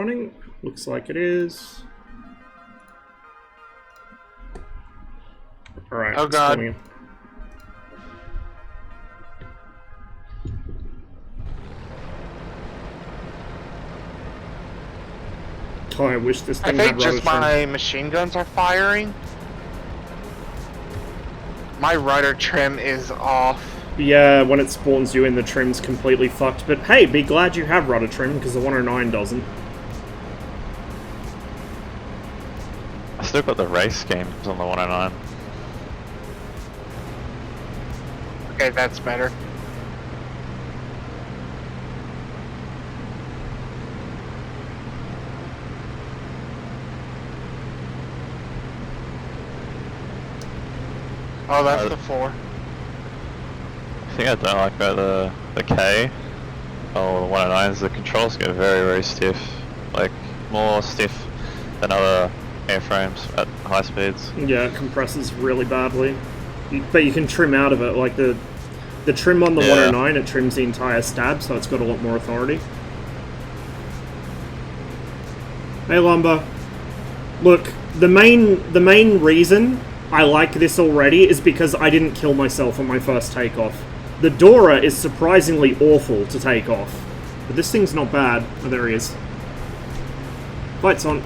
Running? Looks like it is. Alright. Oh god. Oh, I wish this thing I had think just rudder my machine guns are firing. My rudder trim is off. Yeah, when it spawns you in, the trim's completely fucked. But hey, be glad you have rudder trim, because the 109 doesn't. I still got the race games on the 109. Okay, that's better. Oh, that's the 4. The thing I don't like about the K or the 109 is the controls get very, very stiff. Like, more stiff than other airframes at high speeds. Yeah, it compresses really badly. But you can trim out of it. Like, the trim on the 109, it trims the entire stab, so it's got a lot more authority. Hey, Lumber. Look, the main reason I like this already is because I didn't kill myself on my first takeoff. The Dora is surprisingly awful to take off. But this thing's not bad. Oh, there he is. Lights on.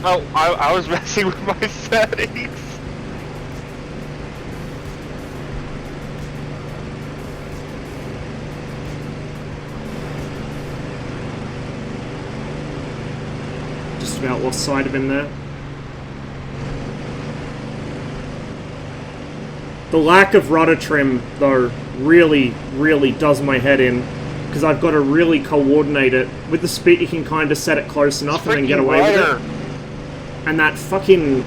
Oh, I was messing with my settings. Just about lost sight of him there. The lack of rudder trim, though, really, really does my head in. Because I've got to really coordinate it. With the speed, you can kind of set it close enough and then get away with it. And that fucking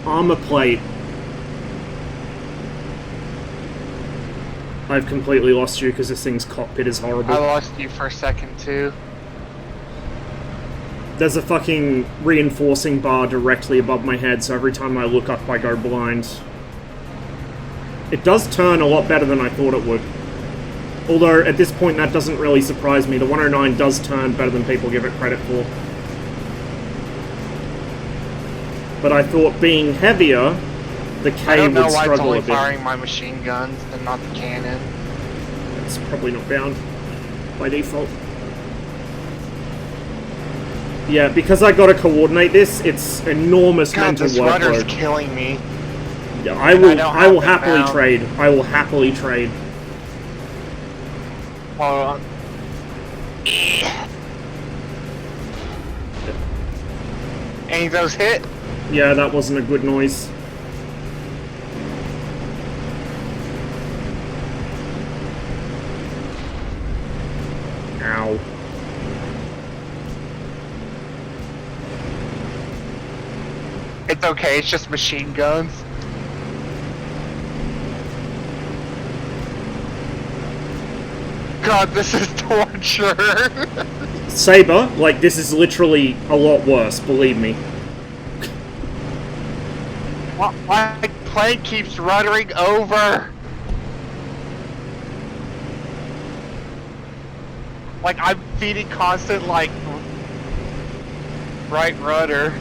armor plate. I've completely lost you because this thing's cockpit is horrible. I lost you for a second, too. There's a fucking reinforcing bar directly above my head, so every time I look up, I go blind. It does turn a lot better than I thought it would. Although, at this point, that doesn't really surprise me. The 109 does turn better than people give it credit for. But I thought being heavier, the K would struggle a bit. I don't know why it's only firing my machine guns and not the cannon. It's probably not bound by default. Yeah, because I gotta coordinate this, it's enormous mental workload. This rudder's killing me. Yeah, I will happily trade. I will happily trade. Hold on. Any of those hit? Yeah, that wasn't a good noise. Ow. It's okay, it's just machine guns. God, this is torture. Saber, like, this is literally a lot worse, believe me. My plane keeps ruddering over. Like, I'm feeding constant, like, right rudder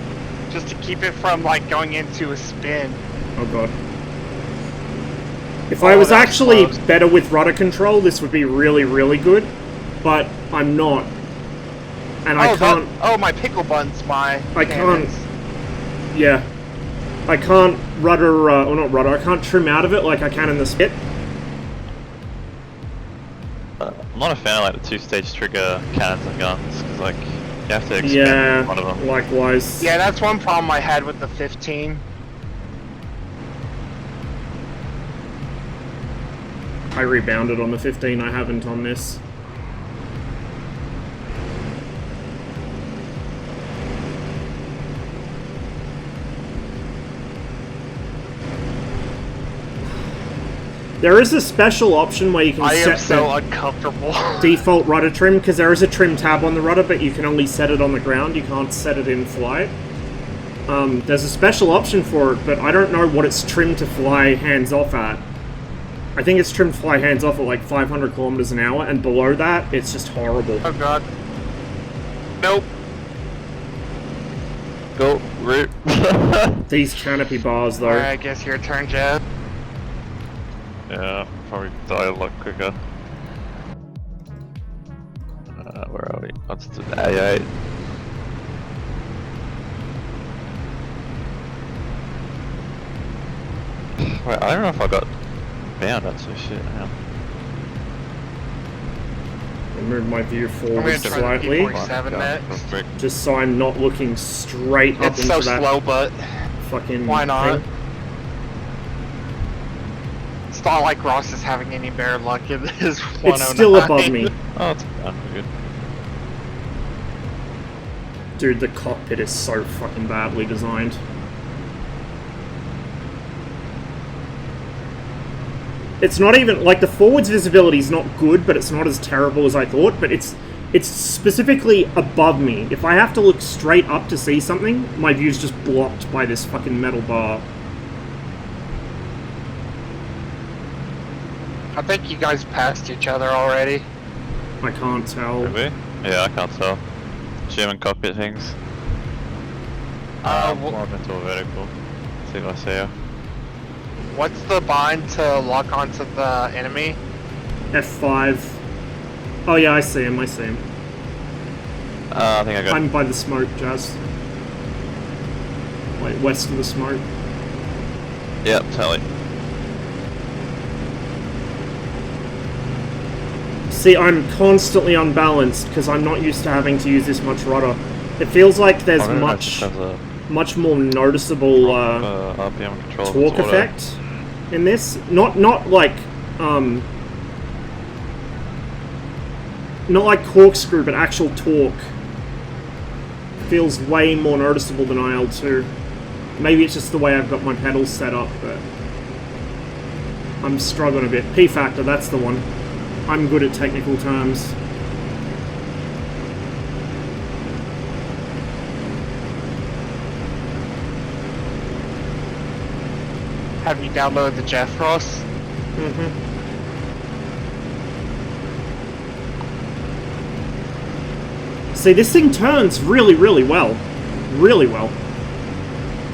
just to keep it from, like, going into a spin. Oh god. If I was actually better with rudder control, this would be really, really good. But I'm not. And I can't... my pickle bun's my can't... Yeah. I can't rudder, or not rudder, I can't trim out of it like I can in the spit. I'm not a fan of, like, the two-stage trigger cannons and guns, because, like, you have to expand one of them. Likewise. Yeah, that's one problem I had with the 15. I rebounded on the 15, I haven't on this. There is a special option where you can set the default rudder trim, because there is a trim tab on the rudder, but you can only set it on the ground, you can't set it in flight. There's a special option for it, but I don't know what it's trimmed to fly hands off at. I think it's trimmed to fly hands off at like 500 kilometers an hour, and below that, it's just horrible. Oh god. Nope. Go, root. These canopy bars, though. Alright, I guess your turn, Jeff. Yeah, probably die a lot quicker. Where are we? What's the A8? Wait, I don't know if I got bound. That's some shit. Hang on. I'll move my view I'm forward gonna try the slightly, P47 Real next. quick. just so I'm not looking straight up It's into so that slow, but fucking why not? thing. It's not like Ross is having any better luck in this 109. It's still above me. Oh, it's done. We're good. Dude, the cockpit is so fucking badly designed. It's not even, like, the forwards visibility is not good, but it's not as terrible as I thought, but it's specifically above me. If I have to look straight up to see something, my view's just blocked by this fucking metal bar. I think you guys passed each other already. I can't tell. Maybe? Yeah, I can't tell. German cockpit things. Wh- More into a vertical. See if I see her. What's the bind to lock onto the enemy? F5. Oh yeah, I see him, I see him. I think I got. I'm by the smoke, Jazz. Like, west of the smoke. Yep, totally. See, I'm constantly unbalanced because I'm not used to having to use this much rudder. It feels like there's much more noticeable RPM control. torque effect in this. Not like corkscrew, but actual torque. Feels way more noticeable than IL2. Maybe it's just the way I've got my pedals set up, but I'm struggling a bit. P factor, that's the one. I'm good at technical terms. Have you downloaded the Jeff Ross? Mm-hmm. See, this thing turns really, really well. Really well.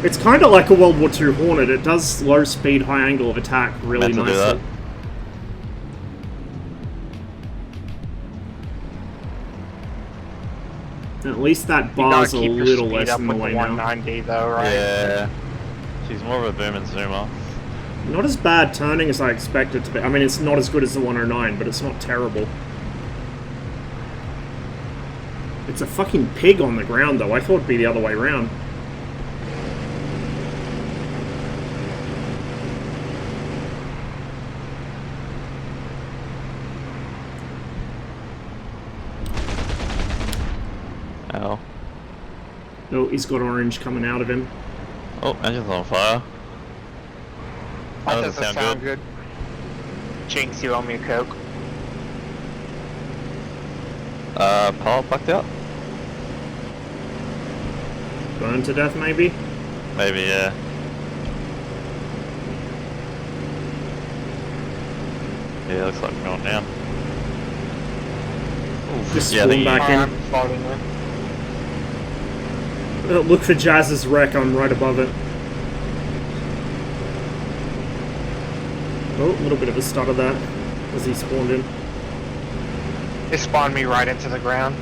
It's kind of like a World War II Hornet. It does low speed, high angle of attack really Meant to do nicely. At least that You gotta bar's a keep your little speed less up in the with way the now. 190 though, right? Yeah. She's more of a boom and zoomer. Not as bad turning as I expected it to be. I mean, it's not as good as the 109, but it's not terrible. It's a fucking pig on the ground, though. I thought it'd be the other way around. Ow. Oh, he's got orange coming out of him. Oh, engine's on fire. That doesn't sound good. Jinx, you owe me a Coke. Power blacked out? Burned to death, maybe? Maybe, yeah. Yeah, looks like we're going down. Oof. Just Yeah, I think spawn back in. I'm floating with. Look for Jazz's wreck, I'm right above it. Oh, a little bit of a stutter there as he spawned in. It spawned me right into the ground.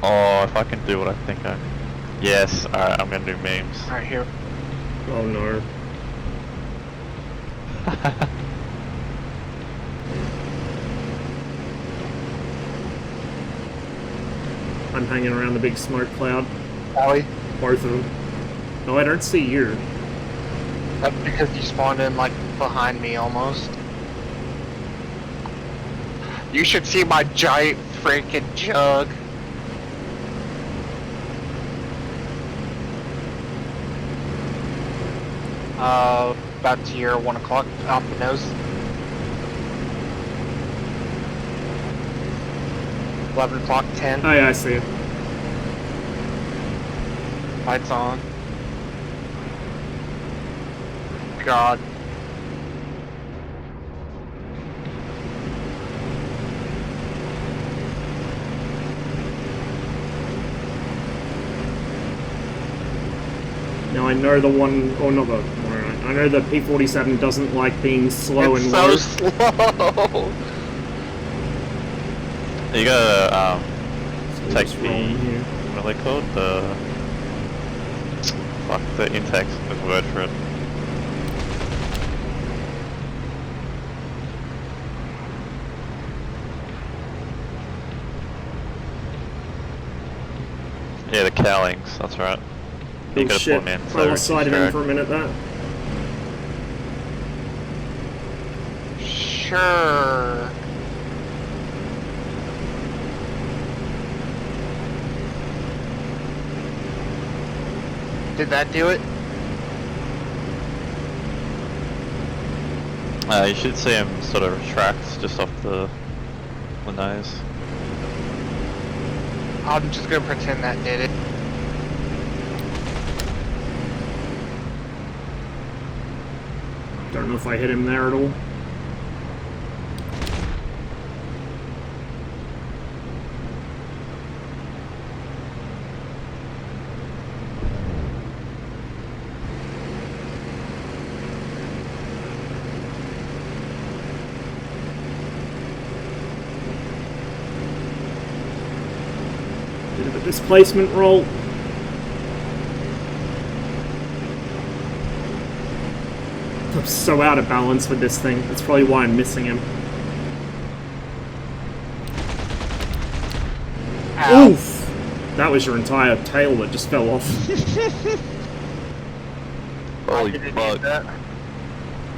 Oh, if I can do what I think I... Yes, alright, I'm gonna do memes. Right here. Oh no. I'm hanging around the big smoke cloud. Ellie, Both of them. No, I don't see you. that's because you spawned in like behind me almost. You should see my giant freaking jug. About to your 1 o'clock off the nose. 11 o'clock, 10. Oh yeah, I see it. Lights on. God. I know the one, or not the 109, I know the P-47 doesn't like being slow it's and so low. slow. You gotta So take just the roll in here. what are they called? The intakes. There's a word for it. Yeah, the cowlings. That's right. You Oh gotta shit, pull them in. I So lost reduce sight of him drag. for a minute there. Sure. Did that do it? You should see him sort of retract just off the nose. I'm just gonna pretend that did it. Don't know if I hit him there at all. Bit of a displacement roll. I'm so out of balance with this thing. That's probably why I'm missing him. Ow. Oof! That was your entire tail that just fell off. Holy Did it fuck. do that?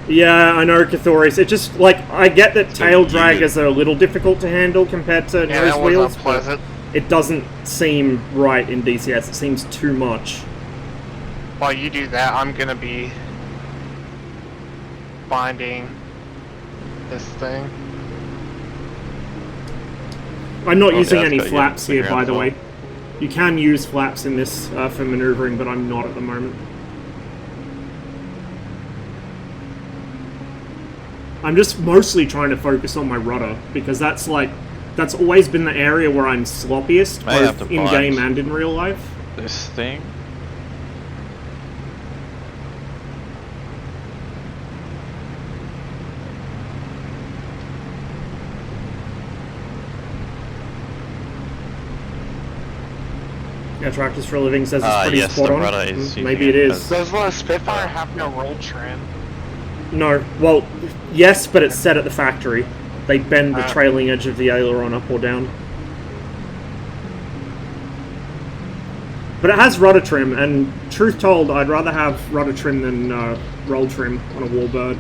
Yeah, I know, Cathoris. It just, like, I get that tail drag unit. is a little difficult to handle compared to Yeah, nose that was wheels, but unpleasant. it doesn't seem right in DCS. It seems too much. While you do that, I'm gonna be finding this thing. I'm not Oh, using yeah, any it's got flaps you here, figure by out the as well. way. You can use flaps in this for maneuvering, but I'm not at the moment. I'm just mostly trying to focus on my rudder, because that's always been the area where I'm sloppiest, May have both to in-game bind. and in real life. This thing. Yeah, Tractors for a Living says it's pretty yes, spot the on. rudder is Maybe using it it is. Does the Spitfire have no roll trim? No, well, yes, but it's set at the factory. They bend the trailing edge of the aileron up or down. But it has rudder trim, and truth told, I'd rather have rudder trim than roll trim on a Warbird.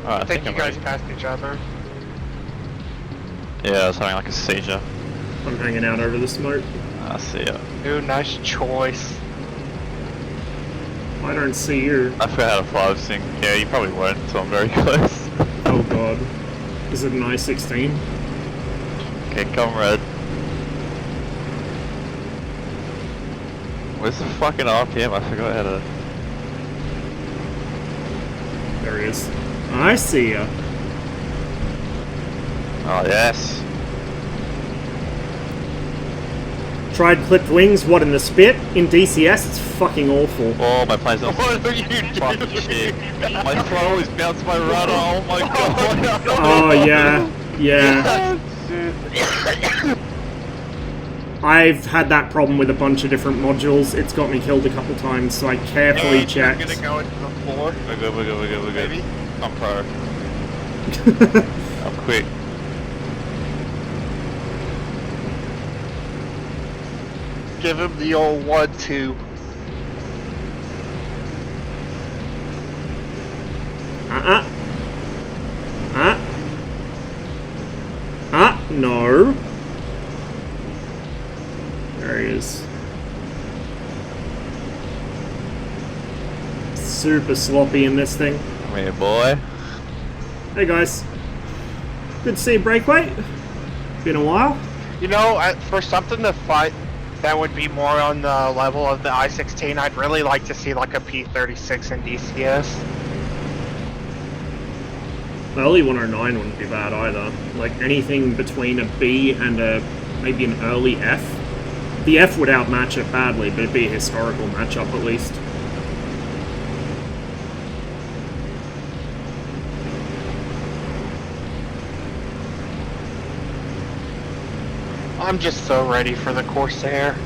Alright, I think you I'm guys ready. passed each other. Yeah, I was having like a seizure. I'm hanging out over the smoke. I see ya. Ooh, nice choice. I don't see you. I forgot how to fly this thing. Yeah, you probably won't until I'm very close. Oh god. Is it an I-16? Okay, comrade. Where's the fucking RPM? I forgot how to... There he is. I see ya. Oh, yes. Tried clipped wings, what, in the spit? In DCS, it's fucking awful. Oh, my plane's not... What are you doing? Fucking shit. My throttle is bounced my rudder. Oh my god. Oh, yeah. Yeah. I've had that problem with a bunch of different modules. It's got me killed a couple times, so I carefully And checked. you're gonna go into the floor, We're good, we're good, we're good, we're good. maybe? I'm pro. I'm quick. Give him the old 1-2. No. There he is. Super sloppy in this thing. Come here, boy. Hey guys. Good to see you, Breakway. Been a while. You know, for something to fight that would be more on the level of the I-16, I'd really like to see like a P-36 in DCS. Early 109 wouldn't be bad either. Like anything between a B and maybe an early F. The F would outmatch it badly, but it'd be a historical matchup at least. I'm just so ready for the Corsair.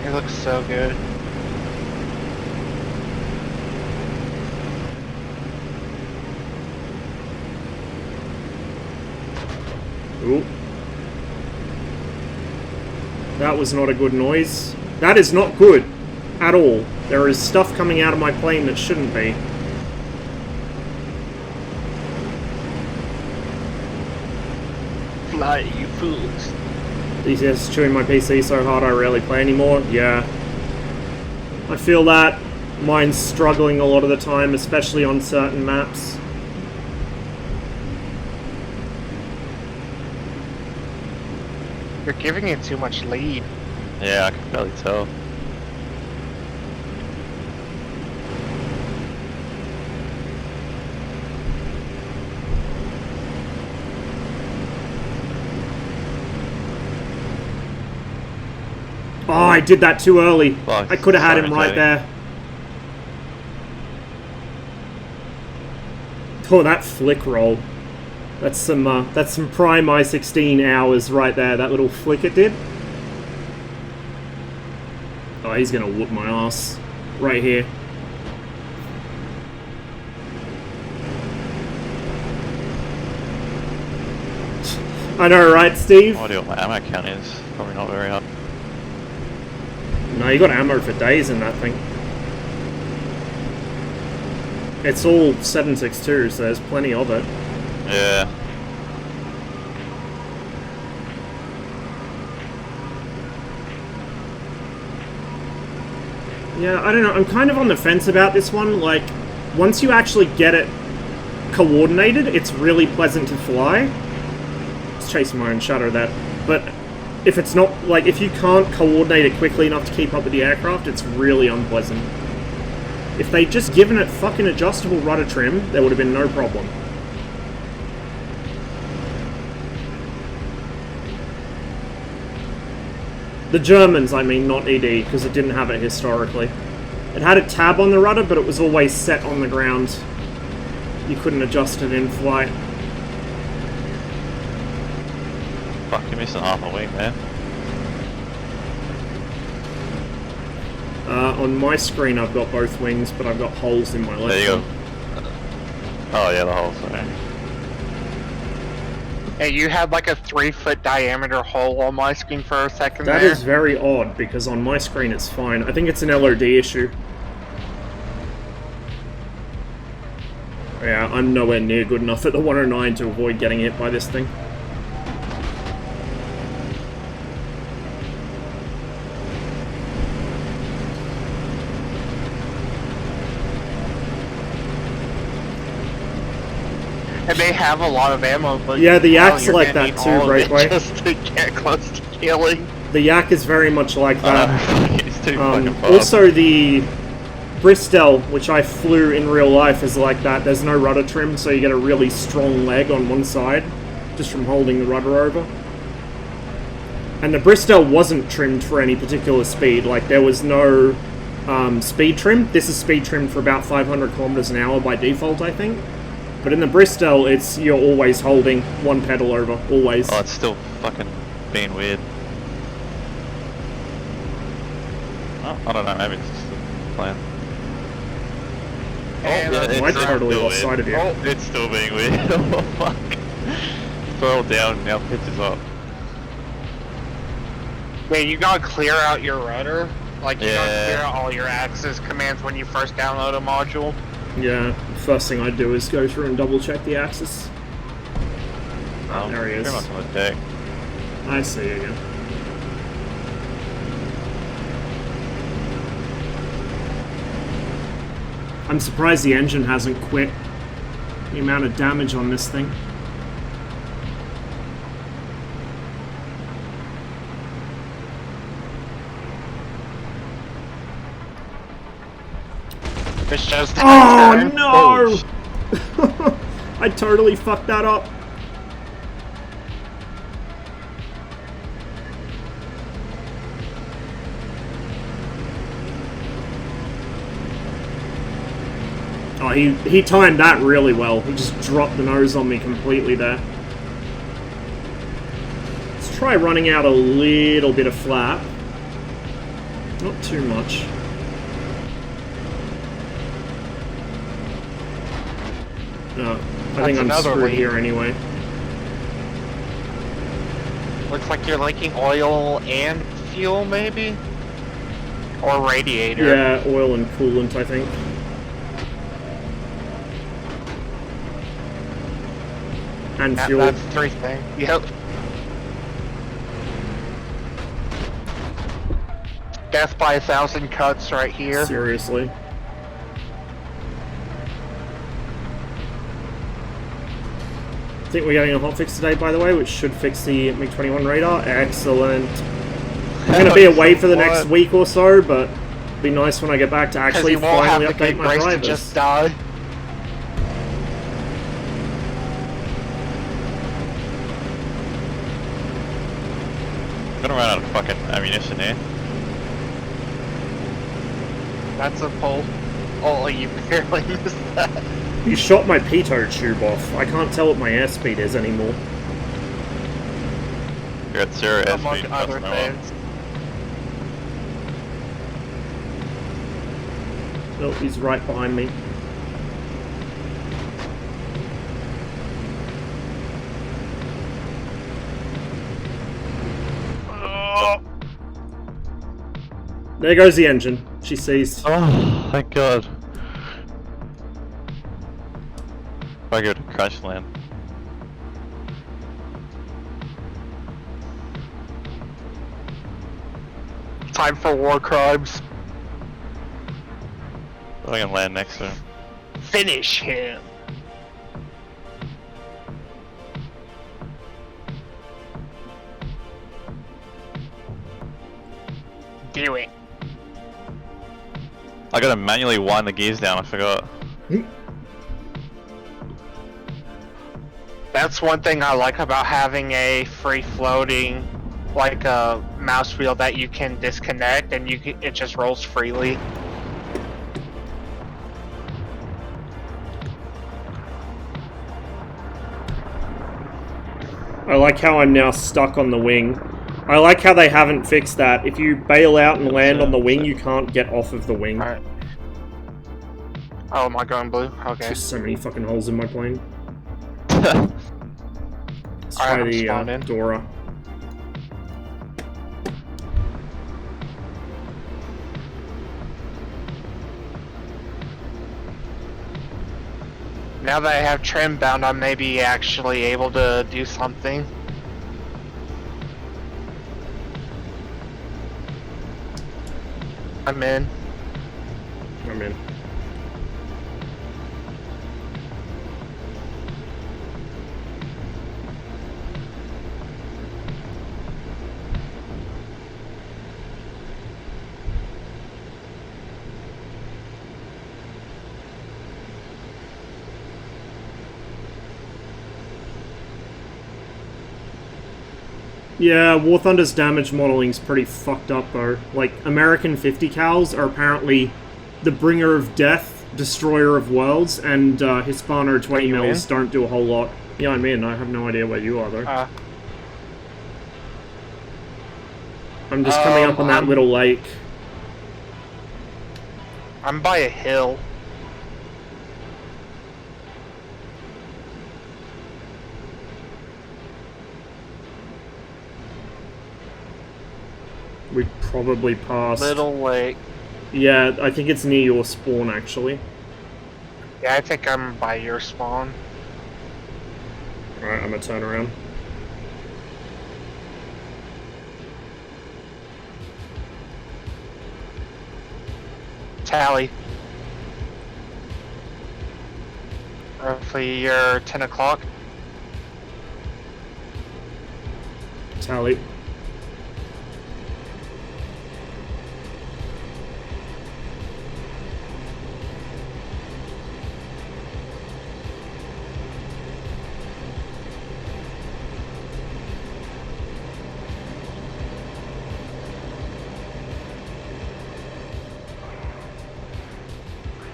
It looks so good. Ooh. That was not a good noise. That is not good at all. There is stuff coming out of my plane that shouldn't be. Fly, you fools. DCS chewing my PC so hard I rarely play anymore. Yeah. I feel that. Mine's struggling a lot of the time, especially on certain maps. You're giving it too much lead. Yeah, I can barely tell. Oh, I did that too early. Well, I could have had him sorry, right there. Oh, that flick roll. That's some prime I-16 hours right there, that little flick it did. Oh, he's gonna whoop my ass. Right here. I know, right, Steve? No idea what my ammo count is. Probably not very high. No, you got ammo for days in that thing. It's all 7.62, so there's plenty of it. Yeah. Yeah, I don't know. I'm kind of on the fence about this one. Like, once you actually get it coordinated, it's really pleasant to fly. It's chasing my own shadow, that. But if it's not, like, if you can't coordinate it quickly enough to keep up with the aircraft, it's really unpleasant. If they'd just given it fucking adjustable rudder trim, there would have been no problem. The Germans, I mean, not ED, because it didn't have it historically. It had a tab on the rudder, but it was always set on the ground. You couldn't adjust it in flight. Fuck, you're missing half a wing there. On my screen, I've got both wings, but I've got holes in my left There you go. one. Oh yeah, the holes there. Hey, you had like a 3-foot diameter hole on my screen for a second That there. is very odd, because on my screen it's fine. I think it's an LOD issue. Yeah, I'm nowhere near good enough at the 109 to avoid getting hit by this thing. And they have a lot of ammo, but Yeah, the Yak's you're like gonna that need too, all of right, it Way? just to get close to killing. The Yak is very much like that. It's too fucking fast. Also, the Bristol, which I flew in real life, is like that. There's no rudder trim, so you get a really strong leg on one side, just from holding the rudder over. And the Bristol wasn't trimmed for any particular speed. Like, there was no speed trim. This is speed trimmed for about 500 kilometers an hour by default, I think. But in the Bristol, it's you're always holding one pedal over, always. Oh, it's still fucking being weird. Oh, I don't know, maybe it's just the plan. And, yeah, I it's totally still lost weird. sight of you. Oh, it's still being weird. Oh fuck. Throttle down, now pitch is up. Wait, you gotta clear out your rudder? Like, you gotta Yeah. clear out all your access commands when you first download a module? Yeah, first thing I'd do is go through and double check the axis. Oh, there he is. Pretty much on the deck. I see you again. I'm surprised the engine hasn't quit. The amount of damage on this thing. It's just Oh turn. no! I totally fucked that up. Oh, he timed that really well. He just dropped the nose on me completely there. Let's try running out a little bit of flap. Not too much. No, I think I'm screwed here anyway. Looks like you're leaking oil and fuel, maybe? Or radiator. Yeah, oil and coolant, I think. And fuel. That's 3 things. Yep. Death by 1,000 cuts right here. Seriously. I think we're getting a hotfix today, by the way, which should fix the MiG-21 radar. Excellent. I'm going to be away for the next week or so, but it'd be nice when I get back to actually finally update my drivers. To just die. I'm gonna run out of fucking ammunition here. That's a pull. Oh, you barely missed that. You shot my pitot tube off. I can't tell what my airspeed is anymore. You're at 0 Among airspeed. other things. Oh, he's right behind me. There goes the engine. She seized. Oh, thank God. I go to crash land. Time for war crimes. I can land next to him. Finish him. Do it. I gotta manually wind the gears down, I forgot. That's one thing I like about having a free-floating, like a mouse wheel that you can disconnect and it just rolls freely. I like how I'm now stuck on the wing. I like how they haven't fixed that. If you bail out and land on the wing, you can't get off of the wing. Alright. Oh, am I going blue? Okay. Just so many fucking holes in my plane. Let's try the Dora. Now that I have trim bound, I may be actually able to do something. I'm in. I'm in. Yeah, War Thunder's damage modeling's pretty fucked up though. Like, American 50 cals are apparently the bringer of death, destroyer of worlds, and Hispano 20 mils don't do a whole lot. Yeah, I'm in. I have no idea where you are though. I'm just coming up on that little lake. I'm by a hill. We probably passed. Little lake. Yeah, I think it's near your spawn actually. Yeah, I think I'm by your spawn. Alright, I'm gonna turn around. Tally. Roughly you're 10 o'clock. Tally.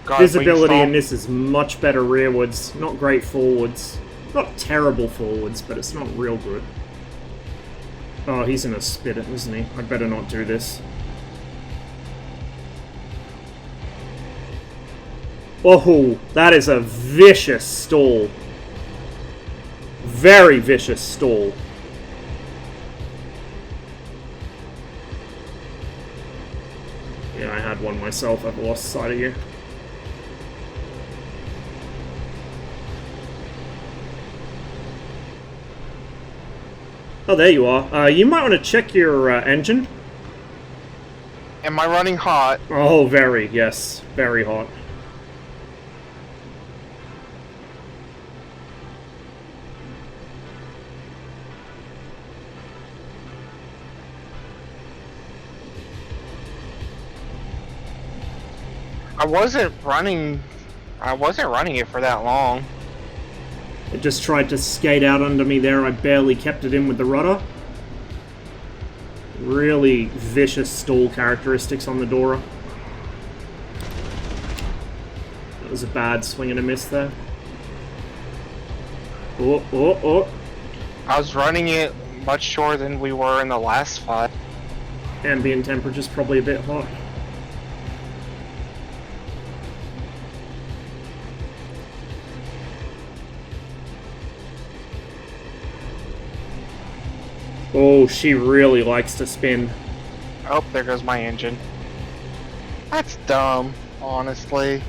God, Visibility wing in this is much better rearwards. Not great forwards. Not terrible forwards, but it's not real good. Oh, he's in a spit, isn't he? I'd better not do this. Oh, that is a vicious stall. Very vicious stall. Yeah, I had one myself. I've lost sight of you. Oh, there you are. You might want to check your engine. Am I running hot? Oh, very, yes. Very hot. I wasn't running it for that long. It just tried to skate out under me there. I barely kept it in with the rudder. Really vicious stall characteristics on the Dora. That was a bad swing and a miss there. Oh, oh, oh. I was running it much shorter than we were in the last fight. Ambient temperature's probably a bit hot. Oh, she really likes to spin. Oh, there goes my engine. That's dumb, honestly.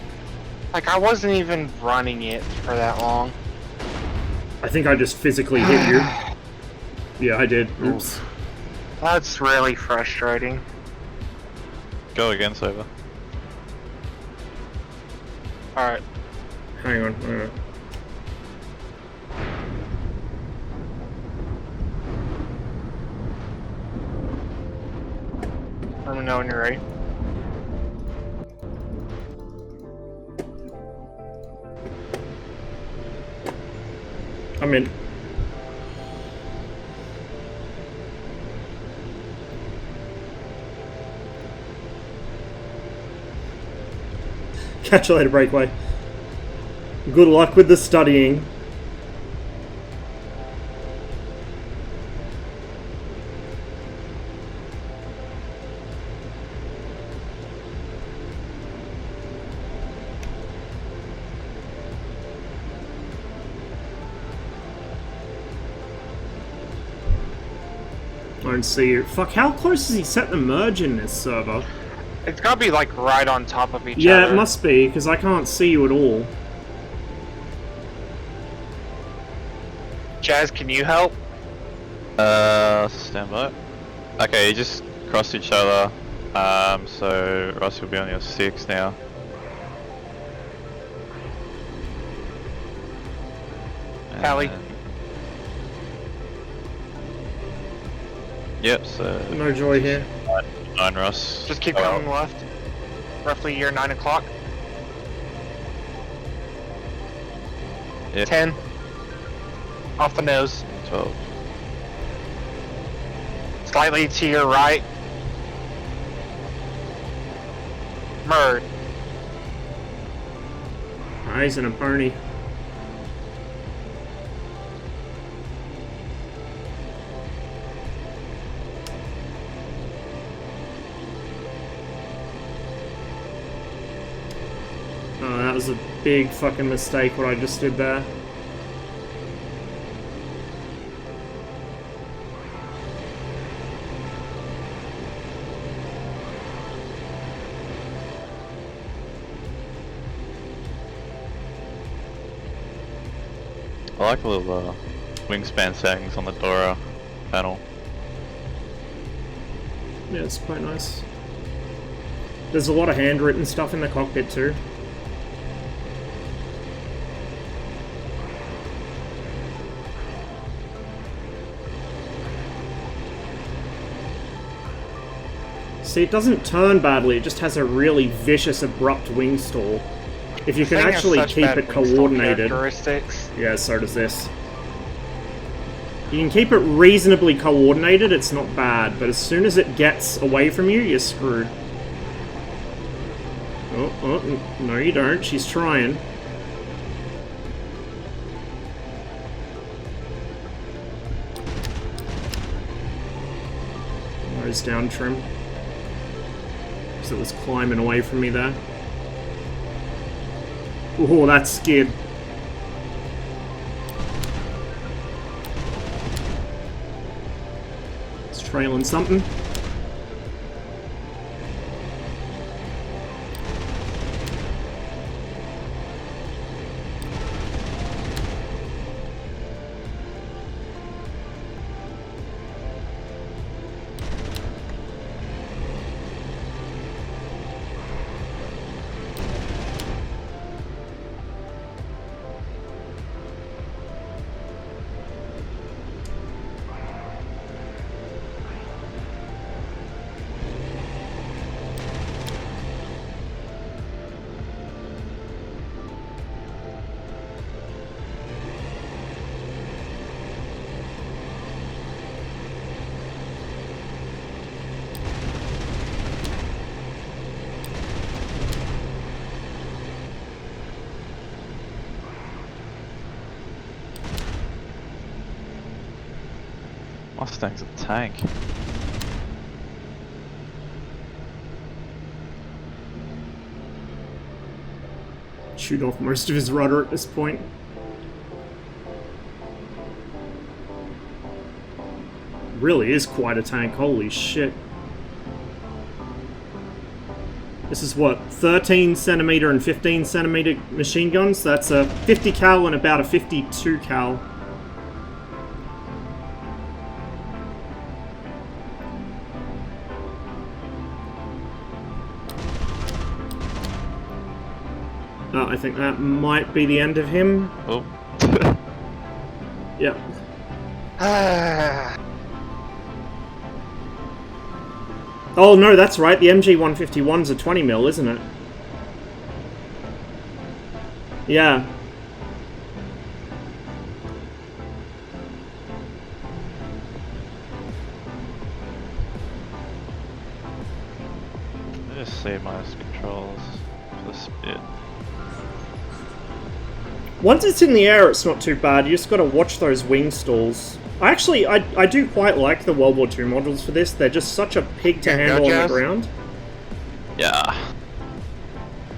Like, I wasn't even running it for that long. I think I just physically hit you. Yeah, I did. Oops. That's really frustrating. Go again, Saber. Alright. Hang on. Let me know when you're ready. I'm in. Catch you later, Breakaway. Good luck with the studying. I don't see you. Fuck, how close does he set the merge in this server? It's gotta be like right on top of each other. Yeah, it must be, because I can't see you at all. Jazz, can you help? Stand by. Okay, you just crossed each other. So Ross will be on your 6 now. Tally. Yep, so No joy here. 9 Ross. Just keep going left. Roughly your 9 o'clock. Yep. 10. Off the nose. 12. Slightly to your right. Merge. He's in a pony. Oh, that was a big fucking mistake what I just did there. I like the little wingspan settings on the Dora panel. Yeah, it's quite nice. There's a lot of handwritten stuff in the cockpit too. See, it doesn't turn badly, it just has a really vicious, abrupt wing stall. If you can actually keep it coordinated... Yeah, so does this. You can keep it reasonably coordinated, it's not bad, but as soon as it gets away from you, you're screwed. No you don't. She's trying. Nose down trim. Because it was climbing away from me there. Oh, that's scared. It's trailing something. Mustang's a tank. Shoot off most of his rudder at this point. Really is quite a tank, holy shit. This is what, 13 centimeter and 15 centimeter machine guns? That's a 50 cal and about a 52 cal. I think that might be the end of him. Oh. Yep. Oh no, that's right. The MG151's a 20 mil, isn't it? Yeah. I just see my controls for the spit. Once it's in the air, it's not too bad. You just got to watch those wing stalls. I do quite like the World War II modules for this. They're just such a pig to handle on the ground. Yeah.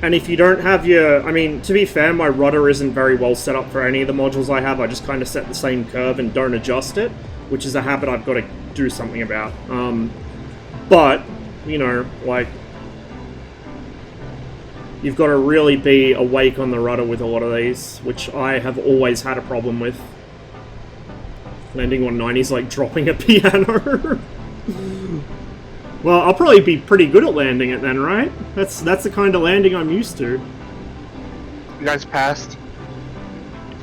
And if you don't have your... I mean, to be fair, my rudder isn't very well set up for any of the modules I have. I just kind of set the same curve and don't adjust it, which is a habit I've got to do something about. But, you know, like... You've got to really be awake on the rudder with a lot of these, which I have always had a problem with. Landing on 90's like dropping a piano. Well, I'll probably be pretty good at landing it then, right? That's the kind of landing I'm used to. You guys passed?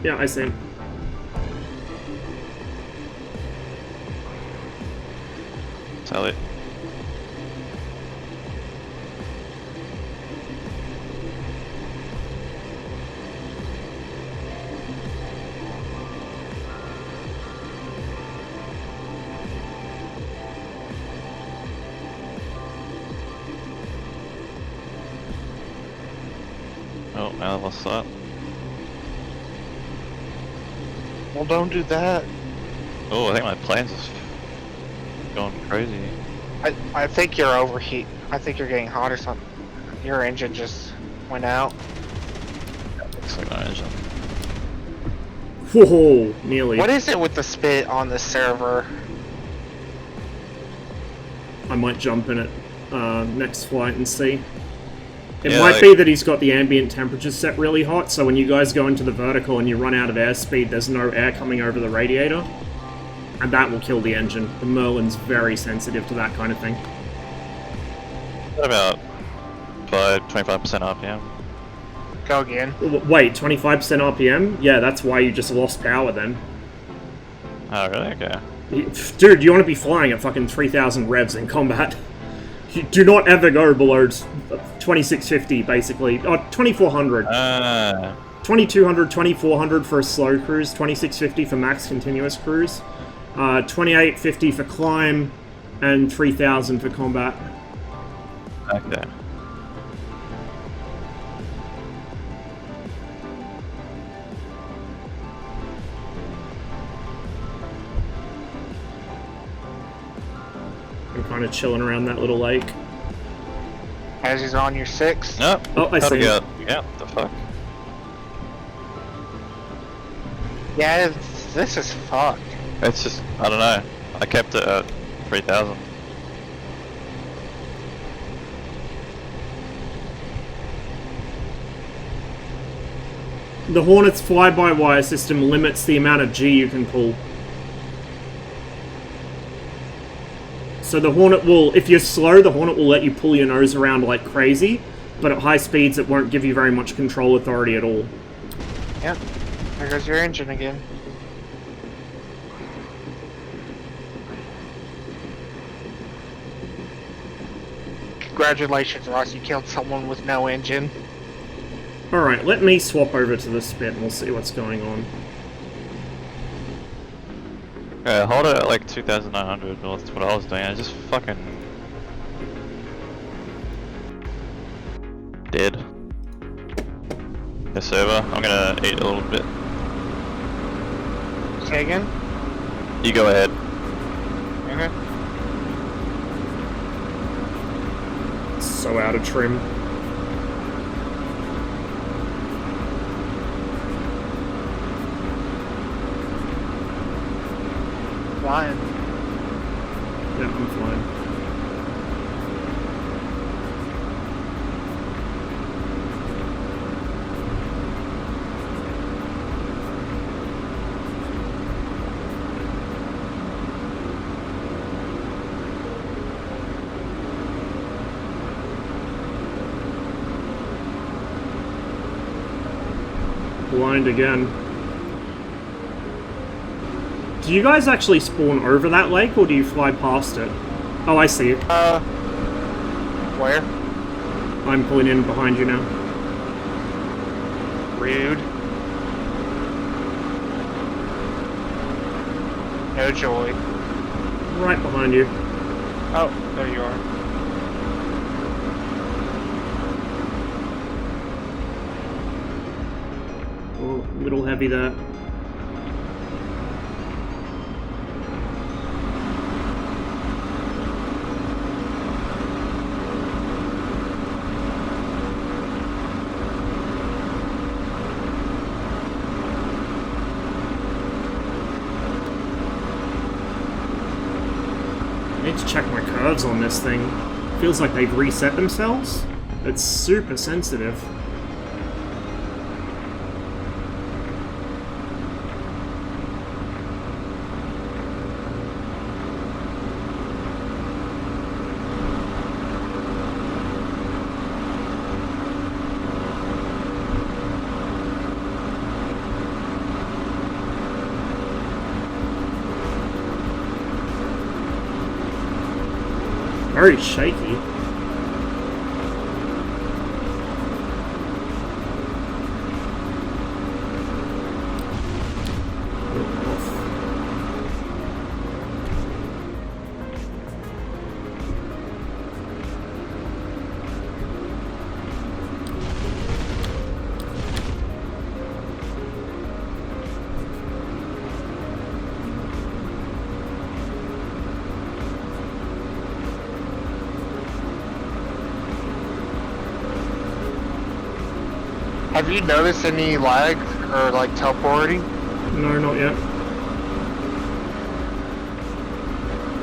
Yeah, I see. Tell it. Oh, I lost that. Well, don't do that. Oh, I think my plane's just going crazy. I think you're overheat. I think you're getting hot or something. Your engine just went out. Looks like my engine. Whoa, nearly. What is it with the spit on the server? I might jump in it next flight and see. It Yeah, might like, be that he's got the ambient temperature set really hot, so when you guys go into the vertical and you run out of airspeed, there's no air coming over the radiator. And that will kill the engine. The Merlin's very sensitive to that kind of thing. What about 25% RPM? Go again. Wait, 25% RPM? Yeah, that's why you just lost power then. Oh, really? Okay. Dude, you want to be flying at fucking 3,000 revs in combat. You do not ever go below 2650, basically. Oh, 2400. 2200, 2400 for a slow cruise, 2650 for max continuous cruise, 2850 for climb, and 3000 for combat. Okay. kind of chilling around that little lake. As he's on your 6. No. Oh, I see him. Yeah, what the fuck? Yeah, this is fucked. It's just, I don't know. I kept it at 3,000. The Hornet's fly-by-wire system limits the amount of G you can pull. So the Hornet will, if you're slow, the Hornet will let you pull your nose around like crazy, but at high speeds it won't give you very much control authority at all. Yep. There goes your engine again. Congratulations, Ross, you killed someone with no engine. Alright, let me swap over to the spit and we'll see what's going on. Yeah, hold it at like 2,900, well, that's what I was doing. I just fucking... dead. The server, I'm gonna eat a little bit. Say again? You go ahead. Okay. So out of trim. Flying. Yeah, I'm flying. Blind again. Do you guys actually spawn over that lake, or do you fly past it? Oh, I see it. Where? I'm pulling in behind you now. Rude. No joy. Right behind you. Oh, there you are. Oh, a little heavy there. I need to check my curves on this thing. Feels like they've reset themselves. It's super sensitive. Very shaky. Have you noticed any lag or like teleporting? No, not yet.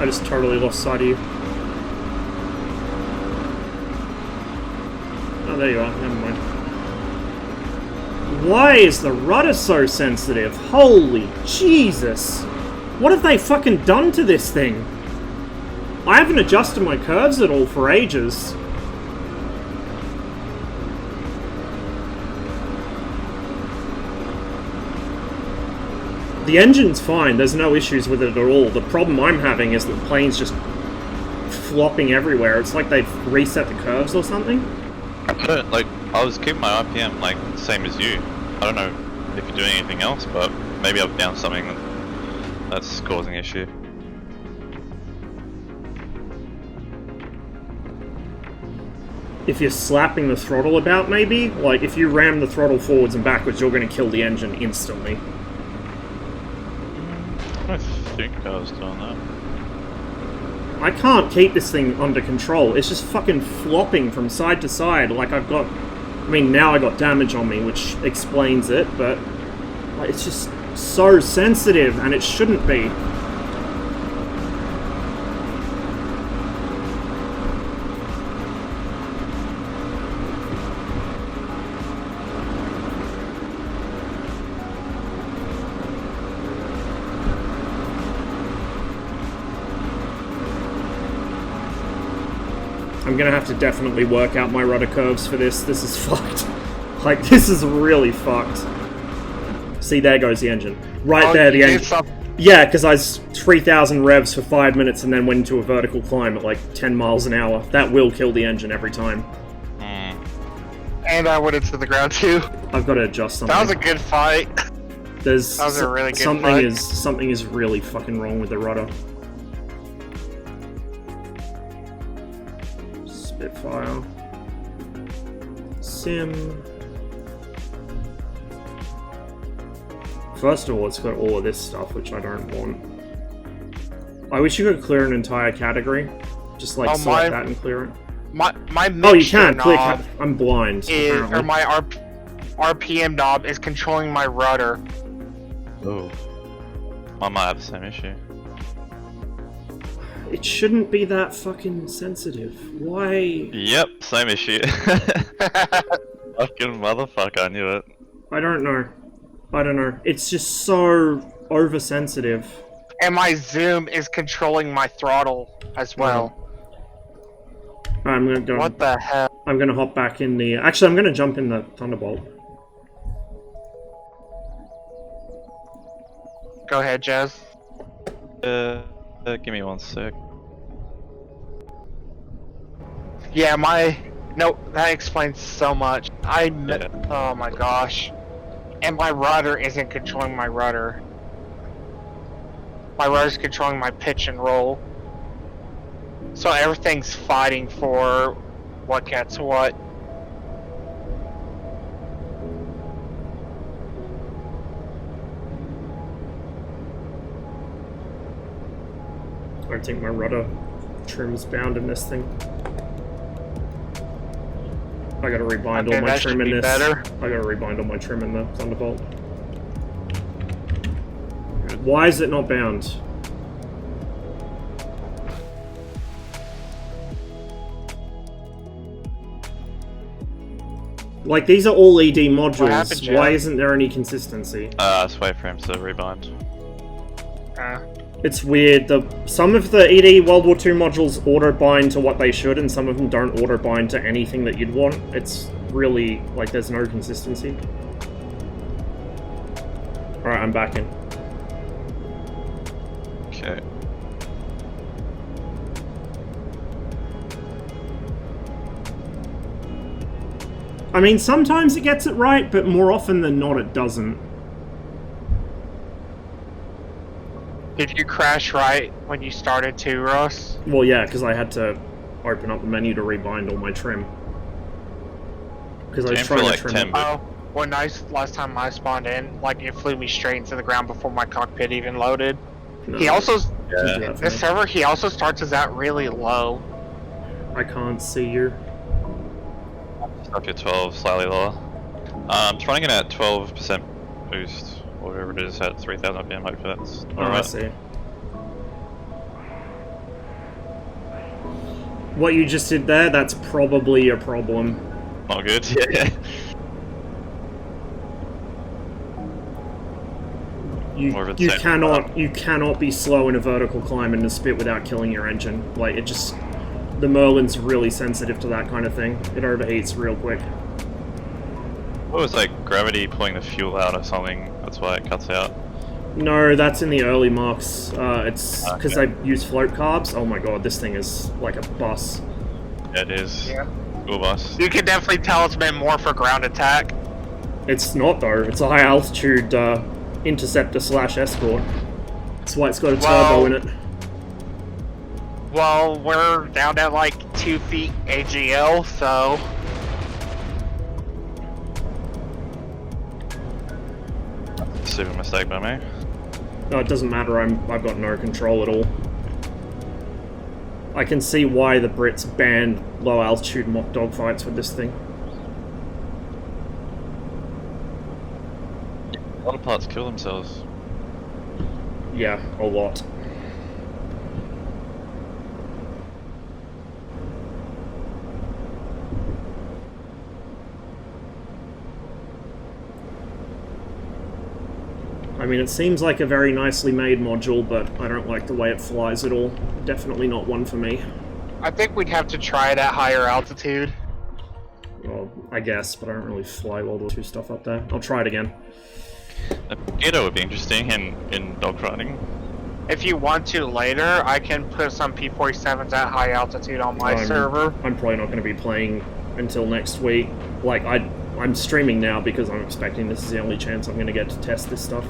I just totally lost sight of you. Oh, there you are. Never mind. Why is the rudder so sensitive? Holy Jesus! What have they fucking done to this thing? I haven't adjusted my curves at all for ages. The engine's fine, there's no issues with it at all. The problem I'm having is that the plane's just flopping everywhere. It's like they've reset the curves or something. I was keeping my RPM like same as you. I don't know if you're doing anything else, but maybe I've found something that's causing issue. If you're slapping the throttle about, maybe? Like, if you ram the throttle forwards and backwards, you're going to kill the engine instantly. I don't think I was doing that. I can't keep this thing under control. It's just fucking flopping from side to side. Like I've got... I mean, now I got damage on me, which explains it, but... Like, it's just so sensitive, and it shouldn't be. I'm gonna have to definitely work out my rudder curves for this. This is fucked. Like, this is really fucked. See, there goes the engine. Right there, the engine. Yeah, because I was 3,000 revs for 5 minutes and then went into a vertical climb at like 10 miles an hour. That will kill the engine every time. And I went into the ground too. I've got to adjust something. That was a good fight. That was a really good fight. Something is really fucking wrong with the rudder. Spitfire. Sim. First of all, it's got all of this stuff, which I don't want. I wish you could clear an entire category. Just like select that and clear it. My oh, you can clear. I'm blind. Or my RPM knob is controlling my rudder. Oh, I might have the same issue. It shouldn't be that fucking sensitive. Why? Yep, same issue. Fucking motherfucker, I knew it. I don't know. I don't know. It's just so oversensitive. And my zoom is controlling my throttle as well. I'm gonna go. What the hell? I'm gonna hop back in the. Actually, I'm gonna jump in the Thunderbolt. Go ahead, Jazz. Give me 1 sec. Yeah, no, that explains so much. Oh my gosh. And my rudder isn't controlling my rudder. My rudder's controlling my pitch and roll. So everything's fighting for what gets what. I don't think my rudder trim's bound in this thing. I gotta rebind all my trim in this. Better. I gotta rebind all my trim in the Thunderbolt. Why is it not bound? Like, these are all ED modules. Happened, why isn't there any consistency? Let's wait for him to rebind. It's weird. Some of the ED World War II modules auto-bind to what they should, and some of them don't auto-bind to anything that you'd want. It's really, like, there's no consistency. Alright, I'm back in. Okay. I mean, sometimes it gets it right, but more often than not, it doesn't. Did you crash right when you started too, Ross? Well, yeah, because I had to open up the menu to rebind all my trim. Because I was trying to trim it. Oh, well, nice. Last time I spawned in, like, it flew me straight into the ground before my cockpit even loaded. No, he also, the server, he also starts us out really low. I can't see you. Stuck at 12, slightly lower. I'm trying it at 12% boost, or whatever it is, at 3,000 RPM. Hopefully that's alright. I see. What you just did there, that's probably a problem. Not good, yeah. You cannot be slow in a vertical climb in the spit without killing your engine. Like, it just... The Merlin's really sensitive to that kind of thing. It overheats real quick. What was like gravity pulling the fuel out or something? That's why it cuts out. No, that's in the early marks. It's because they use float carbs. Oh my god, this thing is like a bus. Yeah, it is. Yeah. Cool bus. You can definitely tell it's been more for ground attack. It's not though. It's a high altitude interceptor / escort. That's why it's got a turbo in it. Well, we're down at like 2 feet AGL, so... Super mistake by me. No, it doesn't matter. I've got no control at all. I can see why the Brits banned low-altitude mock dogfights with this thing. A lot of pilots kill themselves. Yeah, a lot. I mean, it seems like a very nicely made module, but I don't like the way it flies at all. Definitely not one for me. I think we'd have to try it at higher altitude. Well, I guess, but I don't really fly well to do stuff up there. I'll try it again. A Ghetto would be interesting in dogfighting. If you want to later, I can put some P-47s at high altitude on my server. I'm probably not going to be playing until next week. Like, I'm streaming now because I'm expecting this is the only chance I'm going to get to test this stuff.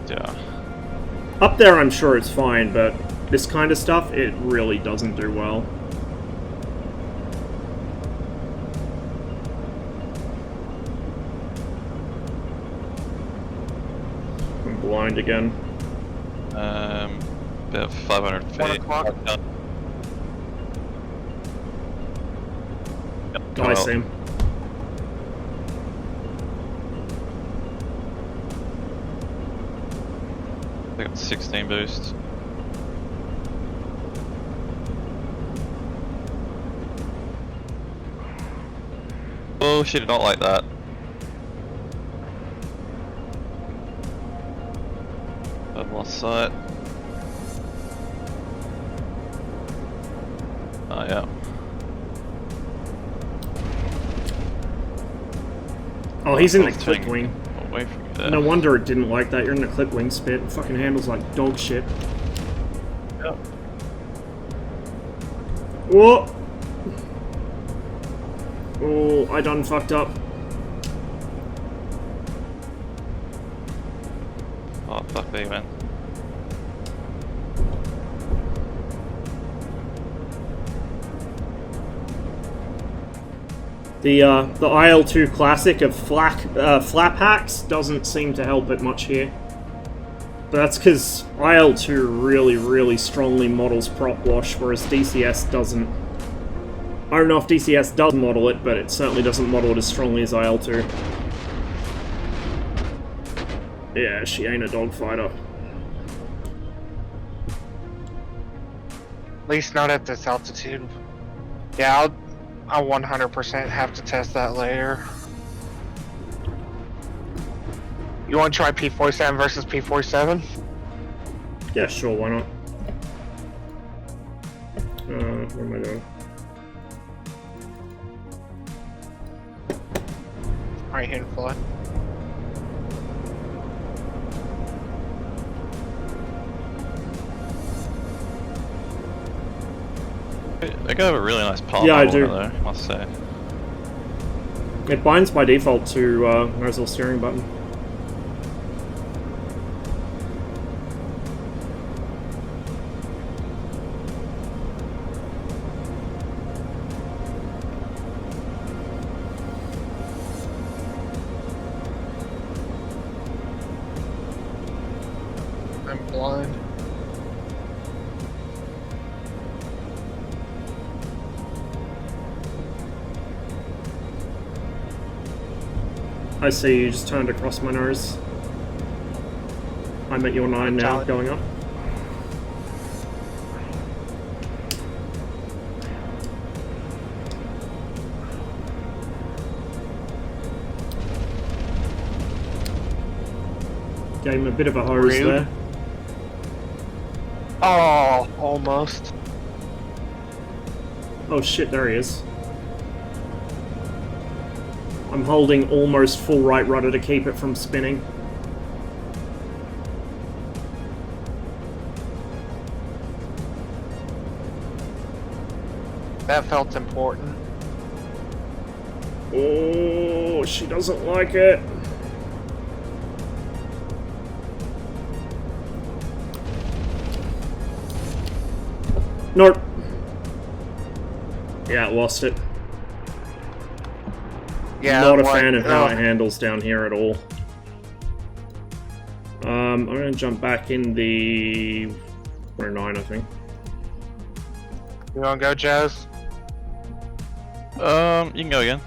Yeah. Up there, I'm sure it's fine, but this kind of stuff, it really doesn't do well. I'm blind again. About 500 feet. 1 o'clock. Oh, I see him. I got 16 boosts. Oh, she did not like that. I've lost sight. Oh, yeah. Oh, he's in the I was clip turning wing. Away from you there. No wonder it didn't like that. You're in the clip wing spit. It fucking handles like dog shit. Yep. Whoa! Oh, I done fucked up. Oh, fuck me, man. The IL-2 classic of flap hacks doesn't seem to help it much here. But that's because IL-2 really, really strongly models prop wash, whereas DCS doesn't. I don't know if DCS does model it, but it certainly doesn't model it as strongly as IL-2. Yeah, she ain't a dogfighter. At least not at this altitude. Yeah, I'll 100% have to test that later. You want to try P-47 versus P-47? Yeah, sure, why not? Where am I going? Right hand fly. They got a really nice palm. Yeah, I do. Though, I must say. It binds by default to nozzle steering button. I'm blind. I see you just turned across my nose. I'm at your 9 now, going up. Gave him a bit of a hose Rude. there. Oh, almost. Oh shit, there he is. I'm holding almost full right rudder to keep it from spinning. That felt important. Oh, she doesn't like it. Nope. Yeah, lost it. Yeah, Not a like, fan of how it handles down here at all. I'm gonna jump back in the 109, I think. You wanna go, Jazz? You can go again.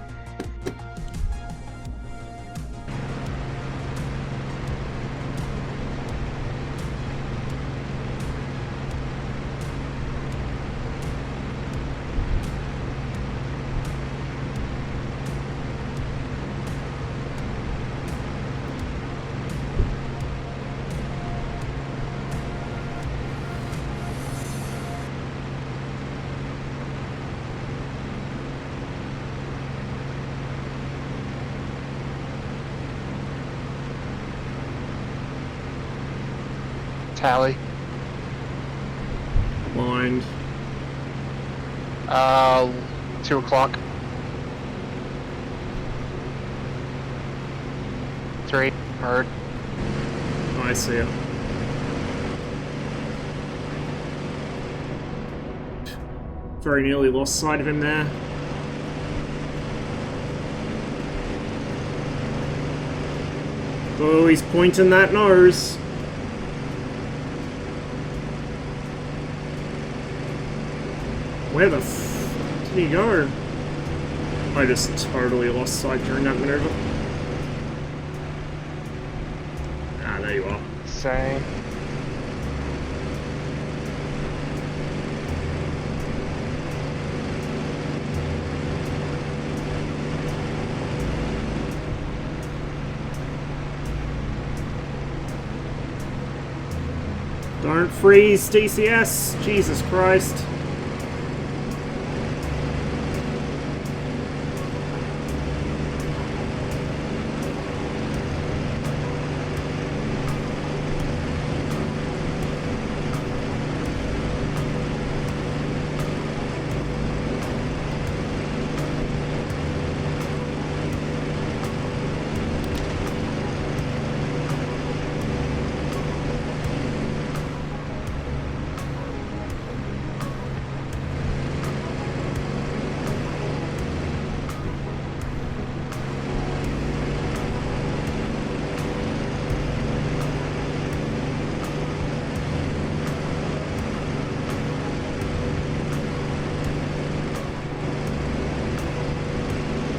Tally. Mind. 2 o'clock. 3. Heard. Oh, I see it. Very nearly lost sight of him there. Oh, he's pointing that nose. Where the f did he go? I just totally lost sight during that maneuver. Ah, there you are. Same. Don't freeze, DCS! Jesus Christ.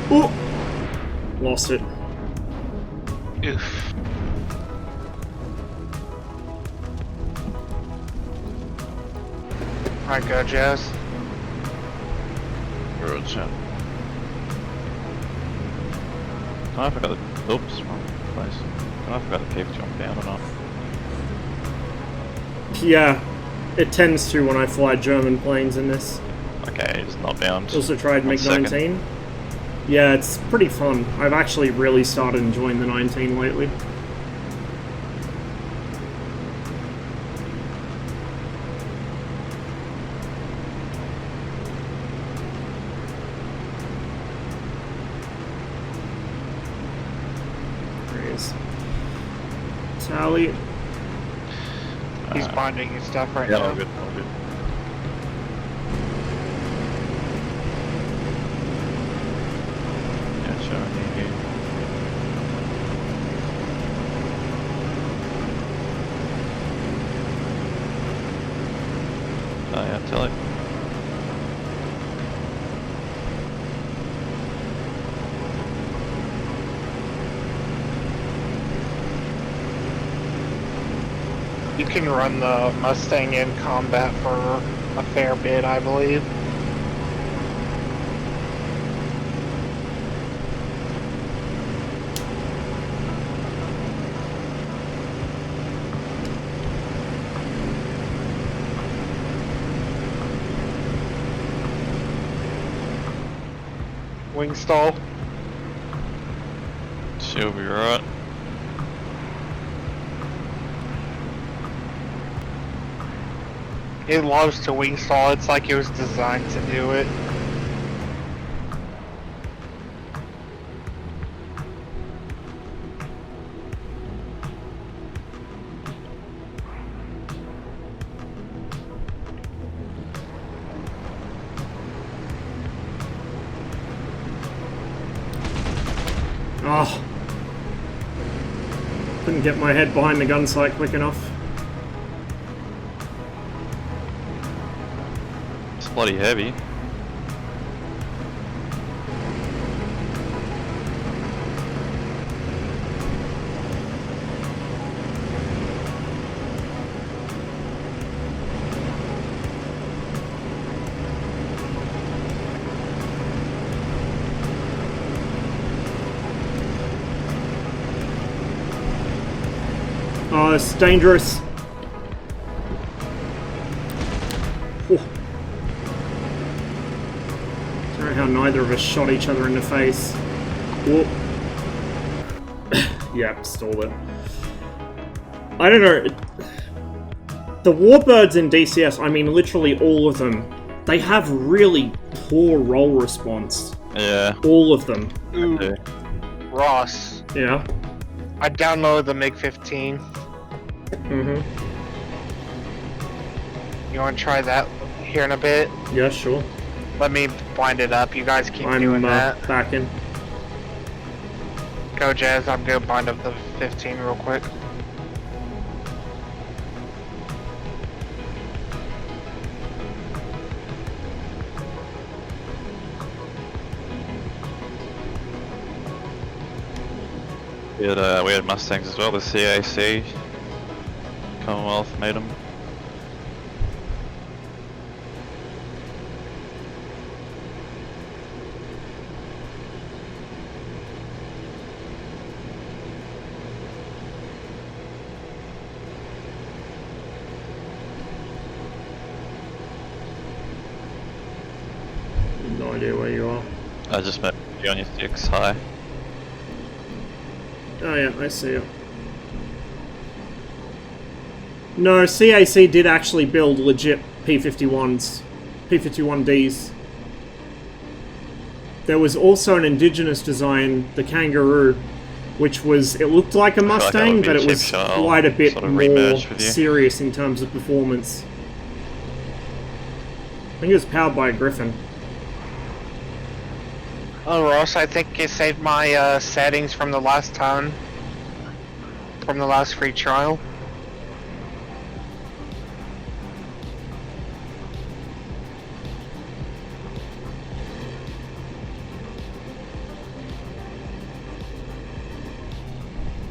Oh! Lost it. Oof. Alright, go, Jazz. Roger. I forgot the... Oops, wrong place. I forgot to keep jump down or not. Yeah, it tends to when I fly German planes in this. Okay, it's not bound. Also tried 1 second. MiG-19. Yeah, it's pretty fun. I've actually really started enjoying the 19 lately. There he is. Tally. He's bonding his stuff right Yeah, now. all good, all good. Yeah, sure, I need you. Oh yeah, tell it. You can run the Mustang in combat for a fair bit, I believe. Wing stall. She'll be right. It loves to wing stall. It's like it was designed to do it. Oh. Couldn't Couldn't get my head behind the gun sight quick enough. It's bloody heavy. Oh, it's dangerous. Oh. I don't know how neither of us shot each other in the face. Whoop. Yep, stole it. I don't know. The warbirds in DCS, I mean literally all of them, they have really poor roll response. Yeah. All of them. Ooh. Ross. Yeah. I downloaded the MiG-15. Mm-hmm. You want to try that here in a bit? Yeah, sure. Let me wind it up. You guys keep I'm doing that. back in. Go, Jazz. I'm gonna bind up the 15 real quick. We had Mustangs as well, the CAC. Commonwealth made them. No idea where you are. I just met you on your 6 high. Oh yeah, I see it. No, CAC did actually build legit P-51s. P-51Ds. There was also an indigenous design, the Kangaroo, which was, it looked like a Mustang, but it was quite a bit sort of more serious in terms of performance. I think it was powered by a Griffin. Oh, Ross, I think you saved my settings from the last time. From the last free trial.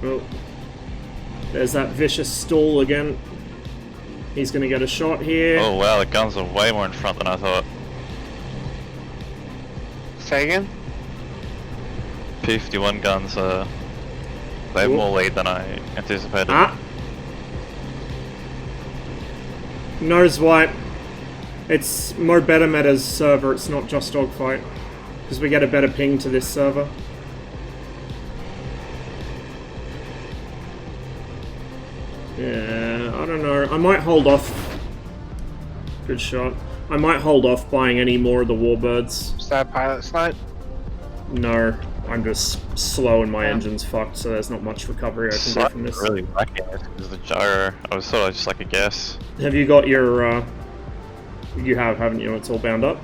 Oh. There's that vicious stall again. He's gonna get a shot here. Oh wow, the guns are way more in front than I thought. Say again? P-51 guns they have more lead than I anticipated. Ah! Nose wipe. It's Mo Better Meta's server, it's not just Dogfight. Because we get a better ping to this server. Yeah, I don't know. I might hold off. Good shot. I might hold off buying any more of the Warbirds. Is that a pilot snipe? No, I'm just slow and my engine's fucked, so there's not much recovery I can do from this. Really lacking is the gyro. I was sort of just like a guess. Have you got your, you have, haven't you? It's all bound up?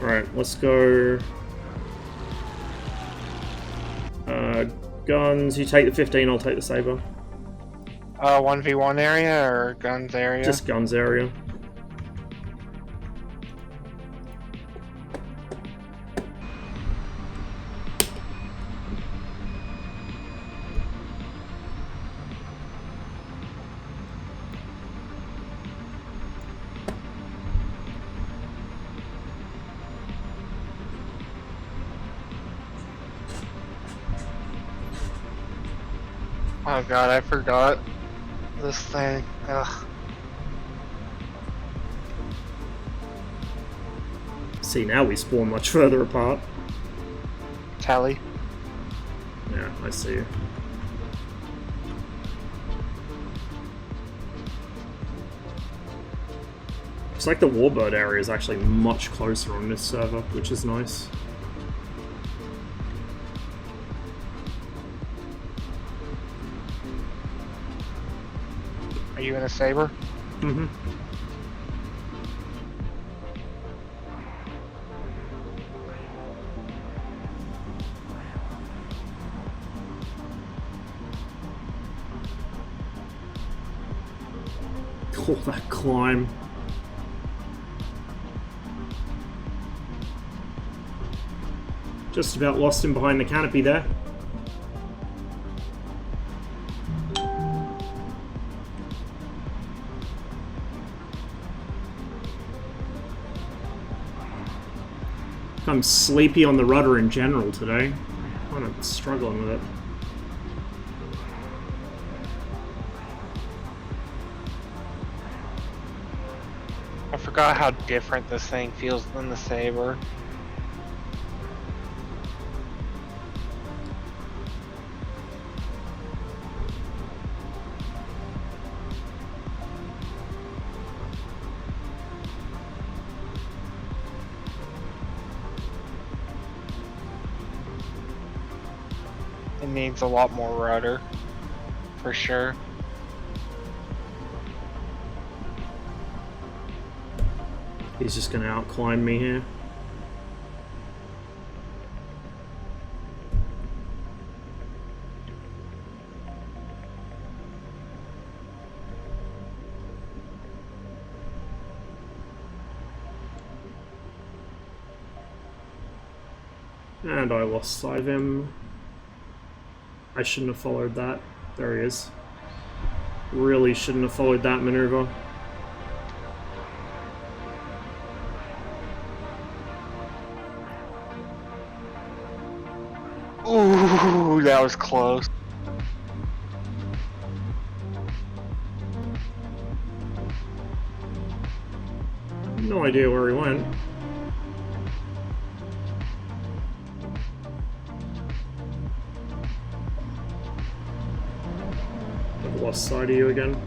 Alright, let's go... guns, you take the 15, I'll take the saber. 1v1 area or guns area? Just guns area. Oh god, I forgot this thing. Ugh. See, now we spawn much further apart. Tally. Yeah, I see you. It's like the Warbird area is actually much closer on this server, which is nice. Are you in a saber? Mm-hmm. Oh, that climb. Just about lost him behind the canopy there. I'm sleepy on the rudder in general today. I'm kind of struggling with it. I forgot how different this thing feels than the Saber. It needs a lot more rudder, for sure. He's just gonna outclimb me here. And I lost sight of him. I shouldn't have followed that. There he is. Really shouldn't have followed that maneuver. Ooh, that was close. No idea where he went. I've lost sight of you again.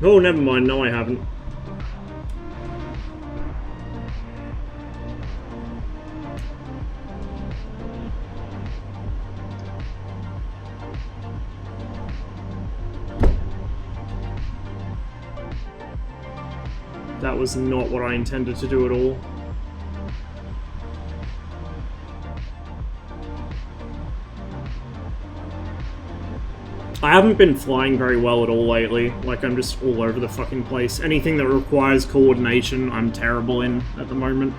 Oh, never mind. No, I haven't. That was not what I intended to do at all. I haven't been flying very well at all lately. Like, I'm just all over the fucking place. Anything that requires coordination, I'm terrible in at the moment.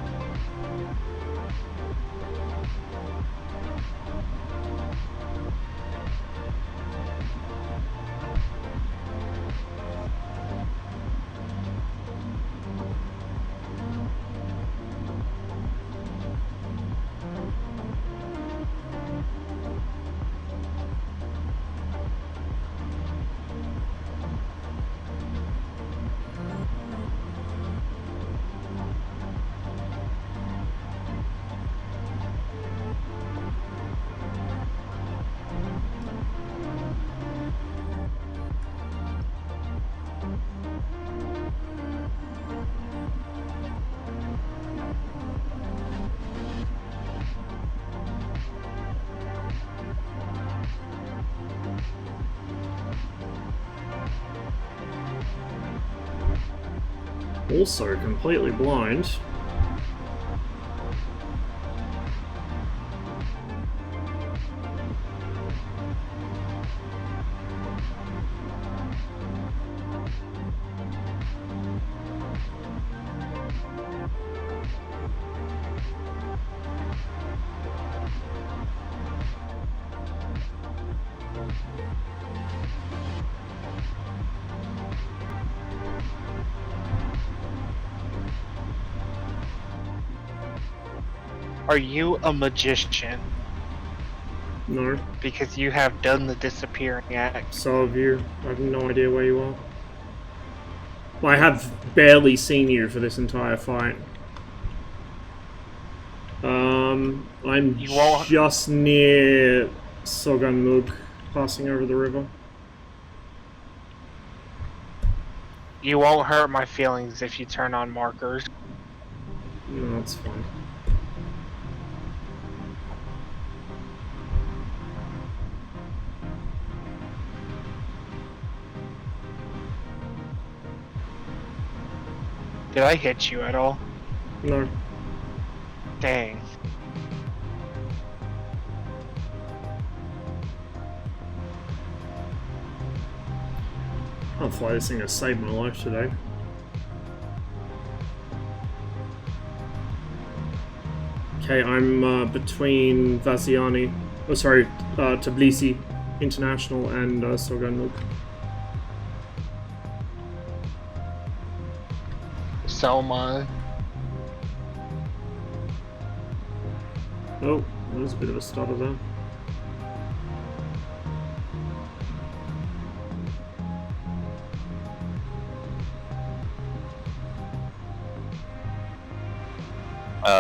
Also completely blind. Are you a magician? No. Because you have done the disappearing act. So have you. I have no idea where you are. I have barely seen you for this entire fight. I'm just near Soganmug, passing over the river. You won't hurt my feelings if you turn on markers. No, that's fine. Did I hit you at all? No. Dang. Hopefully this thing has saved my life today. Okay, I'm between Vasiani, Tbilisi International and Soganuk. So am I. Oh, there's a bit of a stutter there.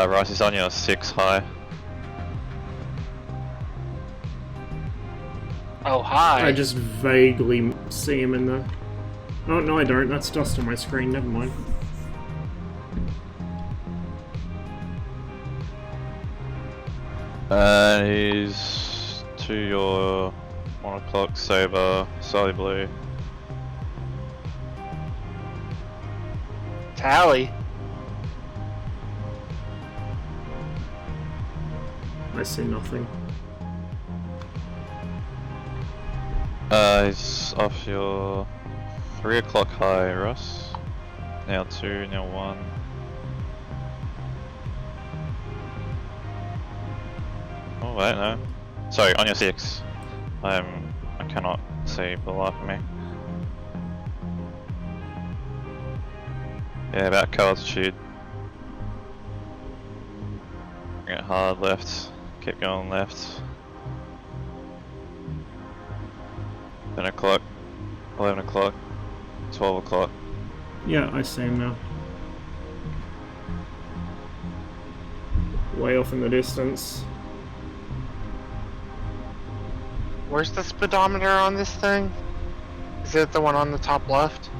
Rice is on your 6 high. Oh, hi. I just vaguely see him in there. Oh, no I don't. That's dust on my screen. Never mind. He's to your 1 o'clock saber, Sally Blue. Tally. I see nothing. He's off your 3 o'clock high, Russ. Now 2, now 1. Oh wait, no. Sorry, on your 6. I cannot see for the life of me. Yeah, about co-altitude. Bring it hard left. Keep going left. 10 o'clock, 11 o'clock, 12 o'clock. Yeah, I see him now. Way off in the distance. Where's the speedometer on this thing? Is it the one on the top left?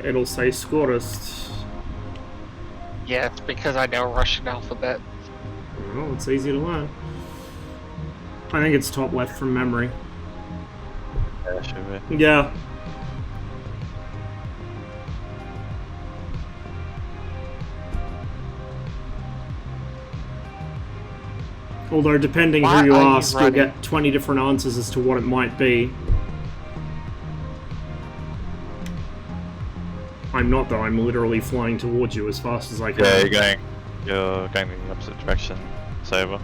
It'll say Skorist. Yeah, it's because I know Russian alphabet. Well, it's easy to learn. I think it's top left from memory. Yeah, should be. Yeah. Although, depending Why who you are you ask, you'll running? get 20 different answers as to what it might be. I'm not, though. I'm literally flying towards you as fast as I can. Yeah, you're going the opposite direction, saber.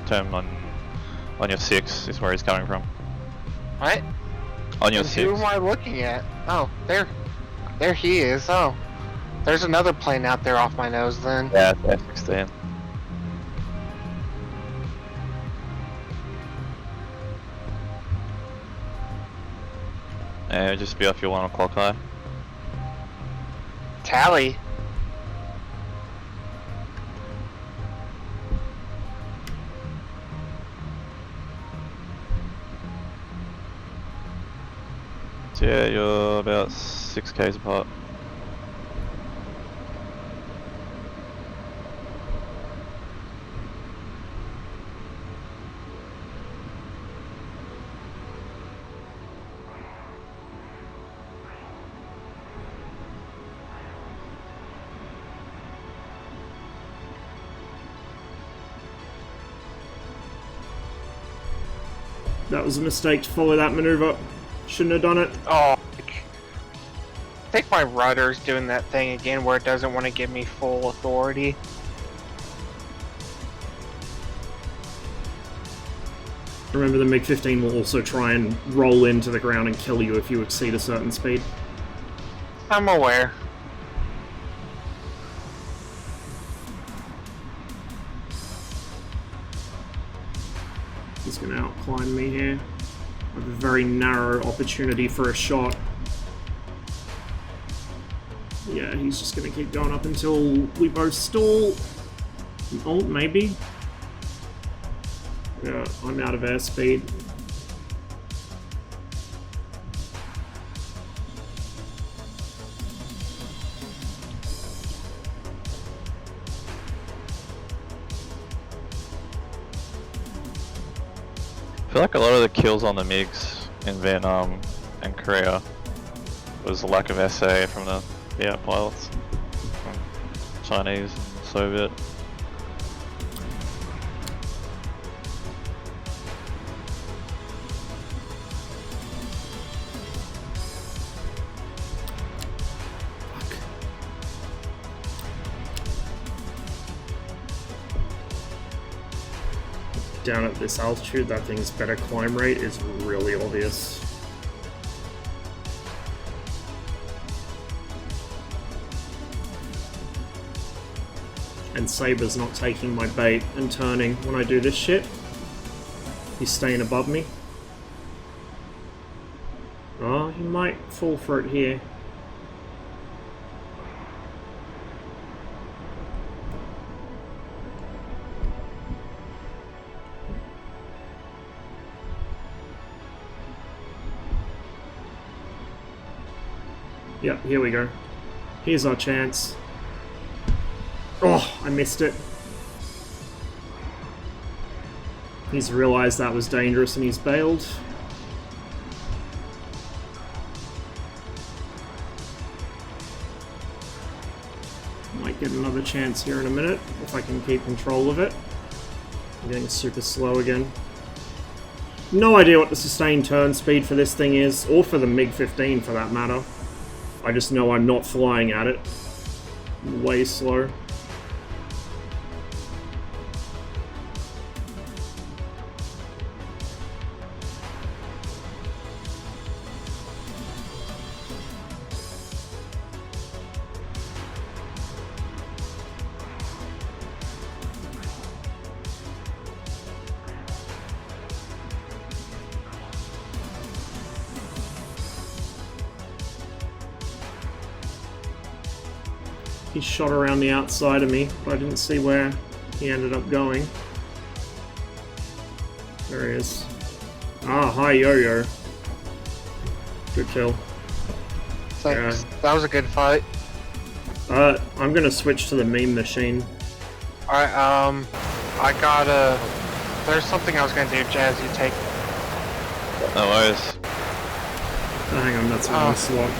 Turn on your 6 is where he's coming from. What? On your And 6. who am I looking at? Oh, there he is. Oh, there's another plane out there off my nose then. Yeah, it's F-16. Yeah, just be off your 1 o'clock high. Tally. So yeah, you're about 6 k's apart. That was a mistake to follow that maneuver. Shouldn't have done it. Oh, I think my rudder's doing that thing again where it doesn't want to give me full authority. Remember, the MiG-15 will also try and roll into the ground and kill you if you exceed a certain speed. I'm aware. He's going to outclimb me here. I have a very narrow opportunity for a shot. Yeah, he's just going to keep going up until we both stall. Oh, maybe. Yeah, I'm out of airspeed. I feel like a lot of the kills on the MiGs in Vietnam and Korea was a lack of SA from the pilots, from Chinese and Soviet. down at this altitude, that thing's better climb rate is really obvious. And Saber's not taking my bait and turning when I do this shit. He's staying above me. Oh, he might fall for it here. Yep, here we go. Here's our chance. Oh, I missed it. He's realized that was dangerous and he's bailed. Might get another chance here in a minute, if I can keep control of it. I'm getting super slow again. No idea what the sustained turn speed for this thing is, or for the MiG-15 for that matter. I just know I'm not flying at it. Way slow. He shot around the outside of me, but I didn't see where he ended up going. There he is. Ah, hi, Yo-Yo. Good kill. Thanks. That was a good fight. I'm gonna switch to the meme machine. Alright, I gotta... There's something I was gonna do, Jazz, you take... No worries. Oh, hang on, that's an onslaught.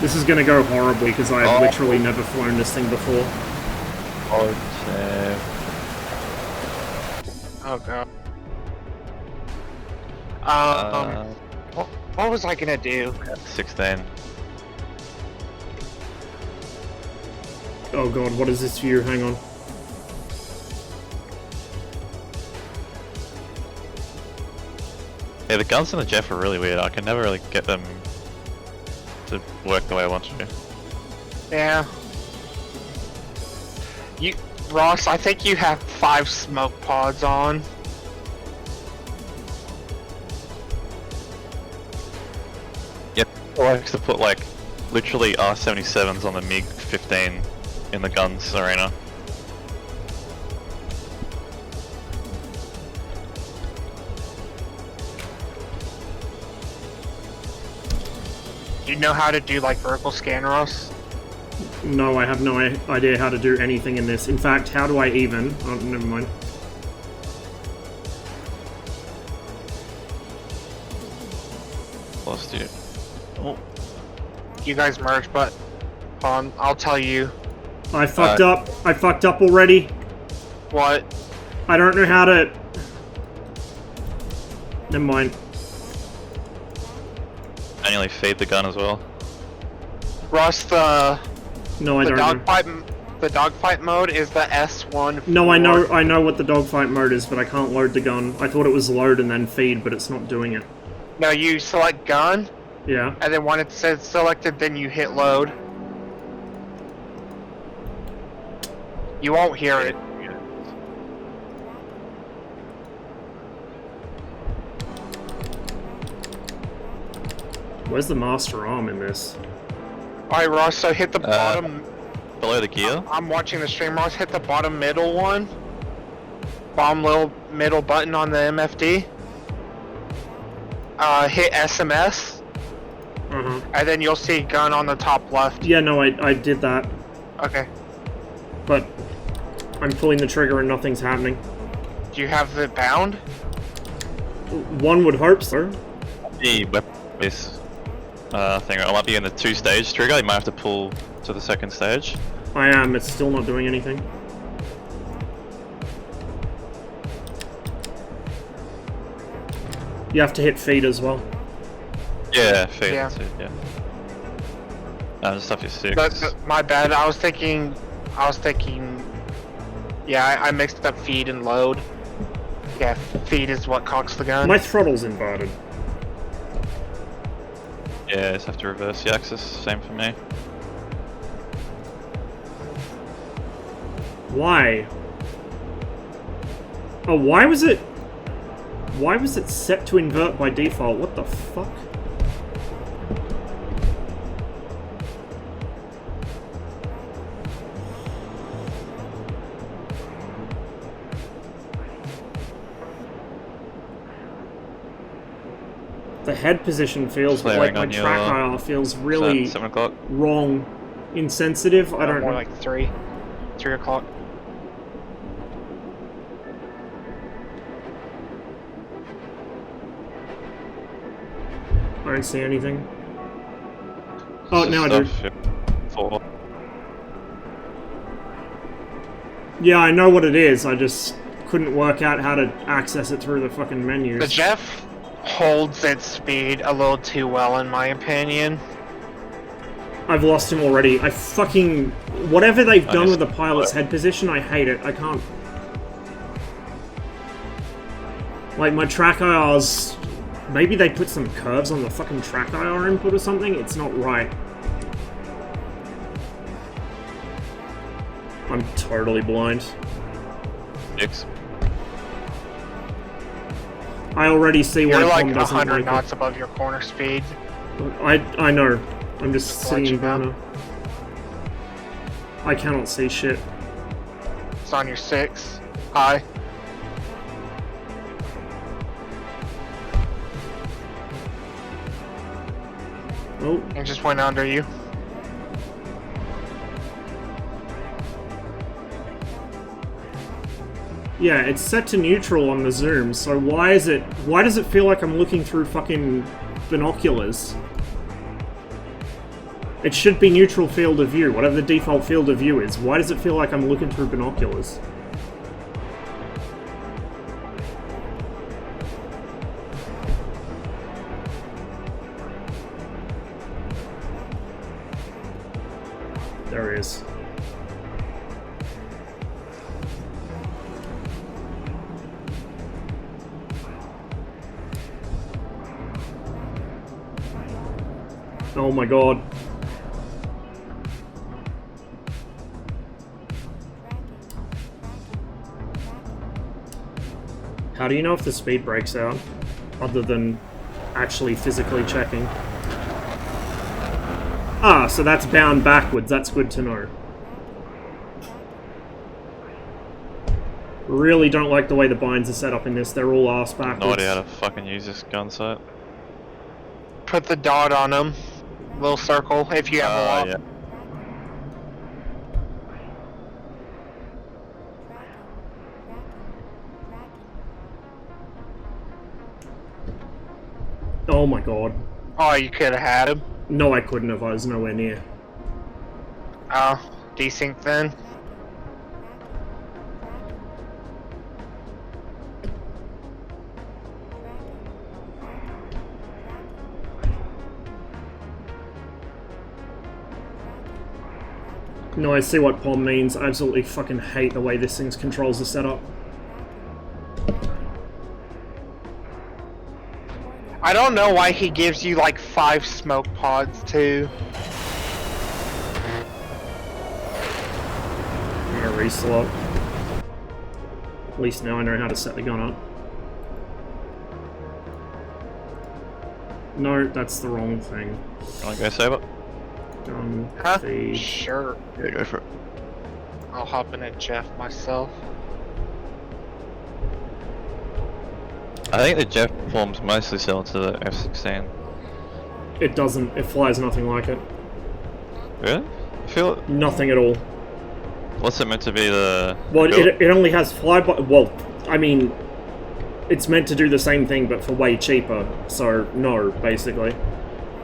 This is gonna go horribly because I have literally never flown this thing before. Oh god. What was I gonna do? 16. Oh god, what is this view? Hang on. Yeah, the guns in the Jeff are really weird. I can never really get them to work the way I want to. Yeah. Ross, I think you have 5 smoke pods on. Yep. I like to put like literally R77s on the MiG-15 in the guns arena. Do you know how to do like vertical scan, Ross? No, I have no idea how to do anything in this. In fact, how do I even? Oh, never mind. Lost you. Oh. You guys merged, but I'll tell you. I fucked up. I fucked up already. What? I don't know how to... Never mind. Manually feed the gun as well. Ross, No, I don't know. The dogfight mode is the S1. No, I know what the dogfight mode is, but I can't load the gun. I thought it was load and then feed, but it's not doing it. No, you select gun. Yeah. And then when it says selected, then you hit load. You won't hear it. Where's the master arm in this? Alright, Ross, so hit the bottom... Below the gear? I'm watching the stream, Ross. Hit the bottom middle one. Bottom little middle button on the MFD. Hit SMS. And then you'll see gun on the top left. Yeah, no, I did that. Okay. But I'm pulling the trigger and nothing's happening. Do you have it bound? One would hope so. The weapon-based thing. I might be in the 2-stage trigger. You might have to pull to the 2nd stage. I am. It's still not doing anything. You have to hit feed as well. Yeah, feed. Yeah. Yeah. Just off your 6. My bad. I was thinking. Yeah, I mixed up feed and load. Yeah, feet is what cocks the gun. My throttle's inverted. Yeah, just have to reverse the axis. Same for me. Why? Oh, why was it set to invert by default? What the fuck? The head position feels like my track IR feels really 7 o'clock. wrong, insensitive. I don't more know. like 3 o'clock. I don't see anything. Oh, now I do. Yep. 4. Yeah, I know what it is. I just couldn't work out how to access it through the fucking menus. The Jeff holds its speed a little too well, in my opinion. I've lost him already. I fucking... Whatever they've done with the pilot's head position, I hate it. I can't... Like, my track IR's... Maybe they put some curves on the fucking track IR input or something? It's not right. I'm totally blind. 6. I already see why You're like Tom doesn't 100 like knots above your corner speed. it. I know. I'm just Just to let sitting you know. down. I cannot see shit. It's on your 6. High. Oh, It just went under you. yeah, it's set to neutral on the zoom, so why does it feel like I'm looking through fucking binoculars? It should be neutral field of view, whatever the default field of view is. Why does it feel like I'm looking through binoculars? There he is. Oh my god. How do you know if the speed breaks out, other than actually physically checking? Ah, so that's bound backwards. That's good to know. Really don't like the way the binds are set up in this. They're all ass backwards. No idea how to fucking use this gun sight. Put the dot on them. Little circle, if you have a lot. Yeah. Oh my god. Oh, you could have had him. No, I couldn't have. I was nowhere near. Oh, desync then. No, I see what POM means. I absolutely fucking hate the way this thing's controls are set up. I don't know why he gives you like 5 smoke pods too. I'm gonna reslot. At least now I know how to set the gun up. No, that's the wrong thing. Wanna go save it? Gun Huh? feed. Sure. Yeah, go for it. I'll hop in at Jeff myself. I think the jet forms mostly sell to the F-16. It doesn't. It flies nothing like it. Really? I feel it. Nothing at all. What's it meant to be the... Well, build? it only has flyby. Well, I mean, it's meant to do the same thing, but for way cheaper. So no, basically,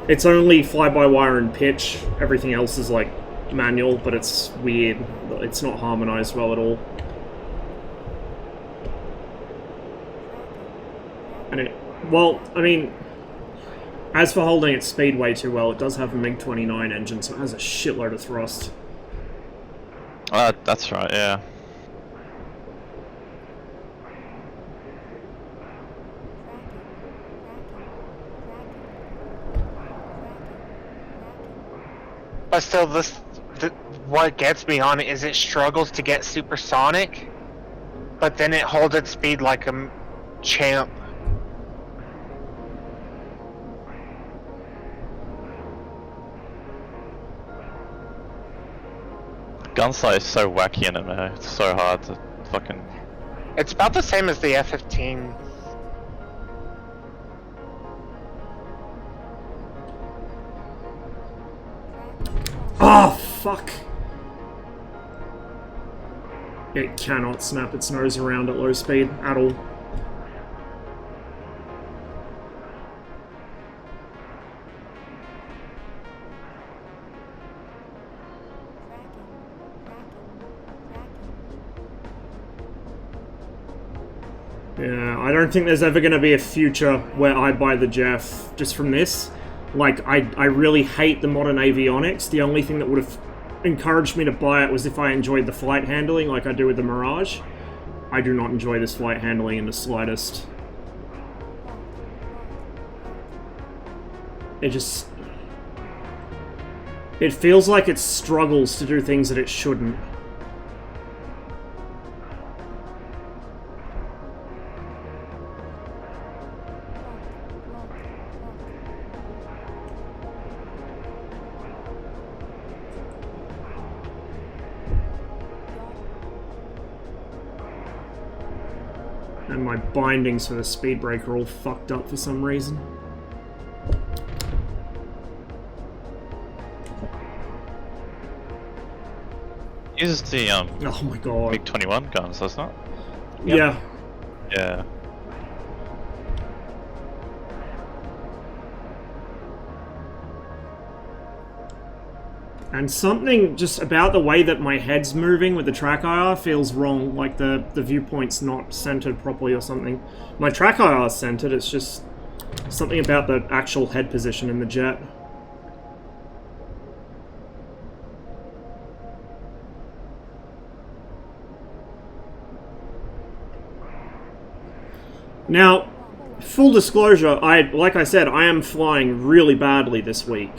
it's only fly-by-wire and pitch. Everything else is like manual, but it's weird. It's not harmonized well at all. And it, well, I mean, as for holding its speed way too well, it does have a MiG-29 engine, so it has a shitload of thrust. That's right, yeah. But still, what gets me on it is it struggles to get supersonic, but then it holds its speed like a champ. Gunsight is so wacky in it, man. It's so hard to fucking... It's about the same as the F-15. Oh, fuck. It cannot snap its nose around at low speed at all. Yeah, I don't think there's ever going to be a future where I buy the Jeff just from this. Like, I really hate the modern avionics. The only thing that would have encouraged me to buy it was if I enjoyed the flight handling like I do with the Mirage. I do not enjoy this flight handling in the slightest. It feels like it struggles to do things that it shouldn't. And my bindings for the speed brake are all fucked up for some reason. Uses the Oh my god. MiG-21 guns, doesn't it? Yeah. Yeah. And something just about the way that my head's moving with the track IR feels wrong, like the viewpoint's not centered properly or something. My track IR is centered, it's just something about the actual head position in the jet. Now, full disclosure, like I said, I am flying really badly this week.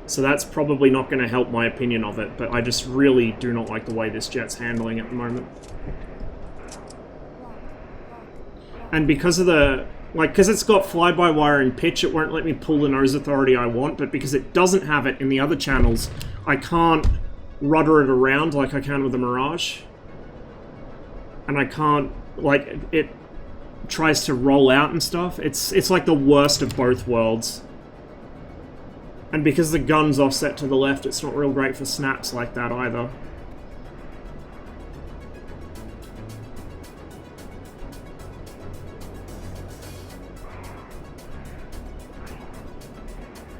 So that's probably not going to help my opinion of it, but I just really do not like the way this jet's handling at the moment. And because of because it's got fly-by-wire and pitch, it won't let me pull the nose authority I want, but because it doesn't have it in the other channels, I can't rudder it around like I can with the Mirage. And I can't, it tries to roll out and stuff. It's like the worst of both worlds. And because the gun's offset to the left, it's not real great for snaps like that either.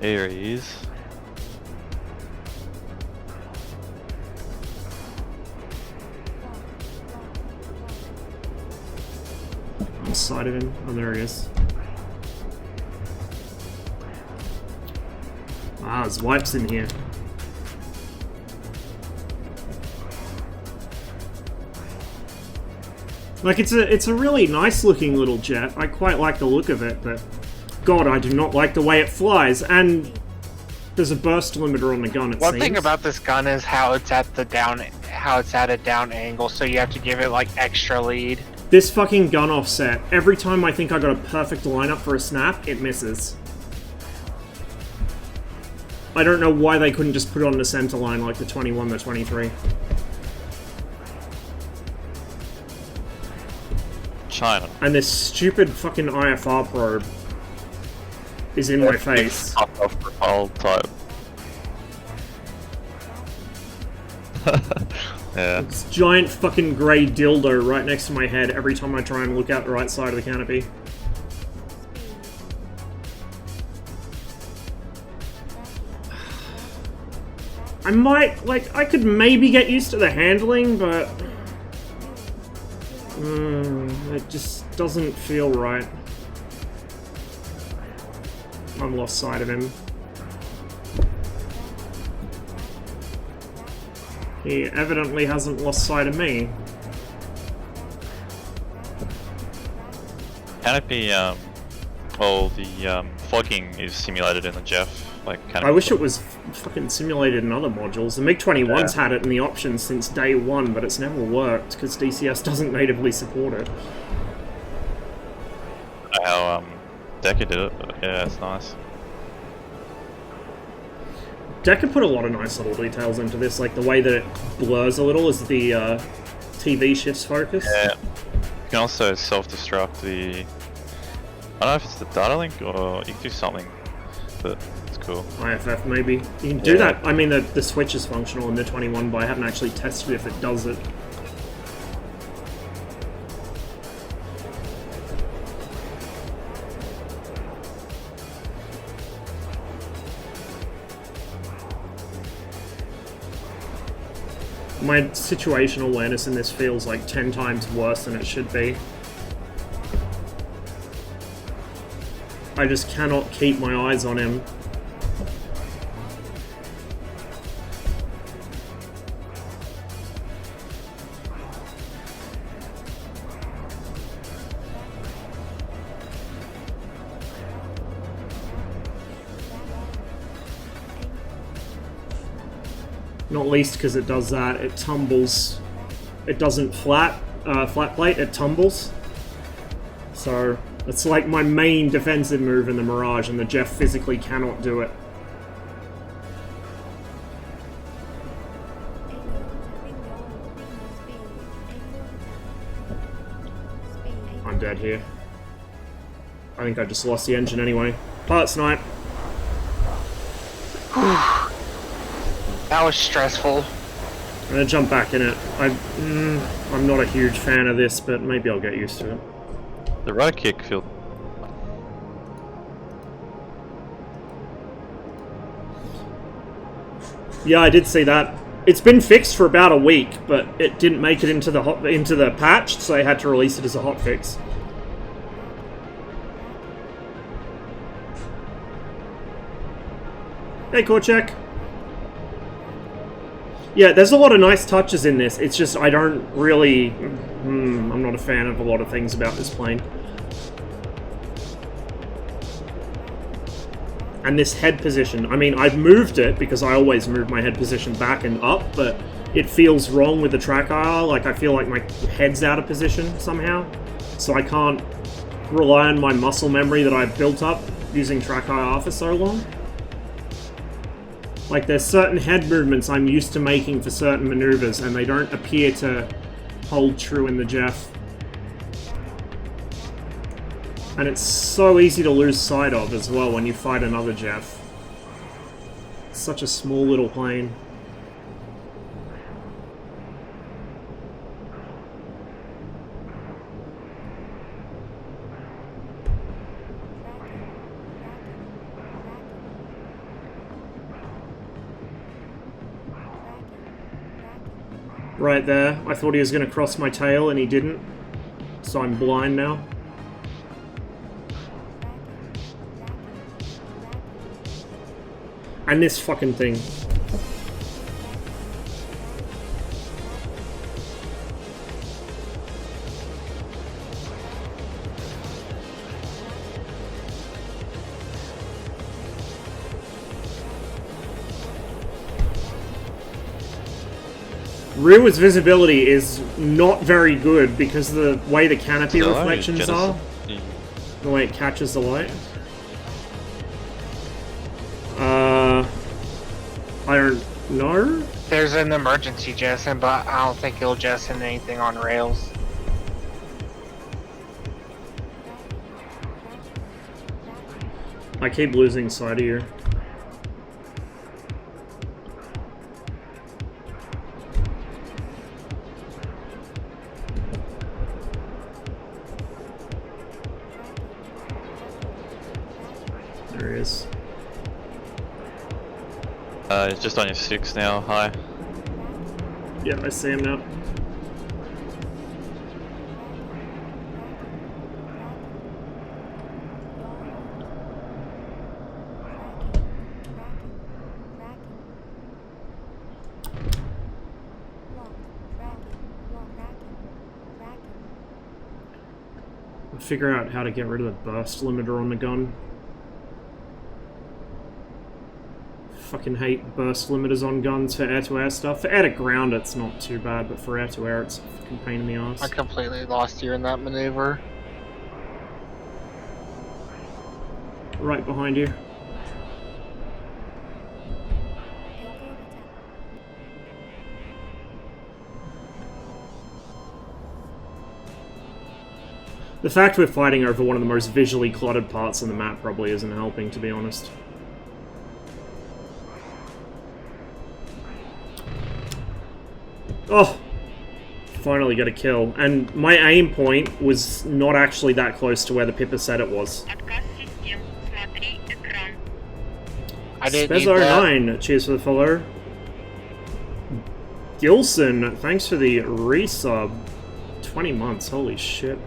There he is. On the side of him. Oh, there he is. Ah, there's wipes in here. Like, it's a really nice looking little jet. I quite like the look of it, but God, I do not like the way it flies. And there's a burst limiter on the gun, it seems. One thing about this gun is how it's at a down angle, so you have to give it like extra lead. This fucking gun offset, every time I think I got a perfect lineup for a snap, it misses. I don't know why they couldn't just put it on the center line like the 21, the 23. China. And this stupid fucking IFR probe is in my face. Off propel type. Yeah. This giant fucking grey dildo right next to my head every time I try and look out the right side of the canopy. I might, I could maybe get used to the handling, but... it just doesn't feel right. I've lost sight of him. He evidently hasn't lost sight of me. Canopy, Well, the flogging is simulated in the Jeff. Like, kind of. I wish it was fucking simulated in other modules. The MiG-21's had it in the options since day one, but it's never worked because DCS doesn't natively support it. I don't know how DEC did it, but yeah, it's nice. DEC put a lot of nice little details into this, like the way that it blurs a little as the TV shifts focus. Yeah. You can also self-destruct the... I don't know if it's the data link or you can do something, but it's cool. IFF maybe. You can do that. I mean, the switch is functional in the 21, but I haven't actually tested if it does it. My situational awareness in this feels like 10 times worse than it should be. I just cannot keep my eyes on him. Not least because it does that, it tumbles. It doesn't flat plate, it tumbles. So it's like my main defensive move in the Mirage, and the Jeff physically cannot do it. I'm dead here. I think I just lost the engine anyway. Pilot snipe. That was stressful. I'm gonna jump back in it. I'm not a huge fan of this, but maybe I'll get used to it. The right kick feel... Yeah, I did see that. It's been fixed for about a week, but it didn't make it into the patch, so they had to release it as a hotfix. Hey, Korchek. Yeah, there's a lot of nice touches in this. It's just I don't really... I'm not a fan of a lot of things about this plane. And this head position. I mean, I've moved it because I always move my head position back and up, but it feels wrong with the track IR. Like, I feel like my head's out of position somehow. So I can't rely on my muscle memory that I've built up using track IR for so long. Like, there's certain head movements I'm used to making for certain maneuvers, and they don't appear to hold true in the Jeff. And it's so easy to lose sight of as well when you fight another Jeff. It's such a small little plane. Right there. I thought he was going to cross my tail and he didn't. So I'm blind now. And this fucking thing. Rearward's visibility is not very good because of the way the canopy reflections are. The way it catches the light. I don't know. There's an emergency jettison, but I don't think it'll jettison anything on rails. I keep losing sight of you. There he is. It's just on your 6 now, hi. Yeah, I see him now. figure out how to get rid of the burst limiter on the gun. Fucking hate burst limiters on guns for air-to-air stuff. For air-to-ground it's not too bad, but for air-to-air it's a fucking pain in the ass. I completely lost you in that maneuver. Right behind you. The fact we're fighting over one of the most visually cluttered parts of the map probably isn't helping, to be honest. Oh! Finally got a kill. And my aim point was not actually that close to where the Pippa said it was. I didn't need that. Spezzo9, cheers for the follow. Gilson, thanks for the resub. 20 months, holy shit.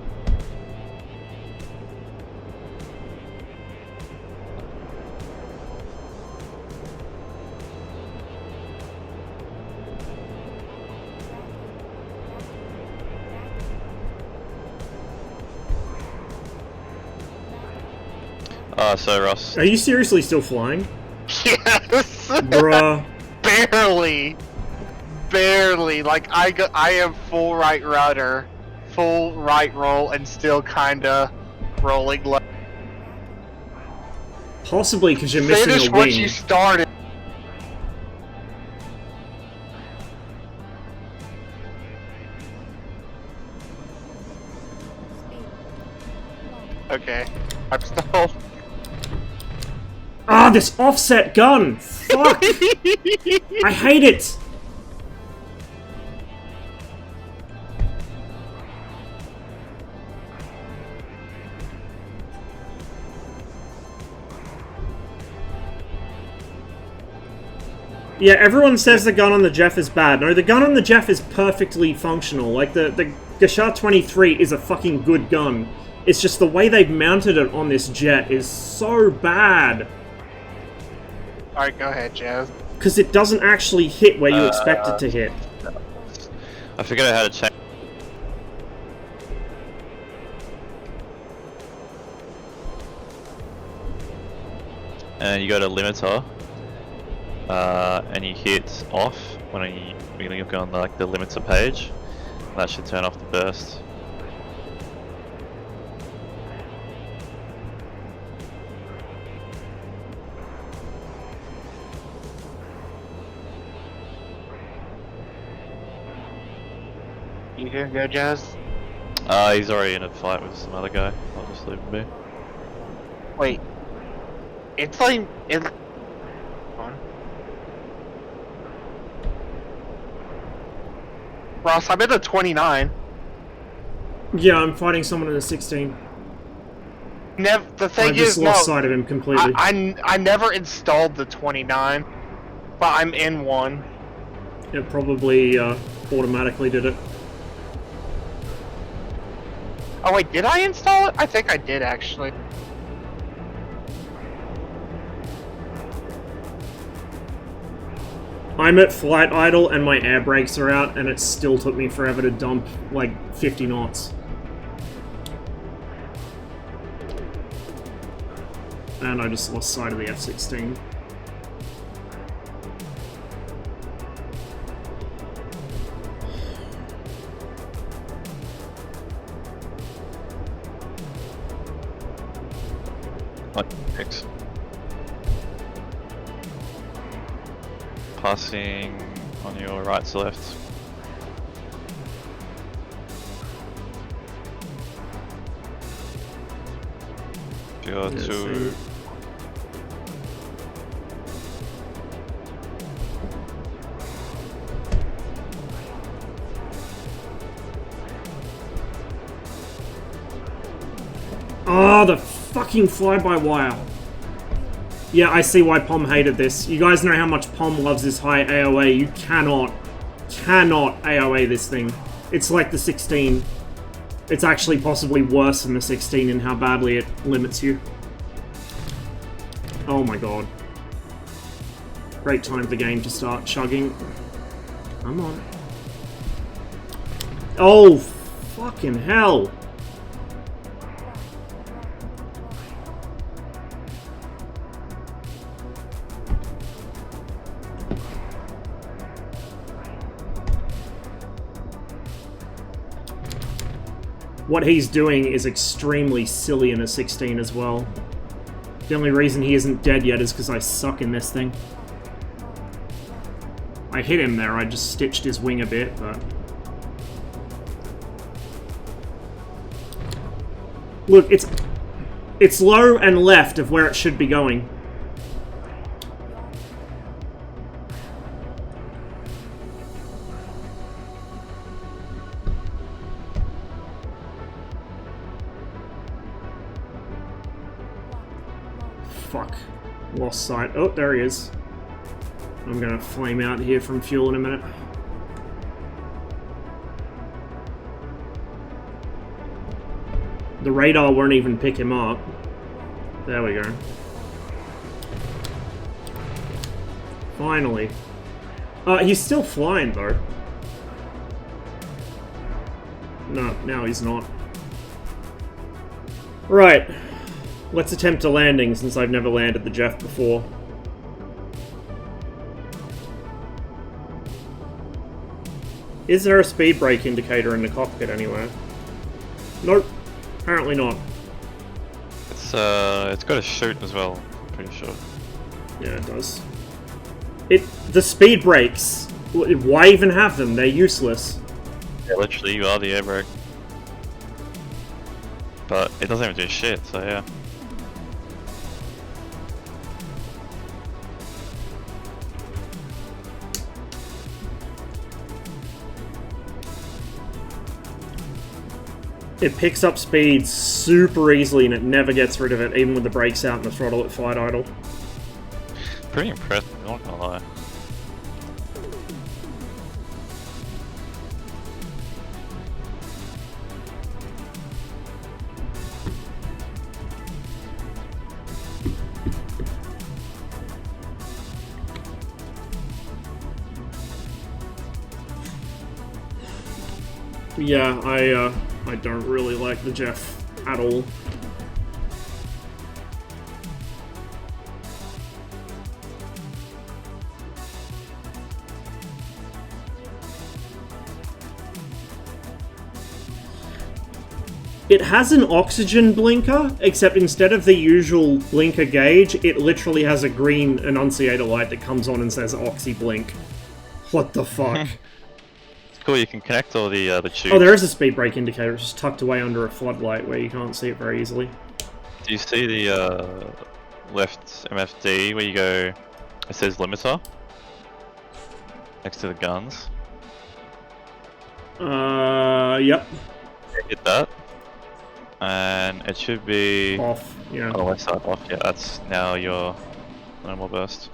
So Ross. Are you seriously still flying? Yes! Bruh. Barely! Barely! Like, I am full right rudder, full right roll, and still kinda rolling left. Possibly because you're missing Finish a what wing. you started. Okay. I'm stalled. Ah, this offset gun! Fuck! I hate it! Yeah, everyone says the gun on the Jeff is bad. No, the gun on the Jeff is perfectly functional. Like, the Gashar 23 is a fucking good gun. It's just the way they've mounted it on this jet is so bad. Alright, go ahead, Jazz. Because it doesn't actually hit where you expect it to hit. I figured out how to change. And you go to limiter, and you hit off when you look on like the limiter page. That should turn off the burst. You gonna go, Jazz? He's already in a fight with some other guy. I'll just leave him be. Wait. It's like... Hold on. Ross, I'm in the 29. Yeah, I'm fighting someone in a 16. The thing I just is, lost no, sight of him completely. I never installed the 29, but I'm in one. It probably automatically did it. Oh wait, did I install it? I think I did actually. I'm at flight idle and my air brakes are out and it still took me forever to dump like 50 knots. And I just lost sight of the F-16. Thanks. Passing on your right to left. You're Yeah, two. so- Oh, the fucking fly-by-wire. Yeah, I see why Pom hated this. You guys know how much Pom loves this high AOA. You cannot AOA this thing. It's like the 16. It's actually possibly worse than the 16 in how badly it limits you. Oh my god. Great time for the game to start chugging. Come on. Oh, fucking hell. what he's doing is extremely silly in a 16 as well. The only reason he isn't dead yet is because I suck in this thing. I hit him there, I just stitched his wing a bit, but... Look, it's low and left of where it should be going. Fuck. Lost sight. Oh, there he is. I'm gonna flame out here from fuel in a minute. The radar won't even pick him up. There we go. Finally. He's still flying, though. No, now he's not. Right. Let's attempt a landing, since I've never landed the Jeff before. Is there a speed brake indicator in the cockpit anywhere? Nope. Apparently not. It's got a chute as well, I'm pretty sure. Yeah, it does. The speed brakes, why even have them? They're useless. Yeah, literally, you are the air brake. But it doesn't even do shit, so yeah. It picks up speed super easily and it never gets rid of it, even with the brakes out and the throttle at flight idle. Pretty impressive, I'm not gonna lie. Yeah, I don't really like the Jeff at all. It has an oxygen blinker, except instead of the usual blinker gauge, it literally has a green annunciator light that comes on and says Oxy Blink. What the fuck? Cool, you can connect all the tubes. Oh, there is a speed brake indicator. It's just tucked away under a floodlight where you can't see it very easily. Do you see the left MFD where you go, it says limiter? Next to the guns? Yep. Hit that. And it should be... Off, yeah. On the left side, off. Yeah, that's now your normal burst.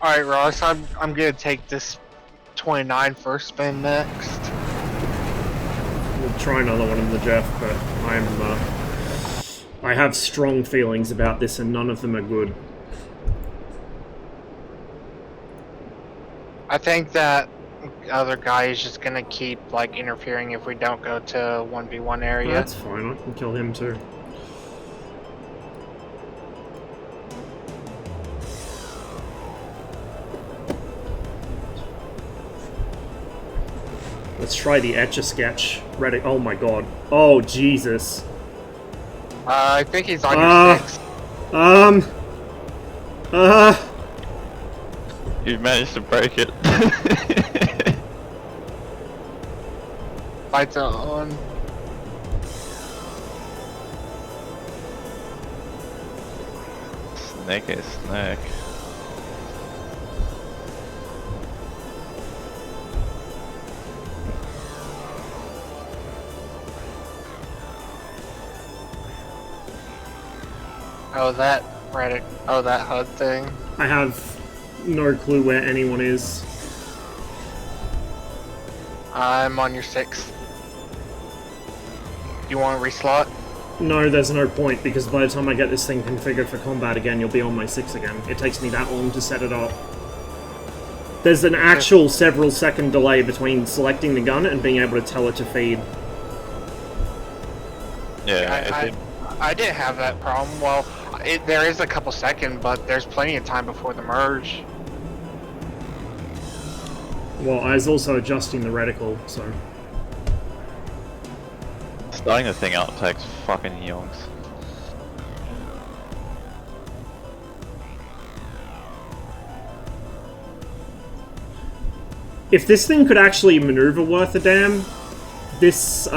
Alright, Ross, I'm gonna take this 29 first spin next. We'll try another one in the Jeff, but I have strong feelings about this and none of them are good. I think that other guy is just gonna keep like interfering if we don't go to 1v1 area. That's fine, I can kill him too. Let's try the Etch-a-Sketch. Ready? Oh my god. Oh, Jesus. I think he's on your 6. You managed to break it. Lights on. Snake is snake. Oh, that HUD thing. I have no clue where anyone is. I'm on your 6. You want to reslot? No, there's no point, because by the time I get this thing configured for combat again, you'll be on my 6 again. It takes me that long to set it up. There's an actual several second delay between selecting the gun and being able to tell it to feed. Yeah, I didn't have that problem. Well, there is a couple seconds, but there's plenty of time before the merge. Well, I was also adjusting the reticle, so... Starting the thing out takes fucking yonks. If this thing could actually maneuver worth a damn, this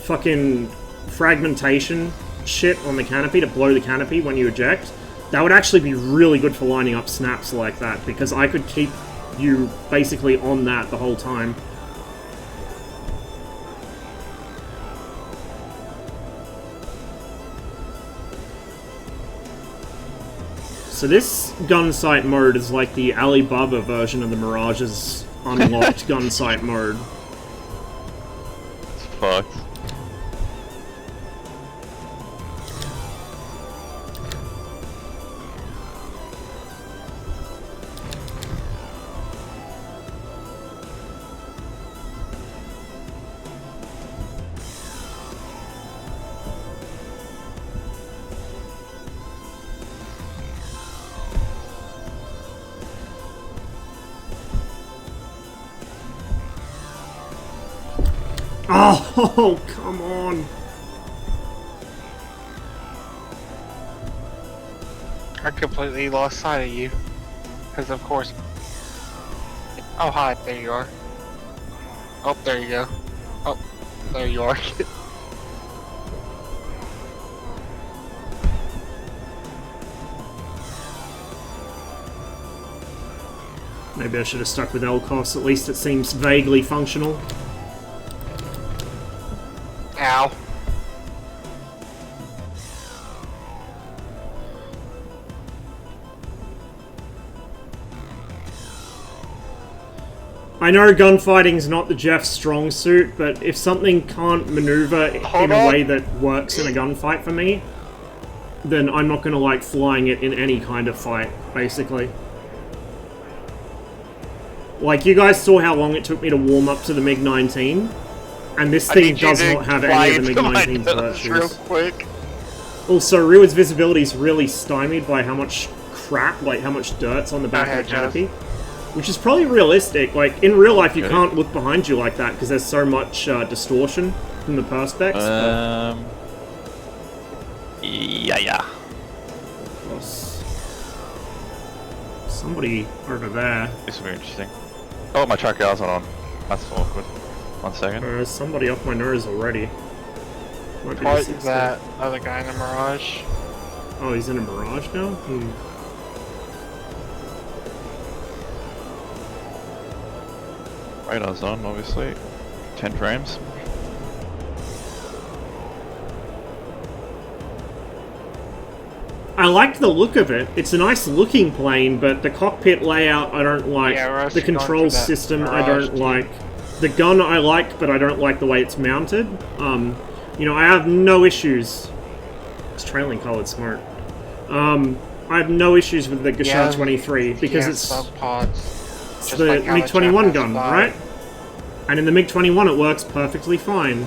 fucking fragmentation shit on the canopy to blow the canopy when you eject, that would actually be really good for lining up snaps like that, because I could keep you basically on that the whole time. So this gun sight mode is like the Alibaba version of the Mirage's unlocked gun sight mode. It's fucked. Oh, come on. I completely lost sight of you. Because of course... Oh, hi, there you are. Oh, there you go. Oh, there you are. Maybe I should have stuck with LCOS, at least it seems vaguely functional. Ow. I know gunfighting's not the Jeff's strong suit, but if something can't maneuver in a way that works in a gunfight for me, then I'm not gonna like flying it in any kind of fight, basically. Like, you guys saw how long it took me to warm up to the MiG-19, and this thing does not have any of the MiG-19's virtues. Real quick. Also, Ruin's visibility is really stymied by how much crap, like how much dirt's on the back of the canopy. Which is probably realistic. Like, in real life, you can't look behind you like that because there's so much distortion from the perspex. Yeah. Somebody over there. This will be interesting. Oh, my track guards not on. That's awkward. 1 second. There's somebody up my nose already. Might be What is that other guy in the Mirage? Oh, he's in a Mirage now? Radar's on, obviously. 10 frames. I liked the look of it. It's a nice looking plane, but the cockpit layout I don't like. Yeah, the control system I don't like. The gun I like, but I don't like the way it's mounted. You know, I have no issues. It's trailing colored smart. I have no issues with the Gashar 23 because it's the like MiG-21 gun, right? And in the MiG-21 it works perfectly fine.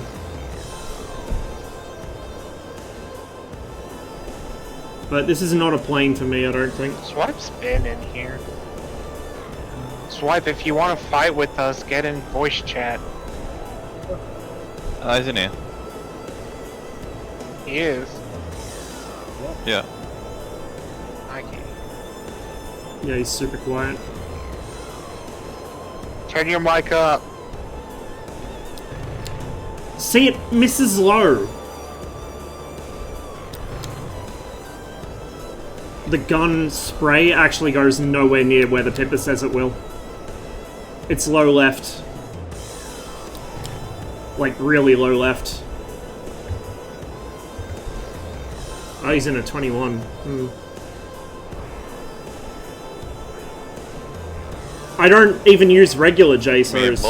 But this is not a plane for me, I don't think. Swipe's been in here. Swipe, if you want to fight with us, get in voice chat. He's in here. He is. Yeah. I can't. Yeah, he's super quiet. Turn your mic up. See, it misses low. The gun spray actually goes nowhere near where the Pipper says it will. It's low left. Like, really low left. Oh, he's in a 21. I don't even use regular JSOs.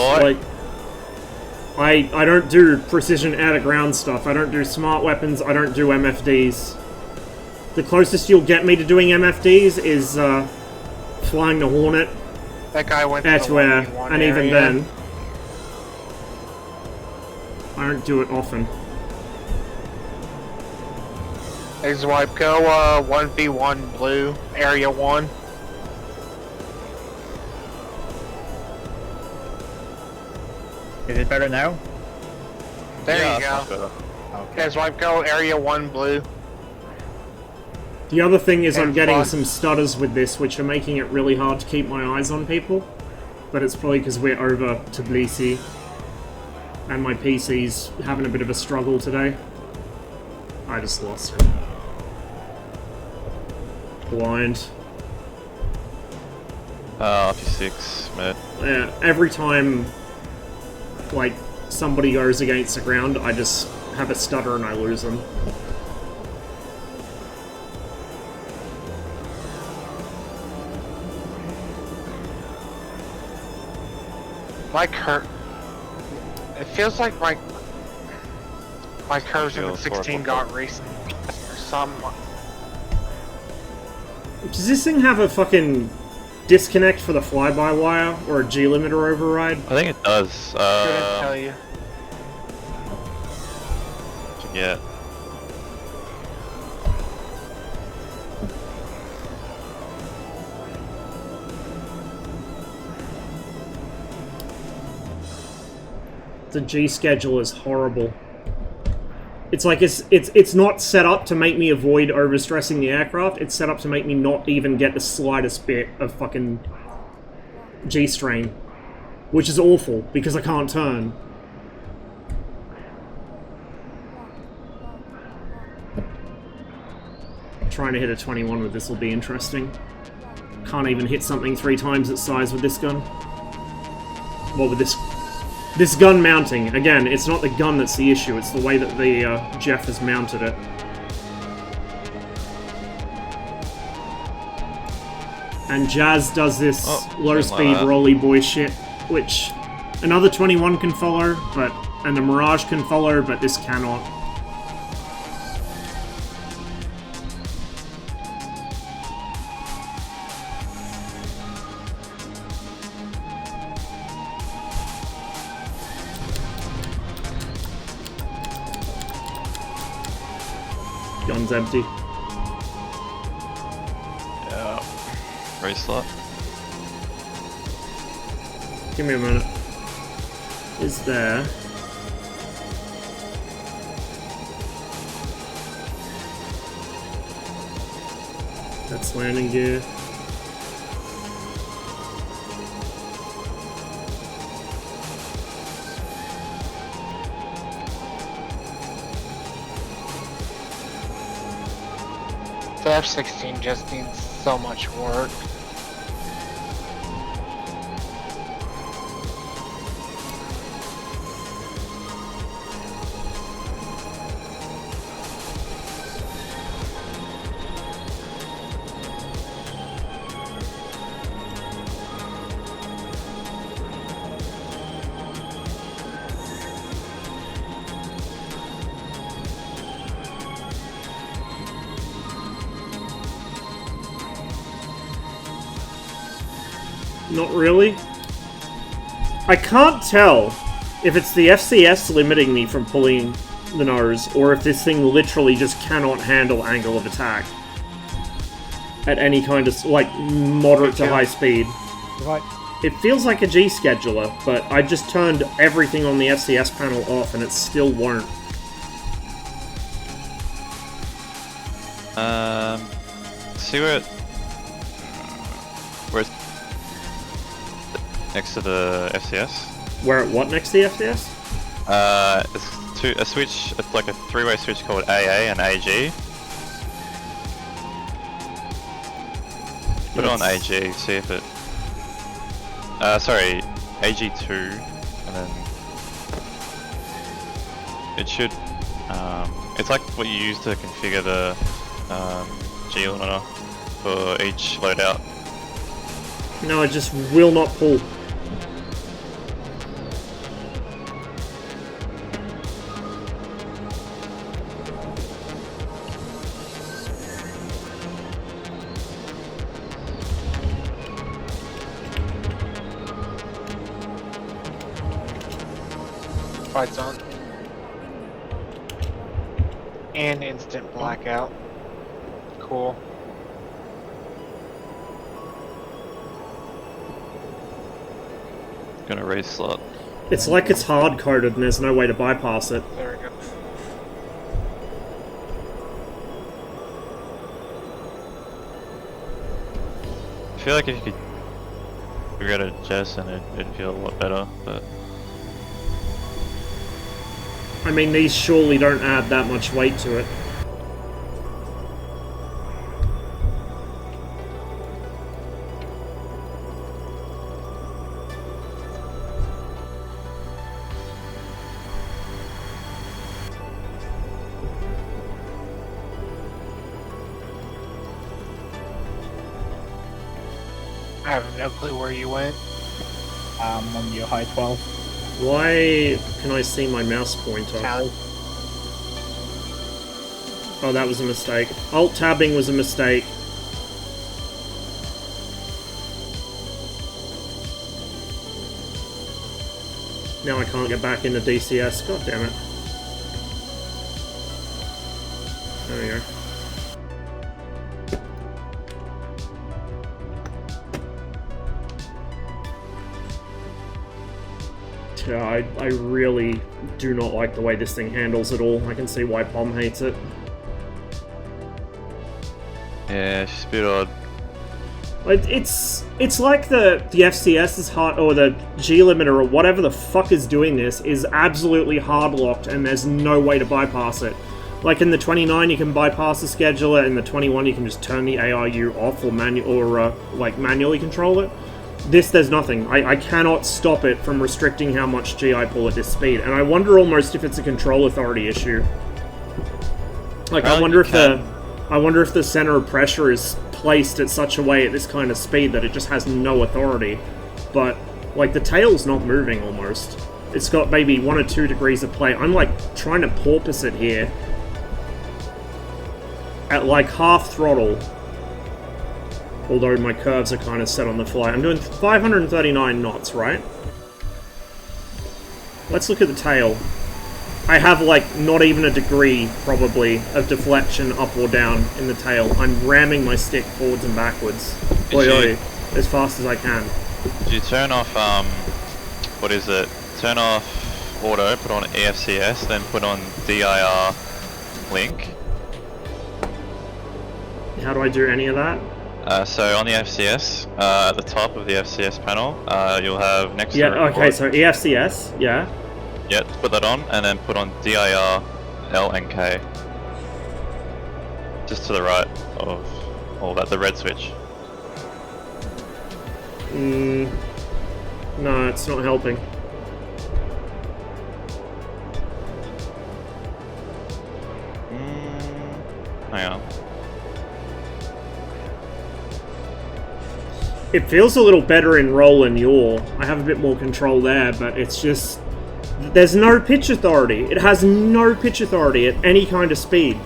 Like, I don't do precision out-of-ground stuff. I don't do smart weapons. I don't do MFDs. The closest you'll get me to doing MFDs is flying the Hornet That guy went air to to the air, 1v1 and even area. then, I don't do it often. Hey, Swipe, go 1v1 blue, area 1. Is it better now? There Yeah, you that's much go. better. Okay. There's wipe go area 1 blue. The other thing is I'm And getting fun. some stutters with this, which are making it really hard to keep my eyes on people. But it's probably because we're over Tbilisi. And my PC's having a bit of a struggle today. I just lost him. Blind. Up to 6, mate. Yeah, every time, like, somebody goes against the ground, I just have a stutter and I lose them. It feels like my curves in the Feels 16 got racing or some. Does this thing have a fucking disconnect for the fly-by-wire or a G-limiter override? I think it does. Couldn't tell you. Forget. The G schedule is horrible. It's like it's not set up to make me avoid overstressing the aircraft. It's set up to make me not even get the slightest bit of fucking G strain, which is awful because I can't turn. Trying to hit a 21 with this will be interesting. Can't even hit something 3 times its size with this gun. Well, with this gun mounting. Again, it's not the gun that's the issue, it's the way that the Jeff has mounted it. And Jazz does this low-speed like rolly boy shit, which another 21 can follow, and the Mirage can follow, but this cannot. Gun's empty. Yeah. Race slot. Give me a minute. Is there... That's landing gear. The F-16 just needs so much work. Not really. I can't tell if it's the FCS limiting me from pulling the nose, or if this thing literally just cannot handle angle of attack at any kind of, like, moderate to high speed. Right. It feels like a G scheduler, but I just turned everything on the FCS panel off and it still won't. See where it's next to the FCS? Where what next to the FCS? It's a switch. It's like a 3-way switch called AA and AG. Put it on AG. See if it. Sorry, AG2, and then it should. It's like what you use to configure the G limiter for each loadout. No, it just will not pull. Fights on. And instant blackout. Cool. Gonna race slot. It's like it's hard-coded and there's no way to bypass it. There we go. I feel like if you could figure out a Jessen, it'd feel a lot better, but... I mean, these surely don't add that much weight to it. I have no clue where you went. On your high 12. Why can I see my mouse pointer? Tally. Oh, that was a mistake. Alt-tabbing was a mistake. Now I can't get back into DCS. God damn it. There we go. Yeah, I really do not like the way this thing handles it all. I can see why Pom hates it. Yeah, she's a bit odd. It's like the FCS is hard, or the G limiter or whatever the fuck is doing this is absolutely hard locked, and there's no way to bypass it. Like in the 29, you can bypass the scheduler. In the 21, you can just turn the ARU off or manually control it. This, there's nothing. I cannot stop it from restricting how much G I pull at this speed, and I wonder almost if it's a control authority issue. Like, I wonder if the center of pressure is placed at such a way at this kind of speed that it just has no authority. But, like, the tail's not moving almost. It's got maybe 1 or 2 degrees of play. I'm, like, trying to porpoise it here at, like, half throttle. Although my curves are kind of set on the fly. I'm doing 539 knots, right? Let's look at the tail. I have, like, not even a degree, probably, of deflection up or down in the tail. I'm ramming my stick forwards and backwards. Oi, as fast as I can. Do you turn off, what is it? Turn off auto, put on EFCS, then put on DIR link. How do I do any of that? So on the FCS, at the top of the FCS panel, you'll have next to yeah, okay, so EFCS, yeah. Yeah, put that on, and then put on DIR, L and K. Just to the right of all that, the red switch. No, it's not helping. Hang on. It feels a little better in roll and yaw. I have a bit more control there, but it's just... There's no pitch authority. It has no pitch authority at any kind of speed.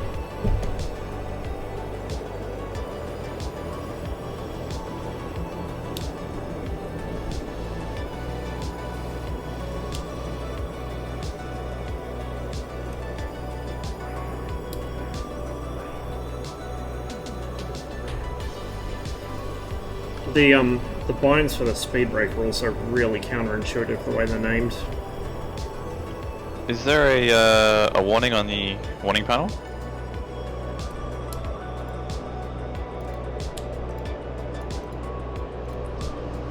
The binds for the speed brake are also really counterintuitive the way they're named. Is there a warning on the warning panel?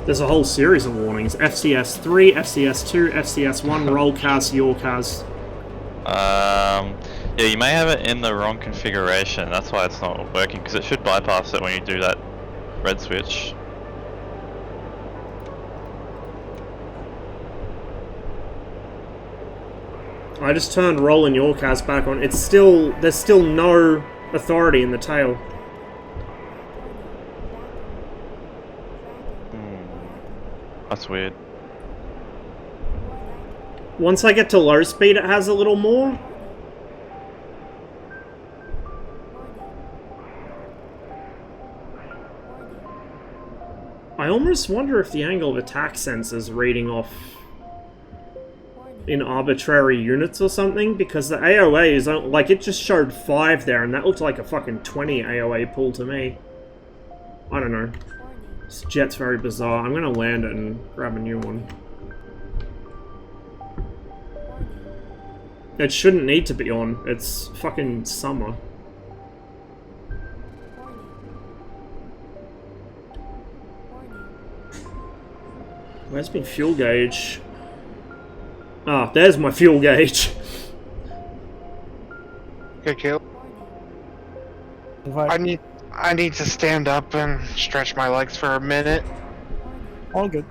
There's a whole series of warnings. FCS 3, FCS 2, FCS 1, roll CAS, yaw CAS. Yeah, you may have it in the wrong configuration. That's why it's not working, because it should bypass it when you do that red switch. I just turned roll and yaw CAS back on. It's still... There's still no authority in the tail. That's weird. Once I get to low speed, it has a little more. I almost wonder if the angle of attack sensor's reading off in arbitrary units or something, because the AOA is, like, it just showed 5 there, and that looked like a fucking 20 AOA pull to me. I don't know. This jet's very bizarre. I'm gonna land it and grab a new one. It shouldn't need to be on. It's fucking summer. Where's my fuel gauge? Ah, there's my fuel gauge. Good kill. I need to stand up and stretch my legs for a minute. All good.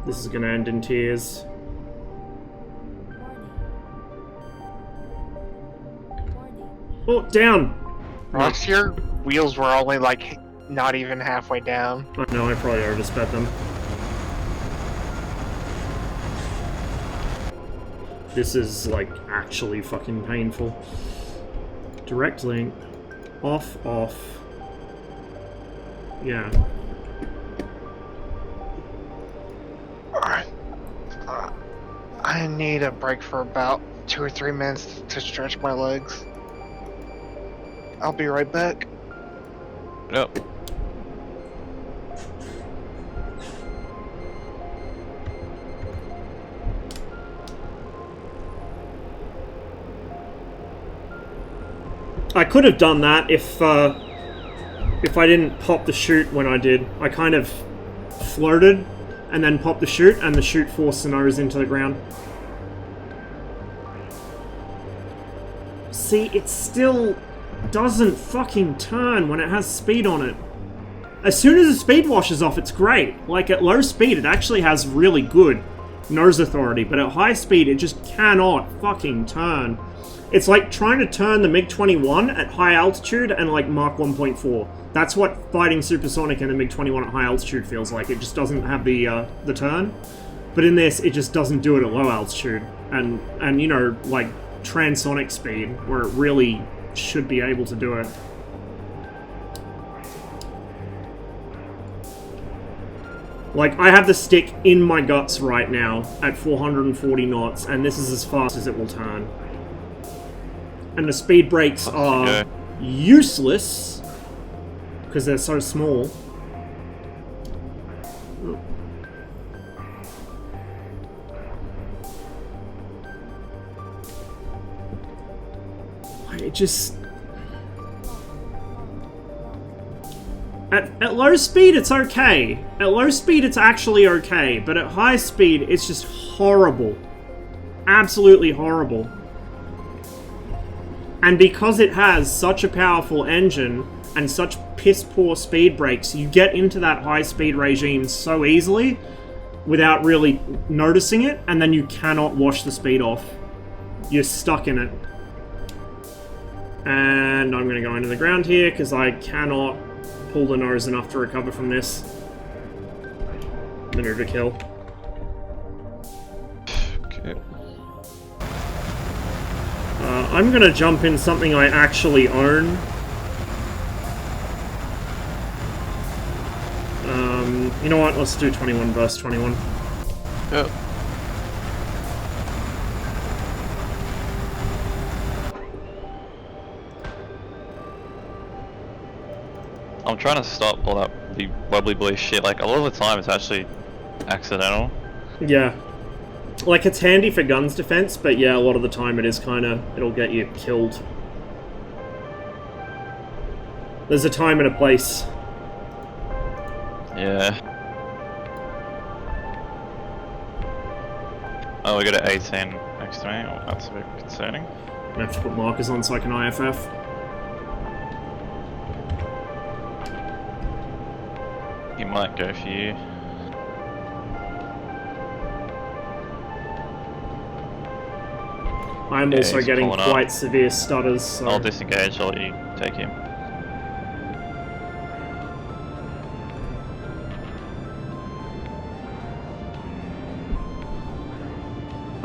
This is gonna end in tears. Oh, down! Ross, your wheels were only like not even halfway down. I know, I probably oversped them. This is, like, actually fucking painful. Direct link. Off, off. Yeah. Alright. I need a break for about 2 or 3 minutes to stretch my legs. I'll be right back. Yep. I could have done that if I didn't pop the chute when I did. I kind of floated and then popped the chute, and the chute forced the nose into the ground. See, it still doesn't fucking turn when it has speed on it. As soon as the speed washes off, it's great. Like, at low speed, it actually has really good nose authority, but at high speed, it just cannot fucking turn. It's like trying to turn the MiG-21 at high altitude and like Mach 1.4. That's what fighting supersonic in the MiG-21 at high altitude feels like. It just doesn't have the turn. But in this, it just doesn't do it at low altitude. And you know, like transonic speed, where it really should be able to do it. Like, I have the stick in my guts right now at 440 knots, and this is as fast as it will turn. And the speed brakes are useless because they're so small. It just... At low speed, it's okay. At low speed, it's actually okay. But at high speed, it's just horrible. Absolutely horrible. And because it has such a powerful engine and such piss-poor speed brakes, you get into that high-speed regime so easily without really noticing it, and then you cannot wash the speed off. You're stuck in it. And I'm going to go into the ground here, because I cannot pull the nose enough to recover from this. Maneuver kill. Okay. I'm gonna jump in something I actually own. You know what? Let's do 21 versus 21. Yep. I'm trying to stop all that wobbly boy shit. Like, a lot of the time it's actually accidental. Yeah. Like, it's handy for guns defense, but yeah, a lot of the time it is kinda... it'll get you killed. There's a time and a place. Yeah. Oh, we got an 18 next to me. Oh, that's a bit concerning. I have to put markers on so I can IFF. He might go for you. I'm Yeah, also he's getting pulling quite up. severe stutters, so... I'll disengage, I'll let you take him.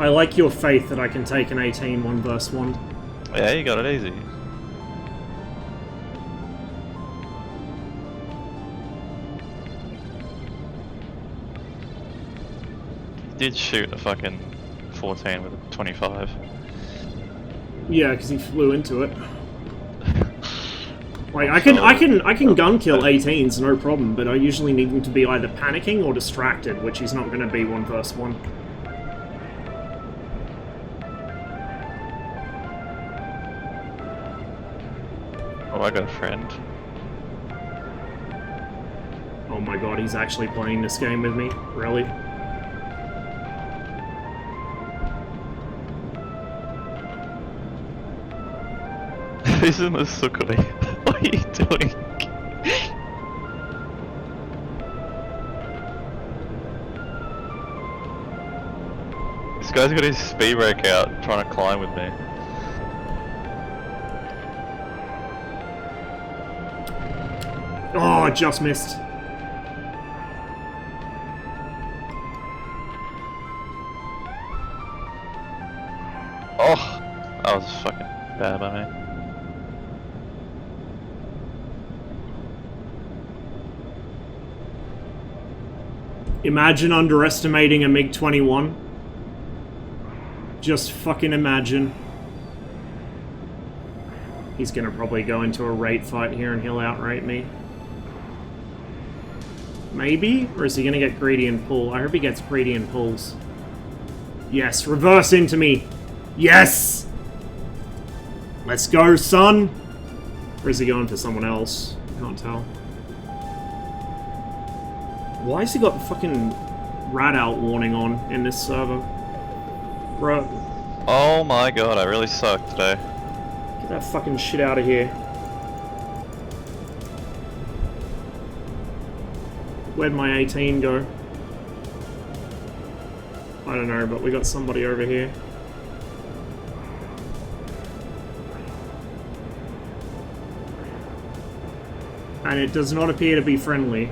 I like your faith that I can take an 18 1 versus 1. Yeah, you got it easy. Did shoot a fucking 14 with a 25. Yeah, because he flew into it. Like, I can gun kill 18s, no problem, but I usually need them to be either panicking or distracted, which he's not going to be 1 versus 1. Oh, I got a friend. Oh my god, he's actually playing this game with me? Really? He's in the Sukuri. What are you doing? This guy's got his speed brake out, trying to climb with me. Oh, I just missed. Oh, that was fucking bad by me. Imagine underestimating a MiG-21. Just fucking imagine. He's gonna probably go into a rate fight here and he'll outrate me. Maybe? Or is he gonna get greedy and pull? I hope he gets greedy and pulls. Yes, reverse into me! Yes! Let's go, son! Or is he going for someone else? Can't tell. Why has he got the fucking rat out warning on in this server? Bro. Oh my god, I really suck today. Get that fucking shit out of here. Where'd my 18 go? I don't know, but we got somebody over here. And it does not appear to be friendly.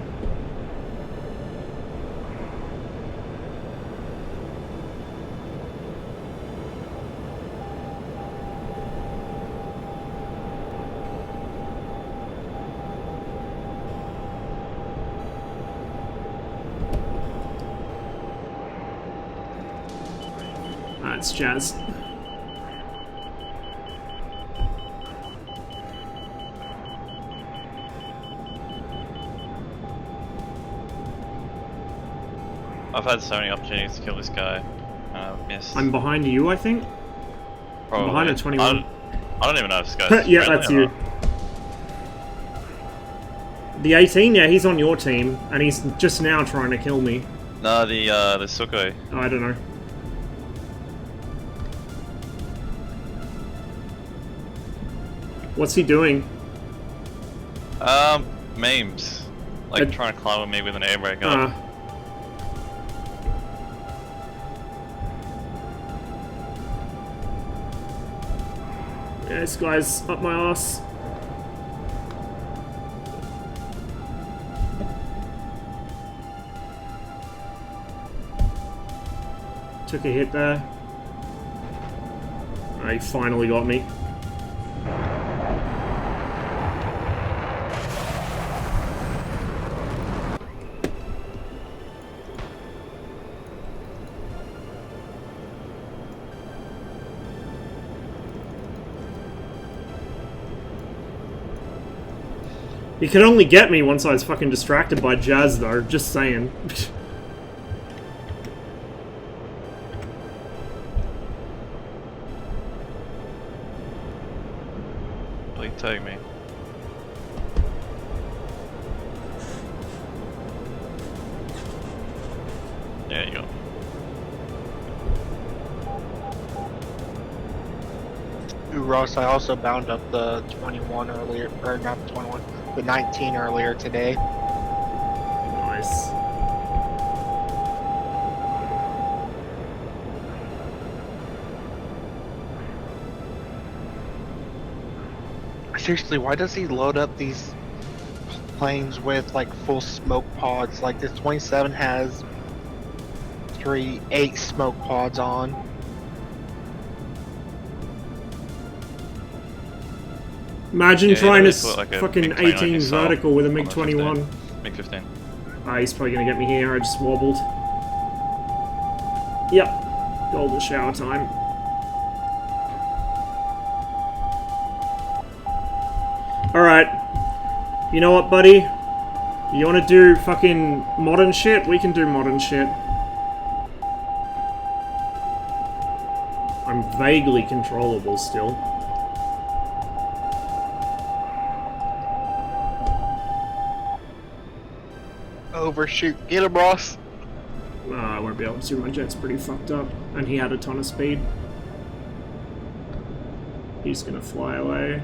That's Jazz. I've had so many opportunities to kill this guy, and I've missed. I'm behind you, I think. Probably. I'm behind a 21. I don't even know if this guy's Yeah, friendly that's or you. not. The 18, yeah, he's on your team, and he's just now trying to kill me. No, the Sukoi. Oh, I don't know. What's he doing? Memes. Like trying to climb with me with an air brake up. Yeah, this guy's up my ass. Took a hit there. Oh, he finally got me. He could only get me once I was fucking distracted by Jazz, though. Just saying. Please take me. There you go. Ooh, Ross, I also bound up the 21 earlier, or not the 21, the 19 earlier today. Nice. Seriously, why does he load up these planes with like full smoke pods? Like this 27 has 8 smoke pods on. Imagine Yeah, trying you to know, put, like, a fucking MiG-20 on 18 yourself vertical with a on the MiG-21. MiG-15. Ah, he's probably gonna get me here. I just wobbled. Yep. Golden shower time. Alright. You know what, buddy? You wanna do fucking modern shit? We can do modern shit. I'm vaguely controllable still. Overshoot. Get him, Ross. I won't be able to. My jet's pretty fucked up. And he had a ton of speed. He's gonna fly away.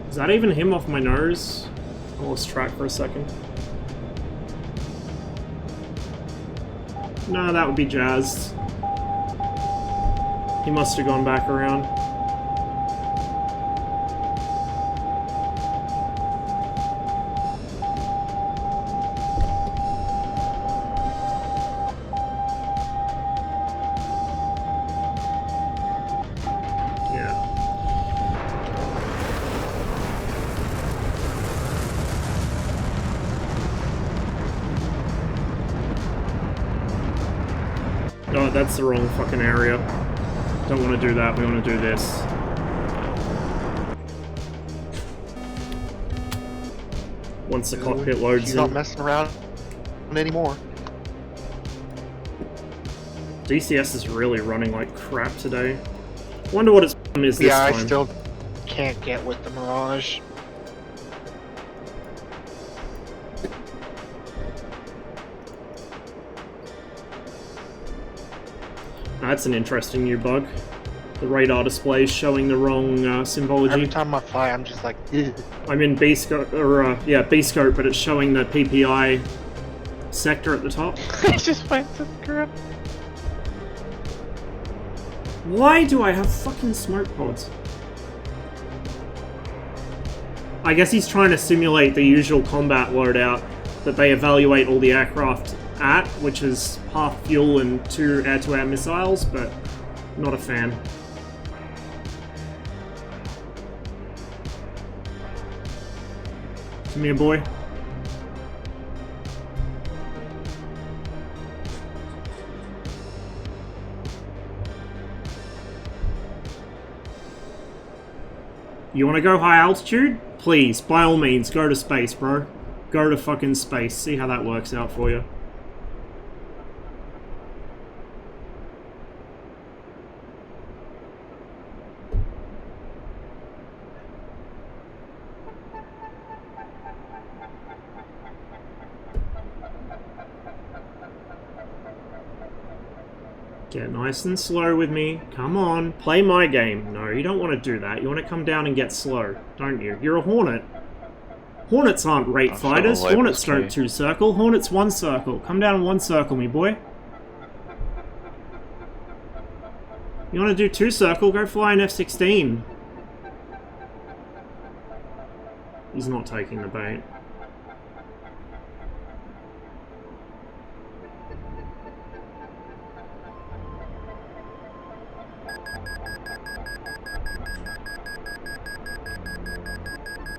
Is that even him off my nose? I lost track for a second. No, that would be Jazz. He must have gone back around. Oh, that's the wrong fucking area. Don't want to do that, we want to do this. Once the cockpit loads He's in. not messing around anymore. DCS is really running like crap today. Wonder what its problem is this time. Yeah, I still can't get with the Mirage. That's an interesting new bug. The radar display is showing the wrong symbology. Every time I fly, I'm just like, ugh. I'm in B scope, or yeah, B scope, but it's showing the PPI sector at the top. I just went to the ground. Why do I have fucking smoke pods? I guess he's trying to simulate the usual combat loadout that they evaluate all the aircraft at, which is half fuel and 2 air-to-air missiles, but not a fan. Come here, boy. You want to go high altitude? Please, by all means, go to space, bro. Go to fucking space. See how that works out for you. Get nice and slow with me. Come on, play my game. No, you don't want to do that. You want to come down and get slow, don't you? You're a Hornet. Hornets aren't rate fighters. Hornets don't 2-circle. Hornets 1-circle. Come down and 1-circle me, boy. You want to do 2-circle? Go fly an F-16. He's not taking the bait.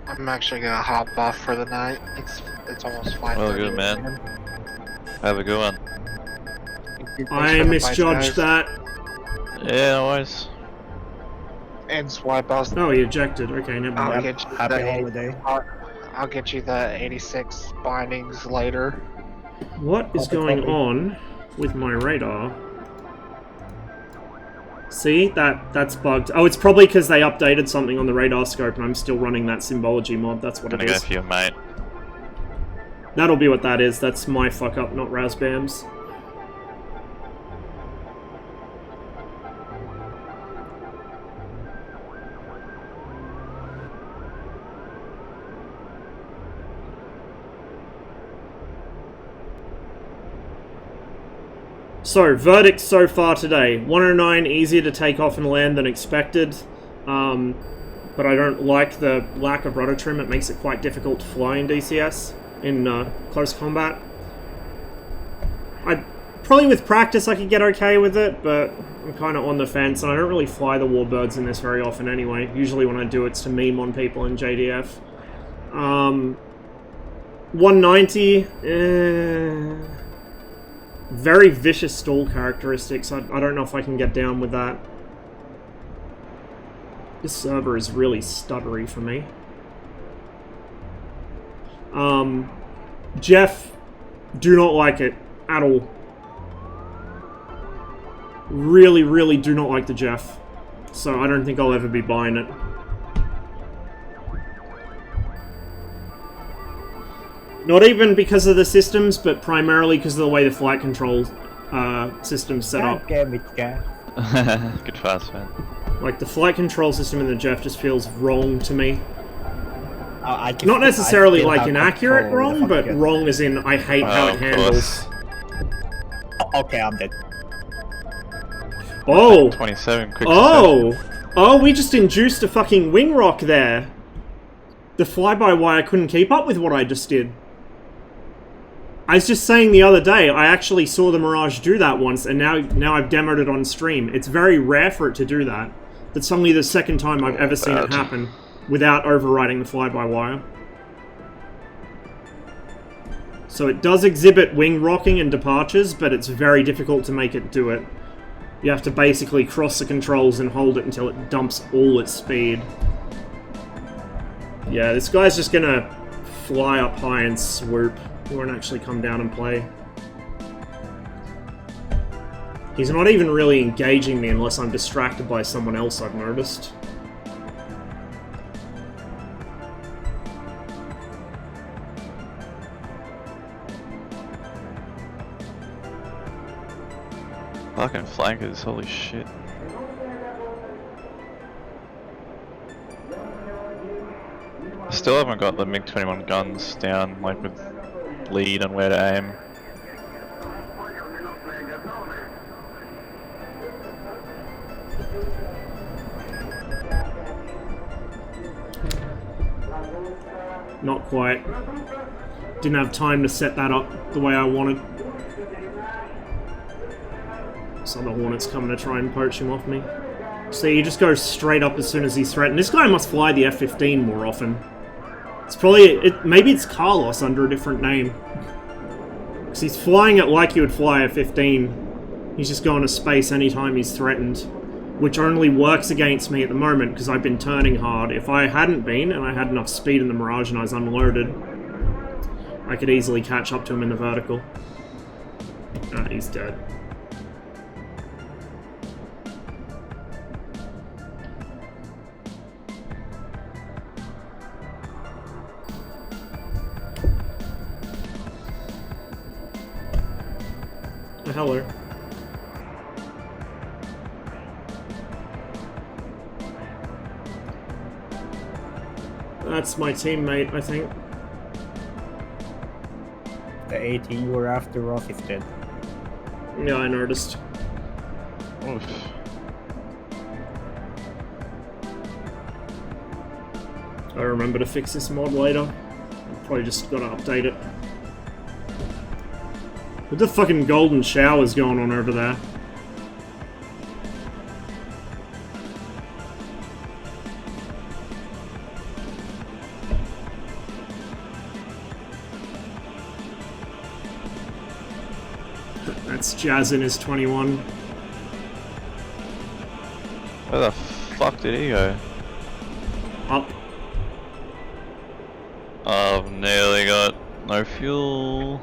I'm actually gonna hop off for the night. It's almost 5:30. Well, good man. Have a good one. I misjudged that. Yeah, no worries. And swipe out. Oh, he ejected. Okay, never I'll mind. get you Happy the holiday. I'll get you the 86 bindings later. What is going on with my radar? See, that's bugged. Oh, it's probably because they updated something on the radar scope and I'm still running that symbology mod. That's what it Gonna go is. for your mate. That'll be what that is. That's my fuck up, not Razbam's. So, verdict so far today. 109, easier to take off and land than expected. But I don't like the lack of rudder trim. It makes it quite difficult to fly in DCS, in close combat. Probably with practice I could get okay with it, but I'm kind of on the fence, and I don't really fly the Warbirds in this very often anyway. Usually when I do, it's to meme on people in JDF. 190, very vicious stall characteristics. I don't know if I can get down with that. This server is really stuttery for me. Jeff, do not like it at all. Really, really do not like the Jeff. So I don't think I'll ever be buying it. Not even because of the systems, but primarily because of the way the flight control system's set up. Damn it, guy. Good fast, man. Like, the flight control system in the Jeff just feels wrong to me. Not Not necessarily, like, inaccurate wrong, but wrong as in I hate how it handles. Okay, I'm dead. Oh! 27 quick Oh! Oh, we just induced a fucking wing rock there. The fly-by-wire couldn't keep up with what I just did. I was just saying the other day, I actually saw the Mirage do that once, and now I've demoed it on stream. It's very rare for it to do that. That's only the second time I've ever seen it happen without overriding the fly-by-wire. So it does exhibit wing rocking and departures, but it's very difficult to make it do it. You have to basically cross the controls and hold it until it dumps all its speed. Yeah, this guy's just gonna fly up high and swoop. He won't actually come down and play. He's not even really engaging me unless I'm distracted by someone else, I've noticed. Fucking flankers, holy shit. I still haven't got the MiG-21 guns down, like with lead and where to aim. Not quite. Didn't have time to set that up the way I wanted. So the Hornet's coming to try and poach him off me. See, he just goes straight up as soon as he's threatened. This guy must fly the F-15 more often. It's probably... maybe it's Carlos under a different name. Because he's flying it like you would fly a F-15. He's just going to space anytime he's threatened. Which only works against me at the moment, because I've been turning hard. If I hadn't been, and I had enough speed in the Mirage and I was unloaded, I could easily catch up to him in the vertical. Ah, he's dead. Hello. That's my teammate, I think. The 18 you were after, Roth is dead. Yeah, I noticed. Oof. I remember to fix this mod later. Probably just gotta update it. What the fucking golden shower's going on over there? That's Jazz in his 21. Where the fuck did he go? Up. I've nearly got no fuel.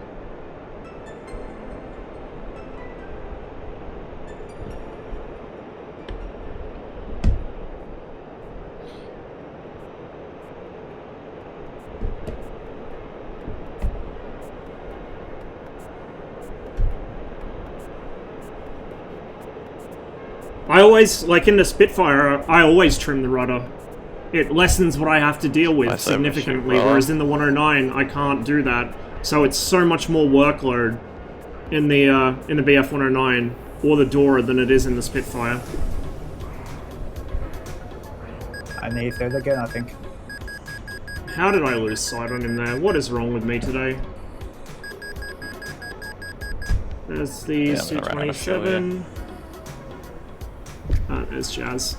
I always, like in the Spitfire, I always trim the rudder. It lessens what I have to deal with significantly, whereas in the 109, I can't do that. So it's so much more workload in the BF 109 or the Dora than it is in the Spitfire. I need third again, I think. How did I lose sight on him there? What is wrong with me today? There's the Su-27. There's Jazz.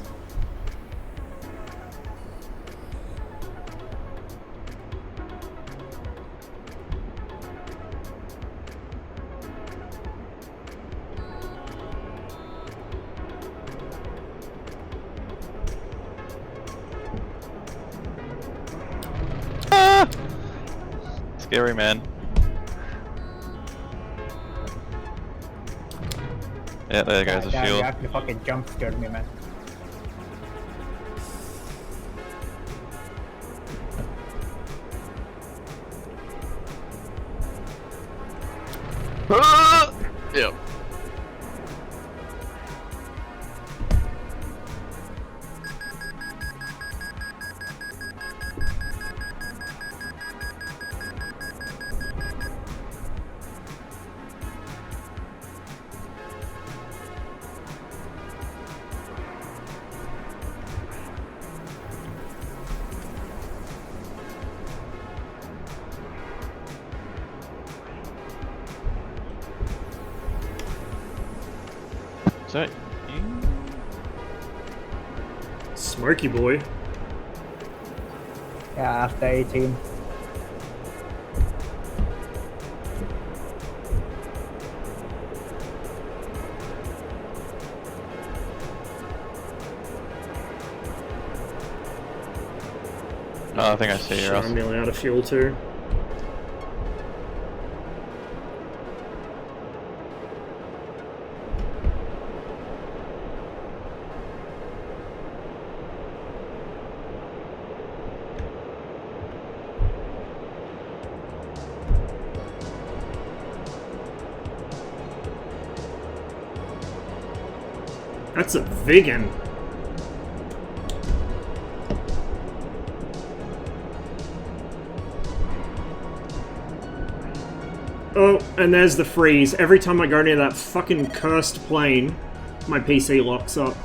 scary, man. Yeah, there goes the Damn, you fuel. actually fucking jump scared me, man. Yep. Is that you? Smoky boy. Yeah, after 18. Oh, I think I see you, Shit, Ross. I'm nearly out of fuel too. That's a vegan. Oh, and there's the freeze. Every time I go near that fucking cursed plane, my PC locks up.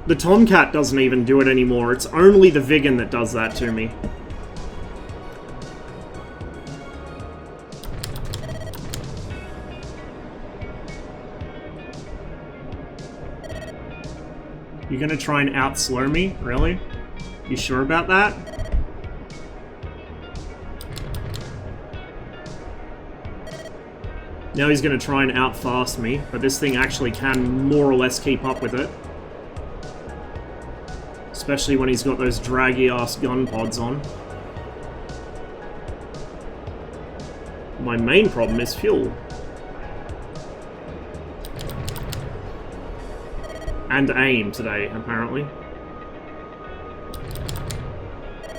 The Tomcat doesn't even do it anymore. It's only the Vigan that does that to me. You gonna try and outslow me? Really? You sure about that? Now he's gonna try and outfast me, but this thing actually can more or less keep up with it. Especially when he's got those draggy-ass gun pods on. My main problem is fuel. And aim today, apparently.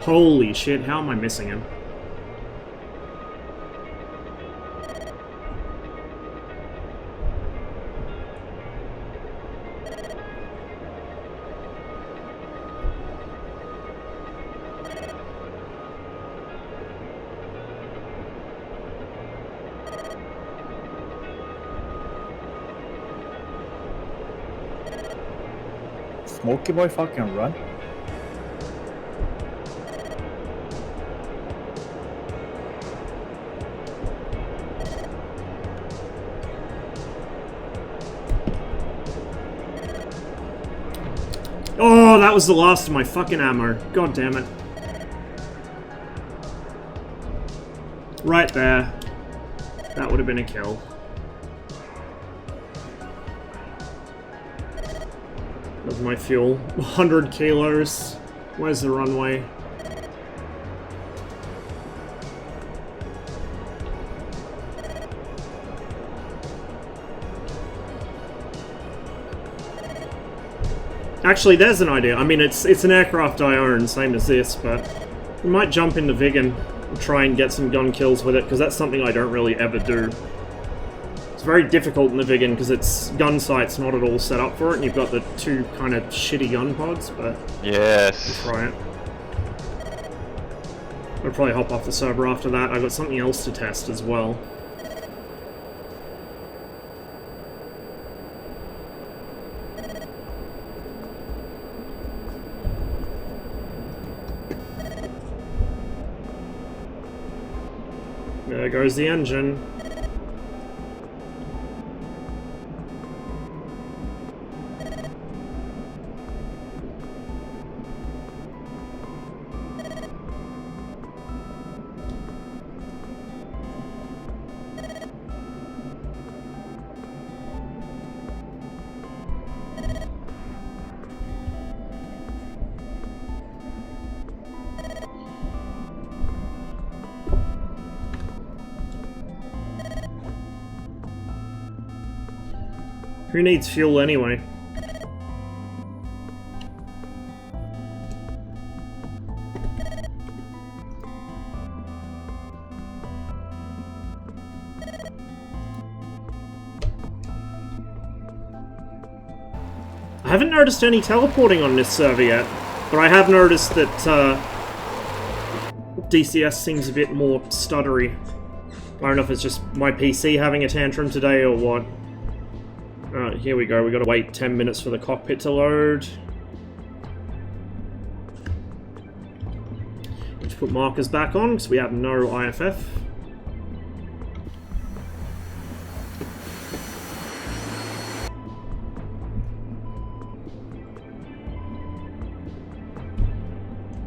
Holy shit, how am I missing him? Smokey boy fucking run. Oh, that was the last of my fucking ammo. God damn it. Right there. That would have been a kill. Of my fuel. 100 kilos. Where's the runway? Actually, there's an idea. I mean, it's an aircraft I own, same as this, but we might jump into Vigan and try and get some gun kills with it, because that's something I don't really ever do. It's very difficult in the Vigan, because its gun sight's not at all set up for it, and you've got the two kind of shitty gun pods, but... Yes. We'll try it. I'll probably hop off the server after that. I've got something else to test as well. There goes the engine. Who needs fuel anyway? I haven't noticed any teleporting on this server yet, but I have noticed that DCS seems a bit more stuttery. I don't know if it's just my PC having a tantrum today or what. Alright, here we go. We gotta wait 10 minutes for the cockpit to load. Let's put markers back on because we have no IFF.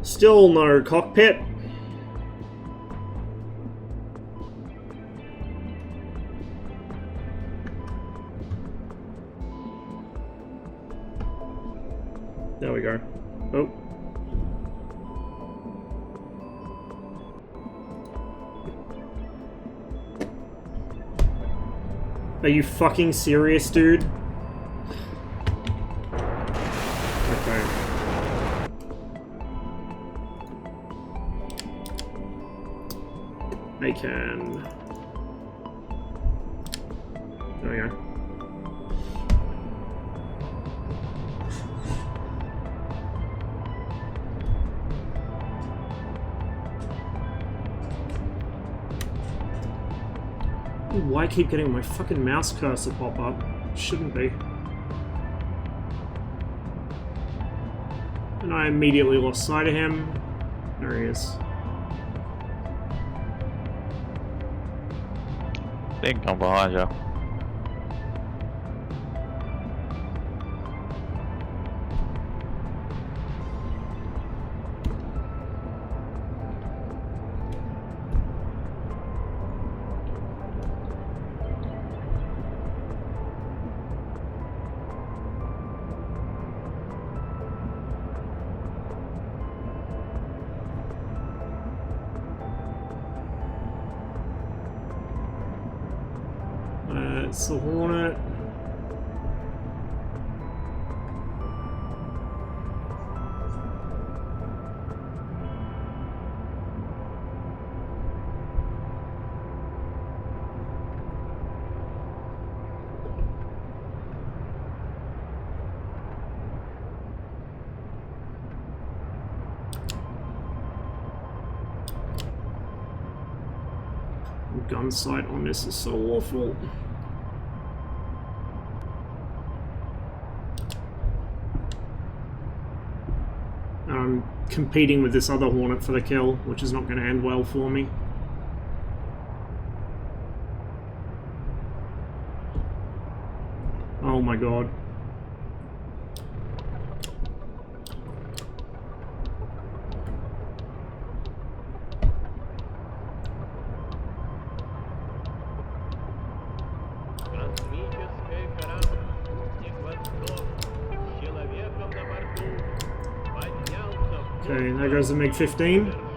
Still no cockpit. There we go. Oh. Are you fucking serious, dude? Okay. I can... There we go. Why keep getting my fucking mouse cursor pop up? Shouldn't be. And I immediately lost sight of him. There he is. They can come behind you. It's the Hornet. Gun sight on this is so awful. I'm competing with this other Hornet for the kill, which is not going to end well for me. Oh my god. Okay, there goes the MiG-15.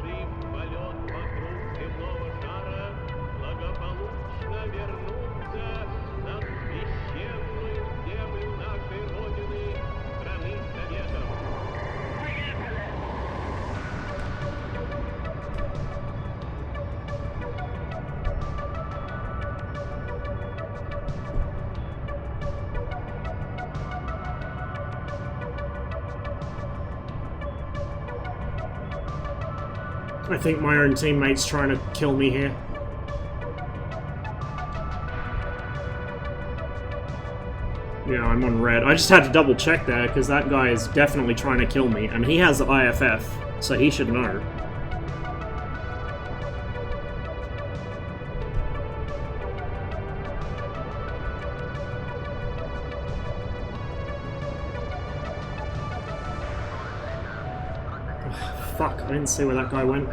I think my own teammate's trying to kill me here. Yeah, I'm on red. I just had to double check there, because that guy is definitely trying to kill me, and he has IFF, so he should know. Fuck, I didn't see where that guy went.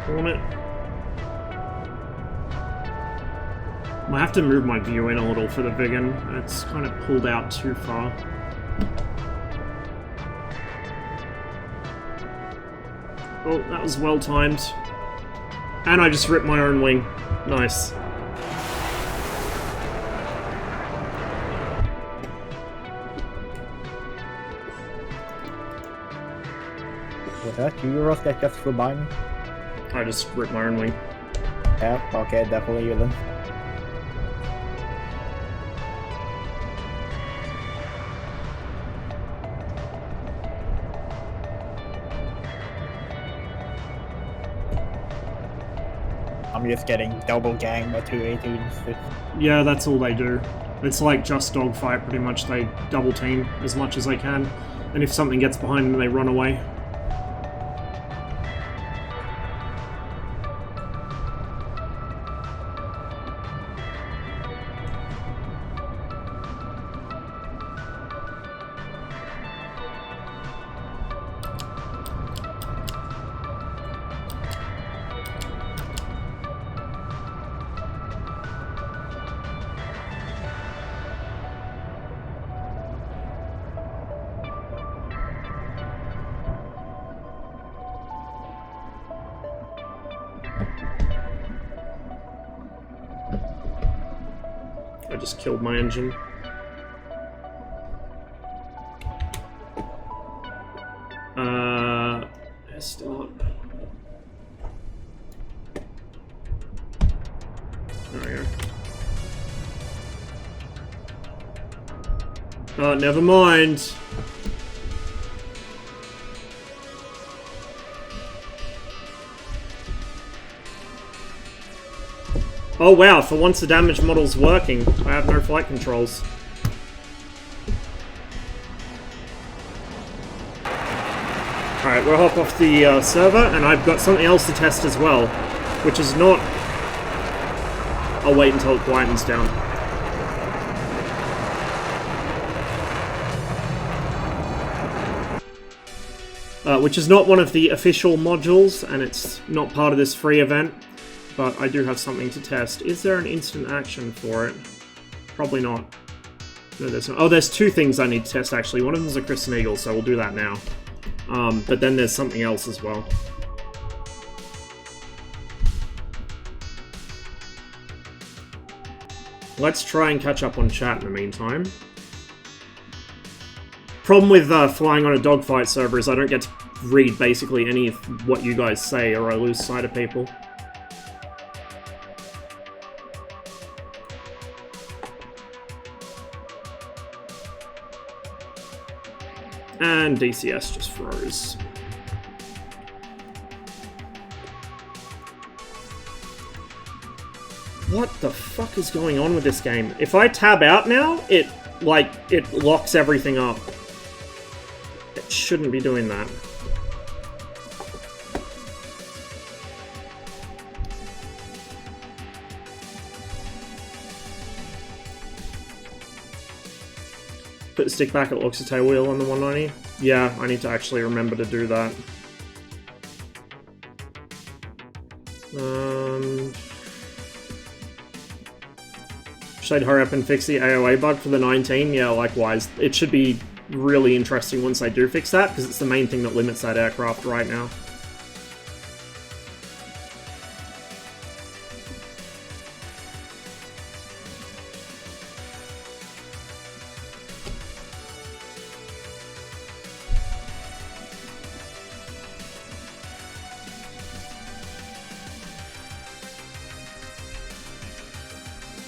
Hornet. I have to move my view in a little for the Vigan. It's kind of pulled out too far. Oh, that was well timed. And I just ripped my own wing. Nice. Was that you, Ross, that just flew by me? I just ripped my own wing. Yeah, okay, definitely you then. I'm just getting double ganged by 218s. Yeah, that's all they do. It's like just dogfight, pretty much. They double team as much as they can. And if something gets behind them, they run away. I just killed my engine. Start. There we go. Oh, never mind. Oh wow, for once the damage model's working. I have no flight controls. Alright, we'll hop off the server, and I've got something else to test as well, which is not... I'll wait until it quietens down. Which is not one of the official modules, and it's not part of this free event. But I do have something to test. Is there an instant action for it? Probably not. No, there's not. Oh, there's two things I need to test, actually. One of them is a Crescent Eagle, so we'll do that now. But then there's something else as well. Let's try and catch up on chat in the meantime. Problem with flying on a dogfight server is I don't get to read basically any of what you guys say, or I lose sight of people. And DCS just froze. What the fuck is going on with this game? If I tab out now, it locks everything up. It shouldn't be doing that. Put the stick back, it locks the tail wheel on the 190. Yeah, I need to actually remember to do that. Should I hurry up and fix the AOA bug for the 19? Yeah, likewise. It should be really interesting once I do fix that, because it's the main thing that limits that aircraft right now.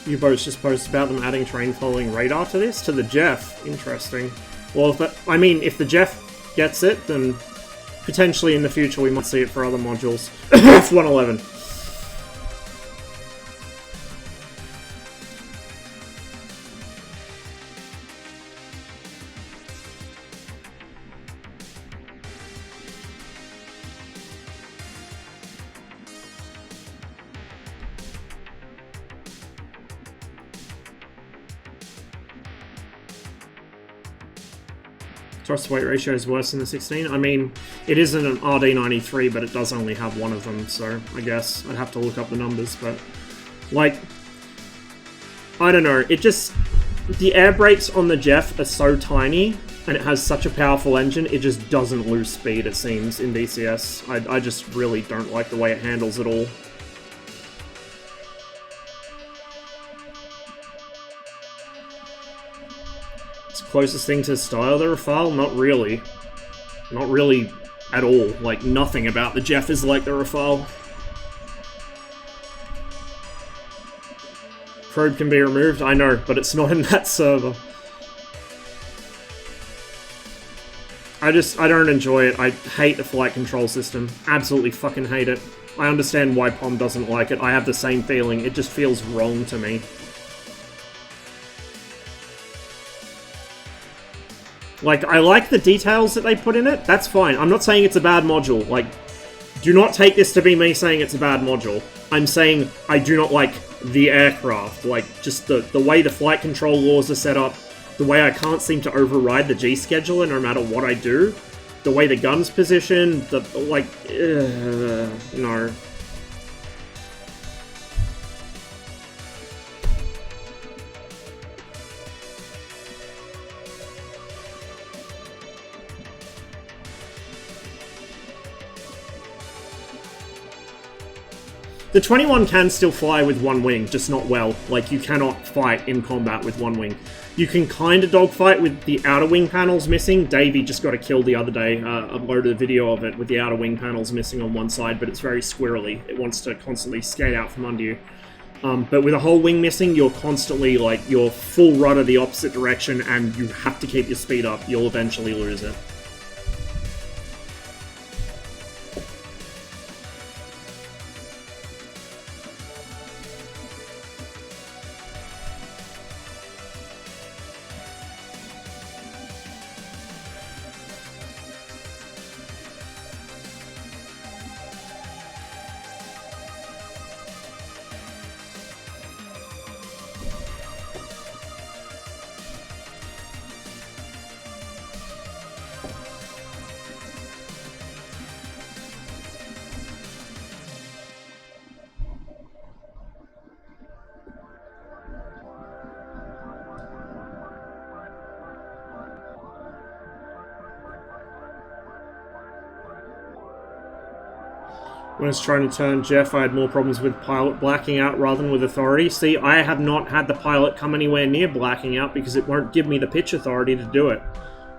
You both just posted about them adding terrain following radar to this? To the Jeff. Interesting. Well, if that, I mean, if the Jeff gets it, then potentially in the future we might see it for other modules. F-111. Thrust to weight ratio is worse than the 16. I mean, it isn't an RD93, but it does only have one of them, so I guess I'd have to look up the numbers, but... Like... I don't know, it just... The air brakes on the Jeff are so tiny, and it has such a powerful engine, it just doesn't lose speed, it seems, in DCS. I just really don't like the way it handles it all. Closest thing to style the Rafale? Not really. Not really at all. Like, nothing about the Jeff is like the Rafale. Probe can be removed, I know, but it's not in that server. I don't enjoy it. I hate the flight control system. Absolutely fucking hate it. I understand why POM doesn't like it. I have the same feeling. It just feels wrong to me. Like, I like the details that they put in it, that's fine. I'm not saying it's a bad module. Like, do not take this to be me saying it's a bad module. I'm saying I do not like the aircraft. Like, just the way the flight control laws are set up, the way I can't seem to override the G-scheduler no matter what I do, the way the gun's positioned, no. The 21 can still fly with one wing, just not well. Like, you cannot fight in combat with one wing. You can kind of dogfight with the outer wing panels missing. Davey just got a kill the other day, uploaded a video of it with the outer wing panels missing on one side, but it's very squirrely. It wants to constantly skate out from under you. But with a whole wing missing, you're constantly, like, you're full rudder the opposite direction, and you have to keep your speed up. You'll eventually lose it. When I was trying to turn Jeff, I had more problems with pilot blacking out rather than with authority. See, I have not had the pilot come anywhere near blacking out because it won't give me the pitch authority to do it.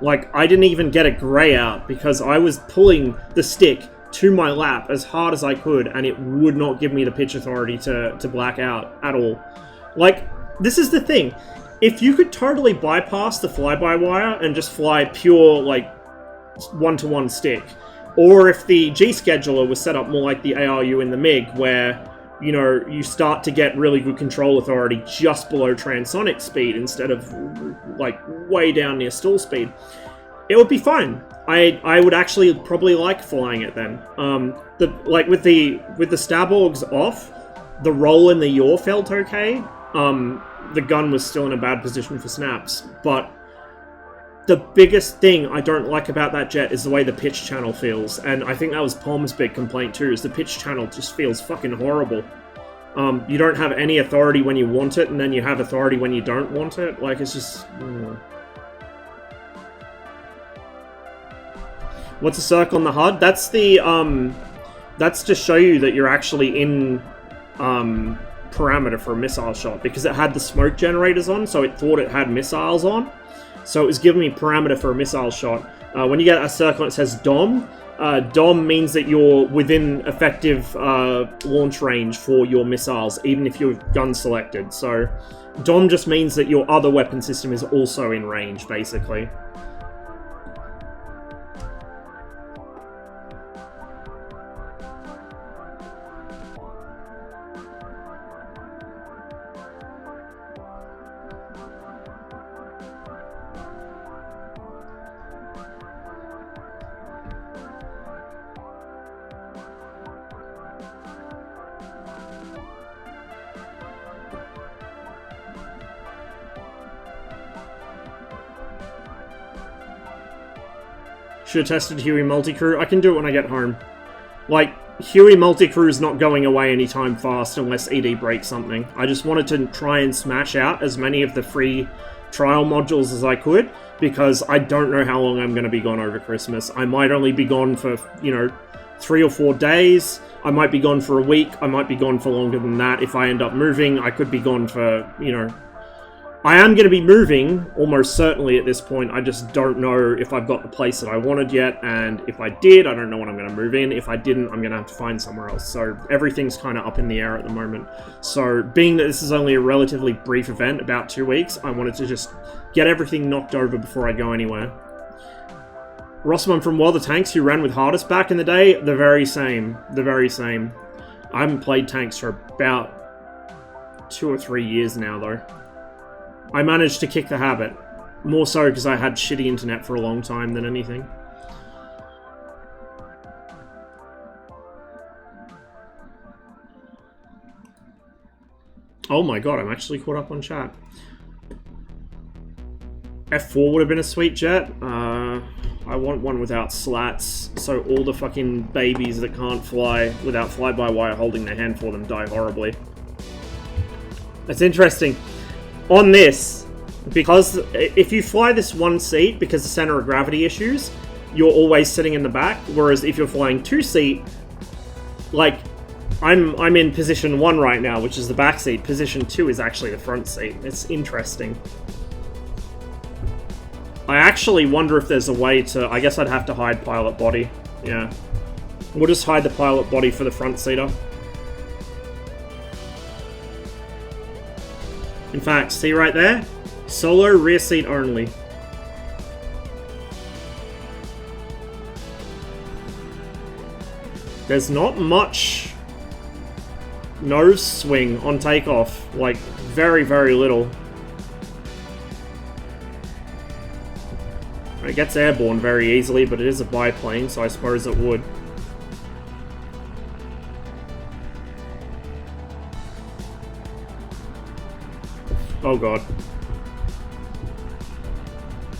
Like, I didn't even get a grey out because I was pulling the stick to my lap as hard as I could, and it would not give me the pitch authority to black out at all. Like, this is the thing. If you could totally bypass the fly-by-wire and just fly pure, like, one-to-one stick, or if the G-scheduler was set up more like the ARU in the MiG, where, you know, you start to get really good control authority just below transonic speed instead of, like, way down near stall speed, it would be fine. I would actually probably like flying it then. With the Starborgs off, the roll in the yaw felt okay. The gun was still in a bad position for snaps, but the biggest thing I don't like about that jet is the way the pitch channel feels, and I think that was POM's big complaint too, is the pitch channel just feels fucking horrible. You don't have any authority when you want it, and then you have authority when you don't want it. Like, it's just... What's a circle on the HUD? That's the, that's to show you that you're actually in, parameter for a missile shot, because it had the smoke generators on, so it thought it had missiles on. So it was giving me parameter for a missile shot. When you get a circle and it says DOM, DOM means that you're within effective launch range for your missiles, even if your gun's selected. So DOM just means that your other weapon system is also in range, basically. Should have tested Huey Multicrew. I can do it when I get home. Like, Huey Multicrew is not going away anytime fast unless ED breaks something. I just wanted to try and smash out as many of the free trial modules as I could, because I don't know how long I'm going to be gone over Christmas. I might only be gone for, you know, 3 or 4 days. I might be gone for a week. I might be gone for longer than that. If I end up moving, I could be gone for, you know... I am going to be moving, almost certainly at this point. I just don't know if I've got the place that I wanted yet, and if I did, I don't know when I'm going to move in. If I didn't, I'm going to have to find somewhere else. So everything's kind of up in the air at the moment. So being that this is only a relatively brief event, about 2 weeks, I wanted to just get everything knocked over before I go anywhere. Rossman from World of Tanks, who ran with Hardest back in the day, the very same. The very same. I haven't played tanks for about 2 or 3 years now, though. I managed to kick the habit. More so because I had shitty internet for a long time than anything. Oh my god, I'm actually caught up on chat. F4 would have been a sweet jet. I want one without slats, so all the fucking babies that can't fly without fly-by-wire holding their hand for them die horribly. That's interesting. On this, because if you fly this one seat because of center of gravity issues, you're always sitting in the back, whereas if you're flying 2 seat, like, I'm in position 1 right now, which is the back seat. Position 2 is actually the front seat. It's interesting. I actually wonder if there's a way to... I guess I'd have to hide pilot body. Yeah. We'll just hide the pilot body for the front seater. In fact, see right there? Solo rear seat only. There's not much nose swing on takeoff. Like, very, very little. It gets airborne very easily, but it is a biplane, so I suppose it would. Oh god.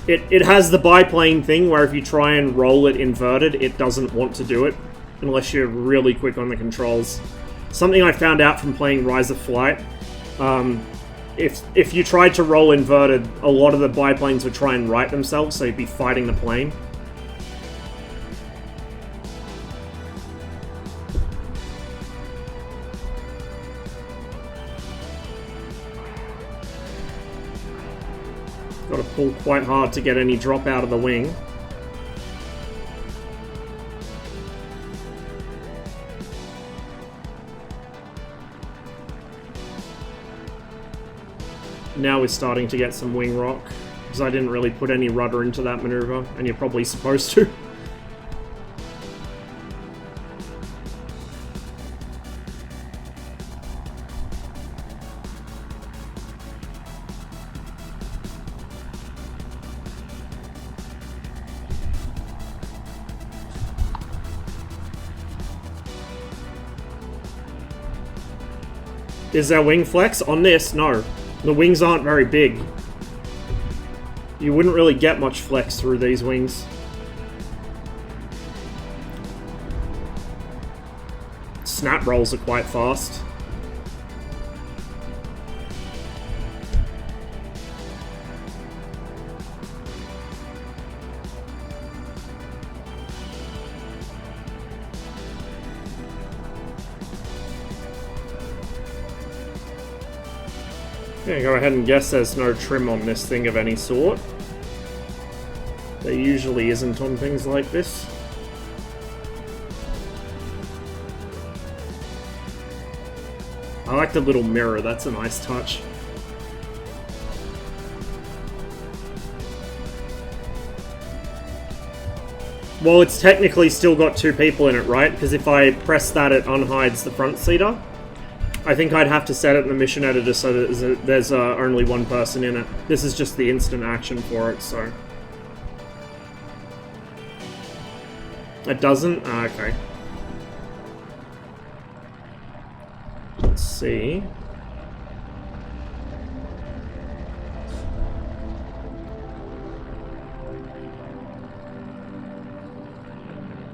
It has the biplane thing where if you try and roll it inverted, it doesn't want to do it unless you're really quick on the controls. Something I found out from playing Rise of Flight. If you tried to roll inverted, a lot of the biplanes would try and right themselves, so you'd be fighting the plane. Got to pull quite hard to get any drop out of the wing. Now we're starting to get some wing rock, because I didn't really put any rudder into that maneuver, and you're probably supposed to. Is there wing flex? On this, no. The wings aren't very big. You wouldn't really get much flex through these wings. Snap rolls are quite fast. Yeah, go ahead and guess there's no trim on this thing of any sort. There usually isn't on things like this. I like the little mirror, that's a nice touch. Well, it's technically still got 2 people in it, right? Because if I press that, it unhides the front seater. I think I'd have to set it in the mission editor so that there's only 1 person in it. This is just the instant action for it, so... It doesn't? Ah, okay. Let's see...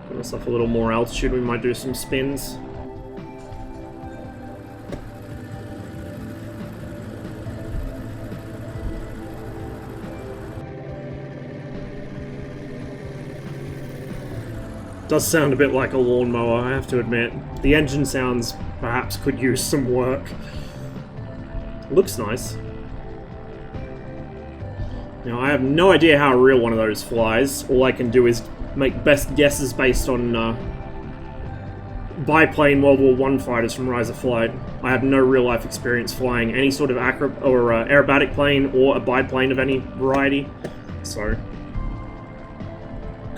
Give us up a little more altitude, we might do some spins. Does sound a bit like a lawnmower, I have to admit. The engine sounds perhaps could use some work. Looks nice. Now, I have no idea how a real one of those flies. All I can do is make best guesses based on biplane World War I fighters from Rise of Flight. I have no real-life experience flying any sort of aerobatic plane or a biplane of any variety, so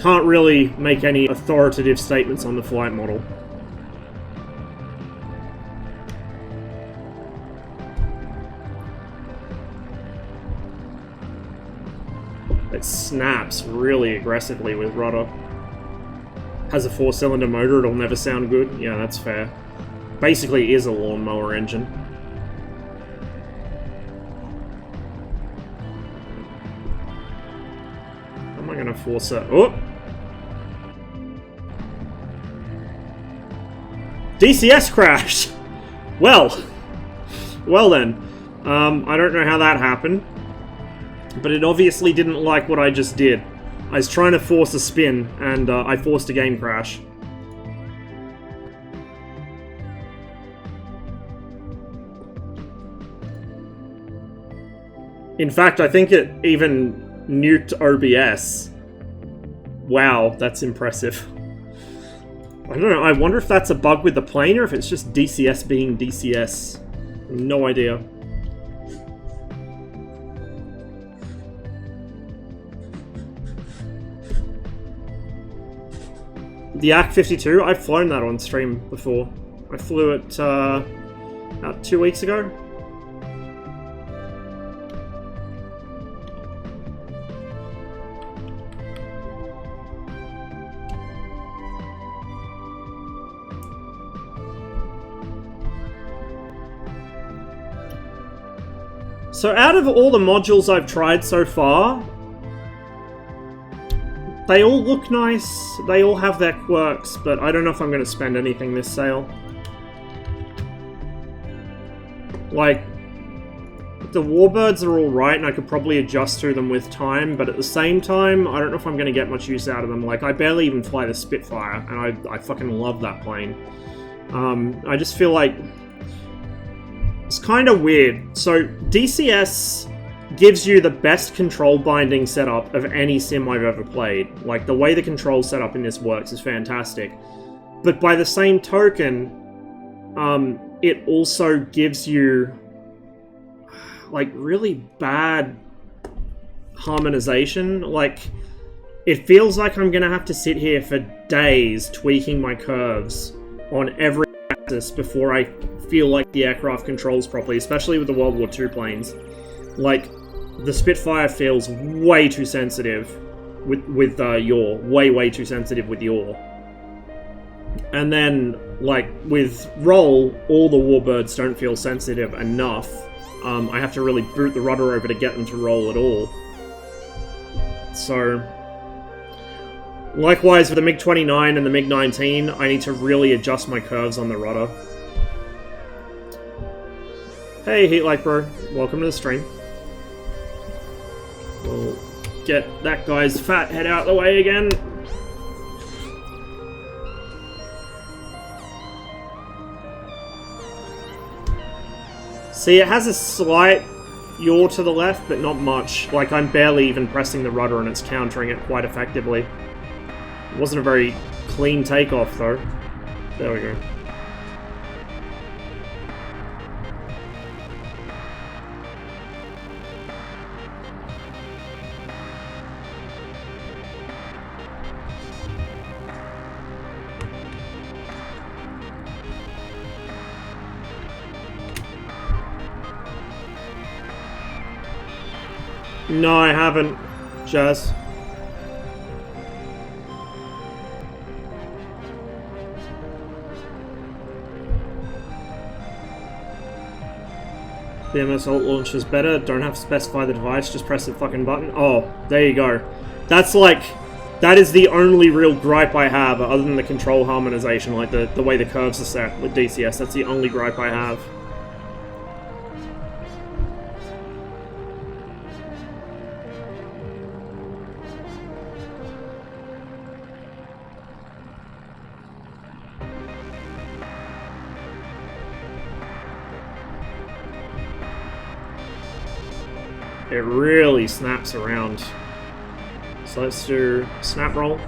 can't really make any authoritative statements on the flight model. It snaps really aggressively with rudder. Has a 4-cylinder motor, it'll never sound good. Yeah, that's fair. Basically is a lawnmower engine. How am I gonna force it? Oh! DCS crashed! Well then. I don't know how that happened. But it obviously didn't like what I just did. I was trying to force a spin, and I forced a game crash. In fact, I think it even nuked OBS. Wow, that's impressive. I don't know, I wonder if that's a bug with the plane or if it's just DCS being DCS. No idea. The AK-52, I've flown that on stream before. I flew it about 2 weeks ago. So out of all the modules I've tried so far, they all look nice, they all have their quirks, but I don't know if I'm going to spend anything this sale. Like, the Warbirds are alright, and I could probably adjust to them with time, but at the same time, I don't know if I'm going to get much use out of them. Like, I barely even fly the Spitfire, and I fucking love that plane. I just feel like it's kind of weird. So, DCS gives you the best control binding setup of any sim I've ever played. Like, the way the control setup in this works is fantastic. But by the same token, it also gives you, like, really bad harmonization. Like, it feels like I'm gonna have to sit here for days tweaking my curves on every axis before I feel like the aircraft controls properly, especially with the World War II planes. Like, the Spitfire feels way too sensitive with yaw. Way too sensitive with yaw. And then, like, with roll, all the Warbirds don't feel sensitive enough. I have to really boot the rudder over to get them to roll at all. So, likewise with the MiG-29 and the MiG-19, I need to really adjust my curves on the rudder. Hey, Heatlight Bro. Welcome to the stream. We'll get that guy's fat head out of the way again. See, it has a slight yaw to the left, but not much. Like, I'm barely even pressing the rudder and it's countering it quite effectively. It wasn't a very clean takeoff, though. There we go. No, I haven't, Jazz. BMS alt launch is better, don't have to specify the device, just press the fucking button. Oh, there you go. That's like That is the only real gripe I have, other than the control harmonization, like the way the curves are set with DCS. That's the only gripe I have. It really snaps around. So let's do snap roll.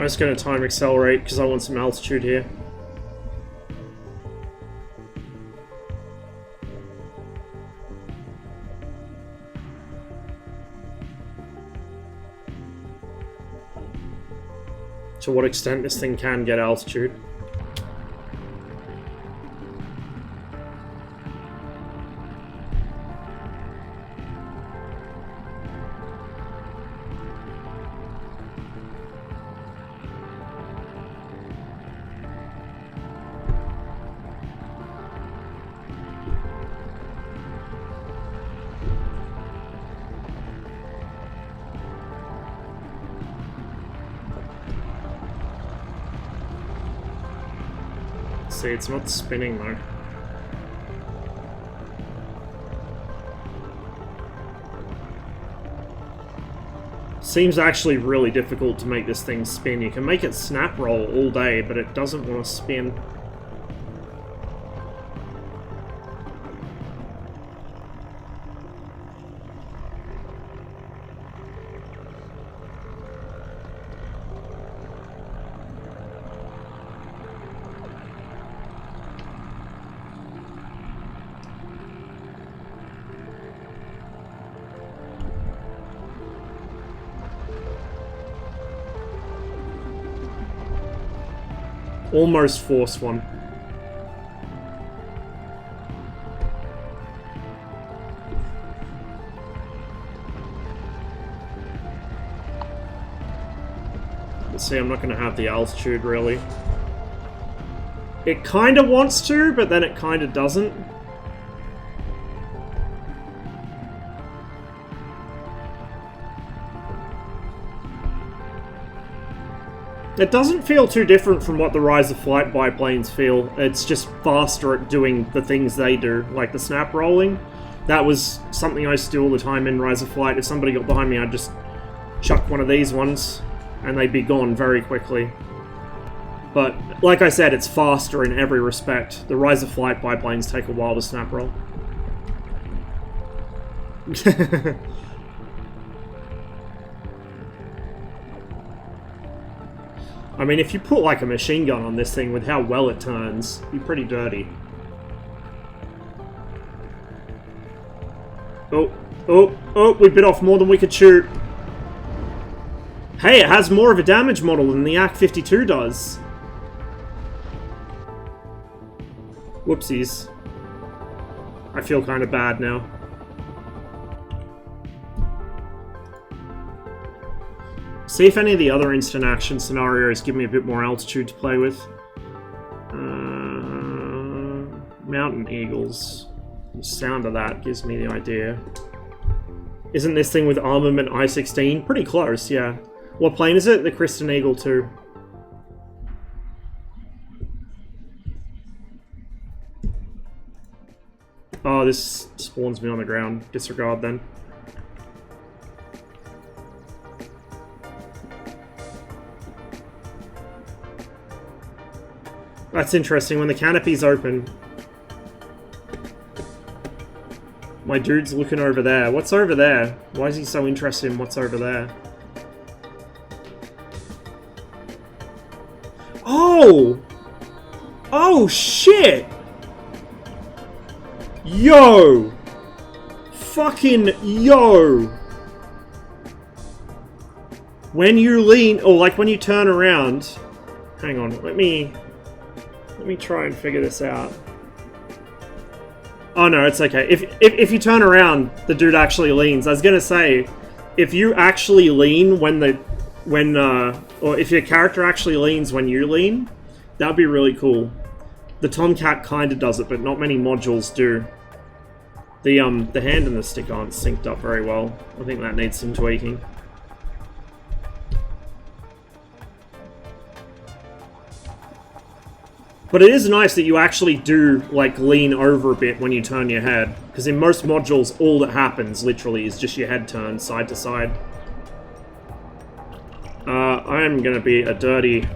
I'm just going to time accelerate because I want some altitude here. To what extent this thing can get altitude. See, it's not spinning though. Seems actually really difficult to make this thing spin. You can make it snap roll all day, but it doesn't want to spin. Almost forced one. Let's see, I'm not going to have the altitude really. It kind of wants to, but then it kind of doesn't. It doesn't feel too different from what the Rise of Flight biplanes feel. It's just faster at doing the things they do, like the snap rolling. That was something I used to do all the time in Rise of Flight. If somebody got behind me, I'd just chuck one of these ones, and they'd be gone very quickly. But, like I said, it's faster in every respect. The Rise of Flight biplanes take a while to snap roll. I mean, if you put like a machine gun on this thing with how well it turns, it'd be pretty dirty. Oh, Oh, we bit off more than we could chew. Hey, it has more of a damage model than the AK-52 does. Whoopsies. I feel kind of bad now. See if any of the other instant action scenarios give me a bit more altitude to play with. Mountain Eagles. The sound of that gives me the idea. Isn't this thing with armament I-16? Pretty close, yeah. What plane is it? The Kristen Eagle 2. Oh, this spawns me on the ground. Disregard then. That's interesting. When the canopy's open, my dude's looking over there. What's over there? Why is he so interested in what's over there? Oh! Oh, shit! Yo! Fucking yo! When you lean, or like when you turn around... Hang on, let me try and figure this out. Oh no, it's okay. If you turn around, the dude actually leans. I was gonna say, if you actually lean or if your character actually leans when you lean, that'd be really cool. The Tomcat kinda does it, but not many modules do. The hand and the stick aren't synced up very well. I think that needs some tweaking. But it is nice that you actually do, like, lean over a bit when you turn your head. Because in most modules, all that happens, literally, is just your head turns side to side. I am going to be a dirty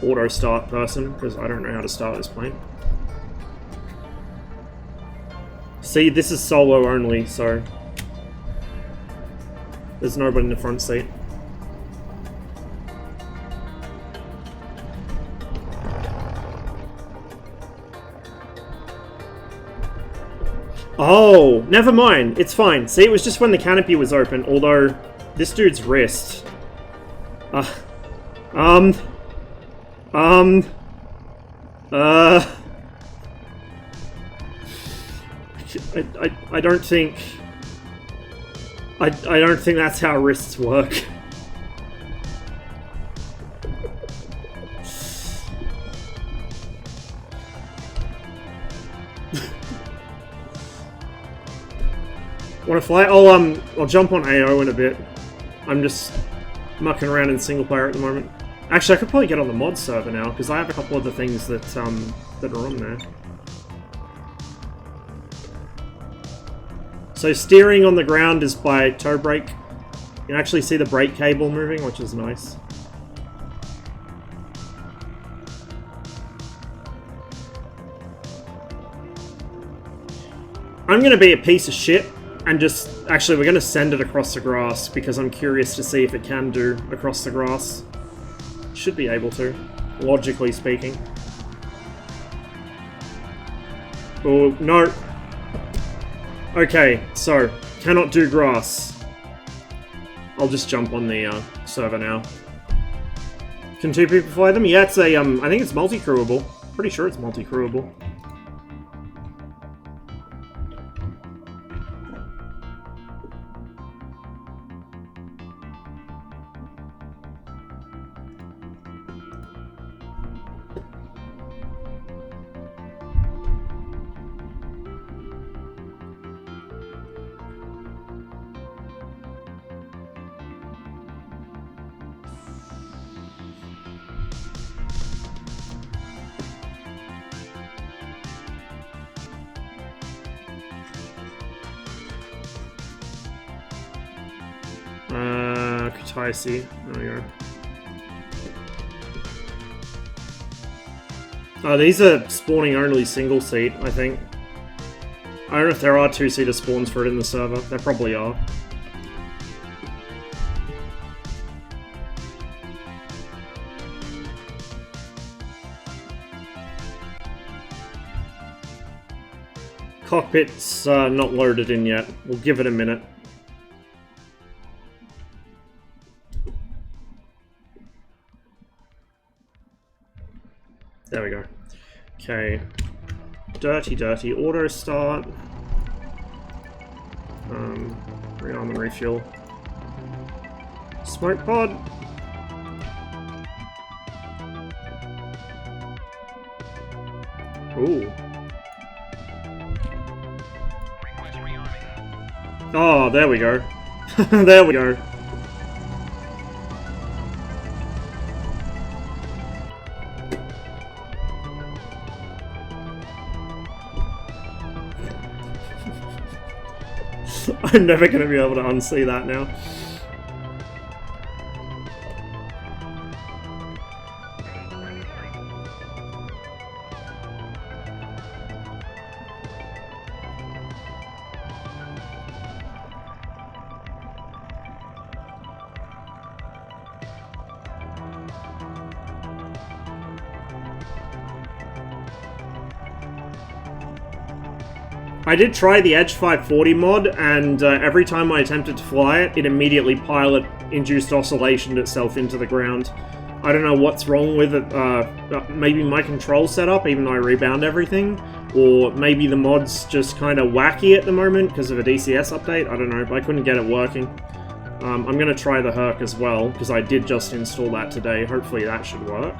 auto-start person, because I don't know how to start this plane. See, this is solo only, so... There's nobody in the front seat. Oh, never mind. It's fine. See, it was just when the canopy was open, although this dude's wrist. I don't think... I don't think that's how wrists work. Want to fly? I'll jump on AO in a bit. I'm just mucking around in single player at the moment. Actually, I could probably get on the mod server now because I have a couple of the things that that are on there. So steering on the ground is by toe brake. You can actually see the brake cable moving, which is nice. I'm gonna be a piece of shit. And just, actually, we're going to send it across the grass because I'm curious to see if it can do across the grass. Should be able to, logically speaking. Oh, no. Okay, so, cannot do grass. I'll just jump on the server now. Can two people fly them? Yeah, it's a, I think it's multi-crewable. Pretty sure it's multi-crewable. I see. There we go. Oh, these are spawning only single seat, I think. I don't know if there are two-seater spawns for it in the server. There probably are. Cockpit's not loaded in yet. We'll give it a minute. There we go. Okay. Dirty auto start. Rearm and refuel. Smoke pod. Ooh. Oh, there we go. There we go. I'm never going to be able to unsee that now. I did try the Edge 540 mod, and every time I attempted to fly it, it immediately pilot-induced oscillation itself into the ground. I don't know what's wrong with it. Maybe my control setup, even though I rebound everything, or maybe the mod's just kind of wacky at the moment because of a DCS update. I don't know, but I couldn't get it working. I'm going to try the Herc as well, because I did just install that today. Hopefully that should work.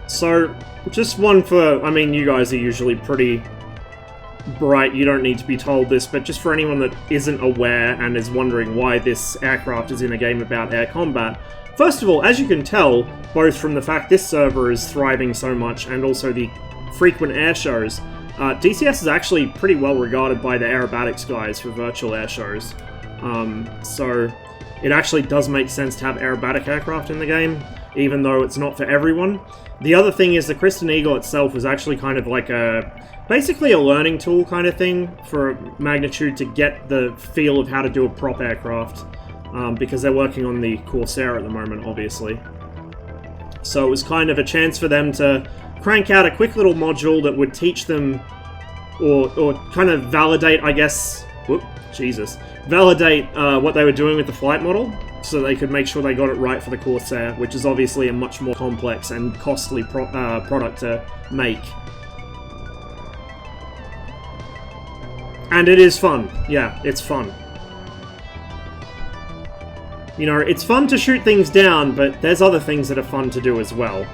So, just one for, I mean, you guys are usually pretty bright, you don't need to be told this, but just for anyone that isn't aware and is wondering why this aircraft is in a game about air combat. First of all, as you can tell, both from the fact this server is thriving so much and also the frequent air shows, DCS is actually pretty well regarded by the aerobatics guys for virtual air shows. So, it actually does make sense to have aerobatic aircraft in the game, even though it's not for everyone. The other thing is the Kristen Eagle itself was actually kind of like basically a learning tool kind of thing for Magnitude to get the feel of how to do a prop aircraft, because they're working on the Corsair at the moment, obviously. So it was kind of a chance for them to crank out a quick little module that would teach them, or kind of validate, I guess, validate what they were doing with the flight model, so they could make sure they got it right for the Corsair, which is obviously a much more complex and costly product to make. And it is fun. Yeah, it's fun. You know, it's fun to shoot things down, but there's other things that are fun to do as well.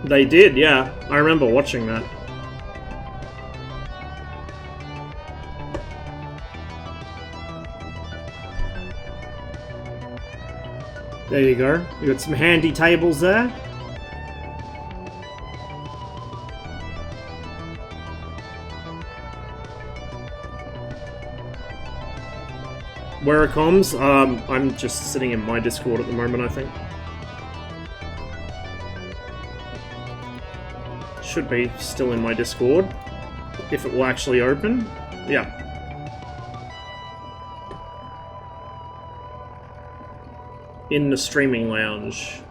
They did, yeah. I remember watching that. There you go. You got some handy tables there. Where are comms? I'm just sitting in my Discord at the moment, I think. Should be still in my Discord, if it will actually open. Yeah. In the streaming lounge.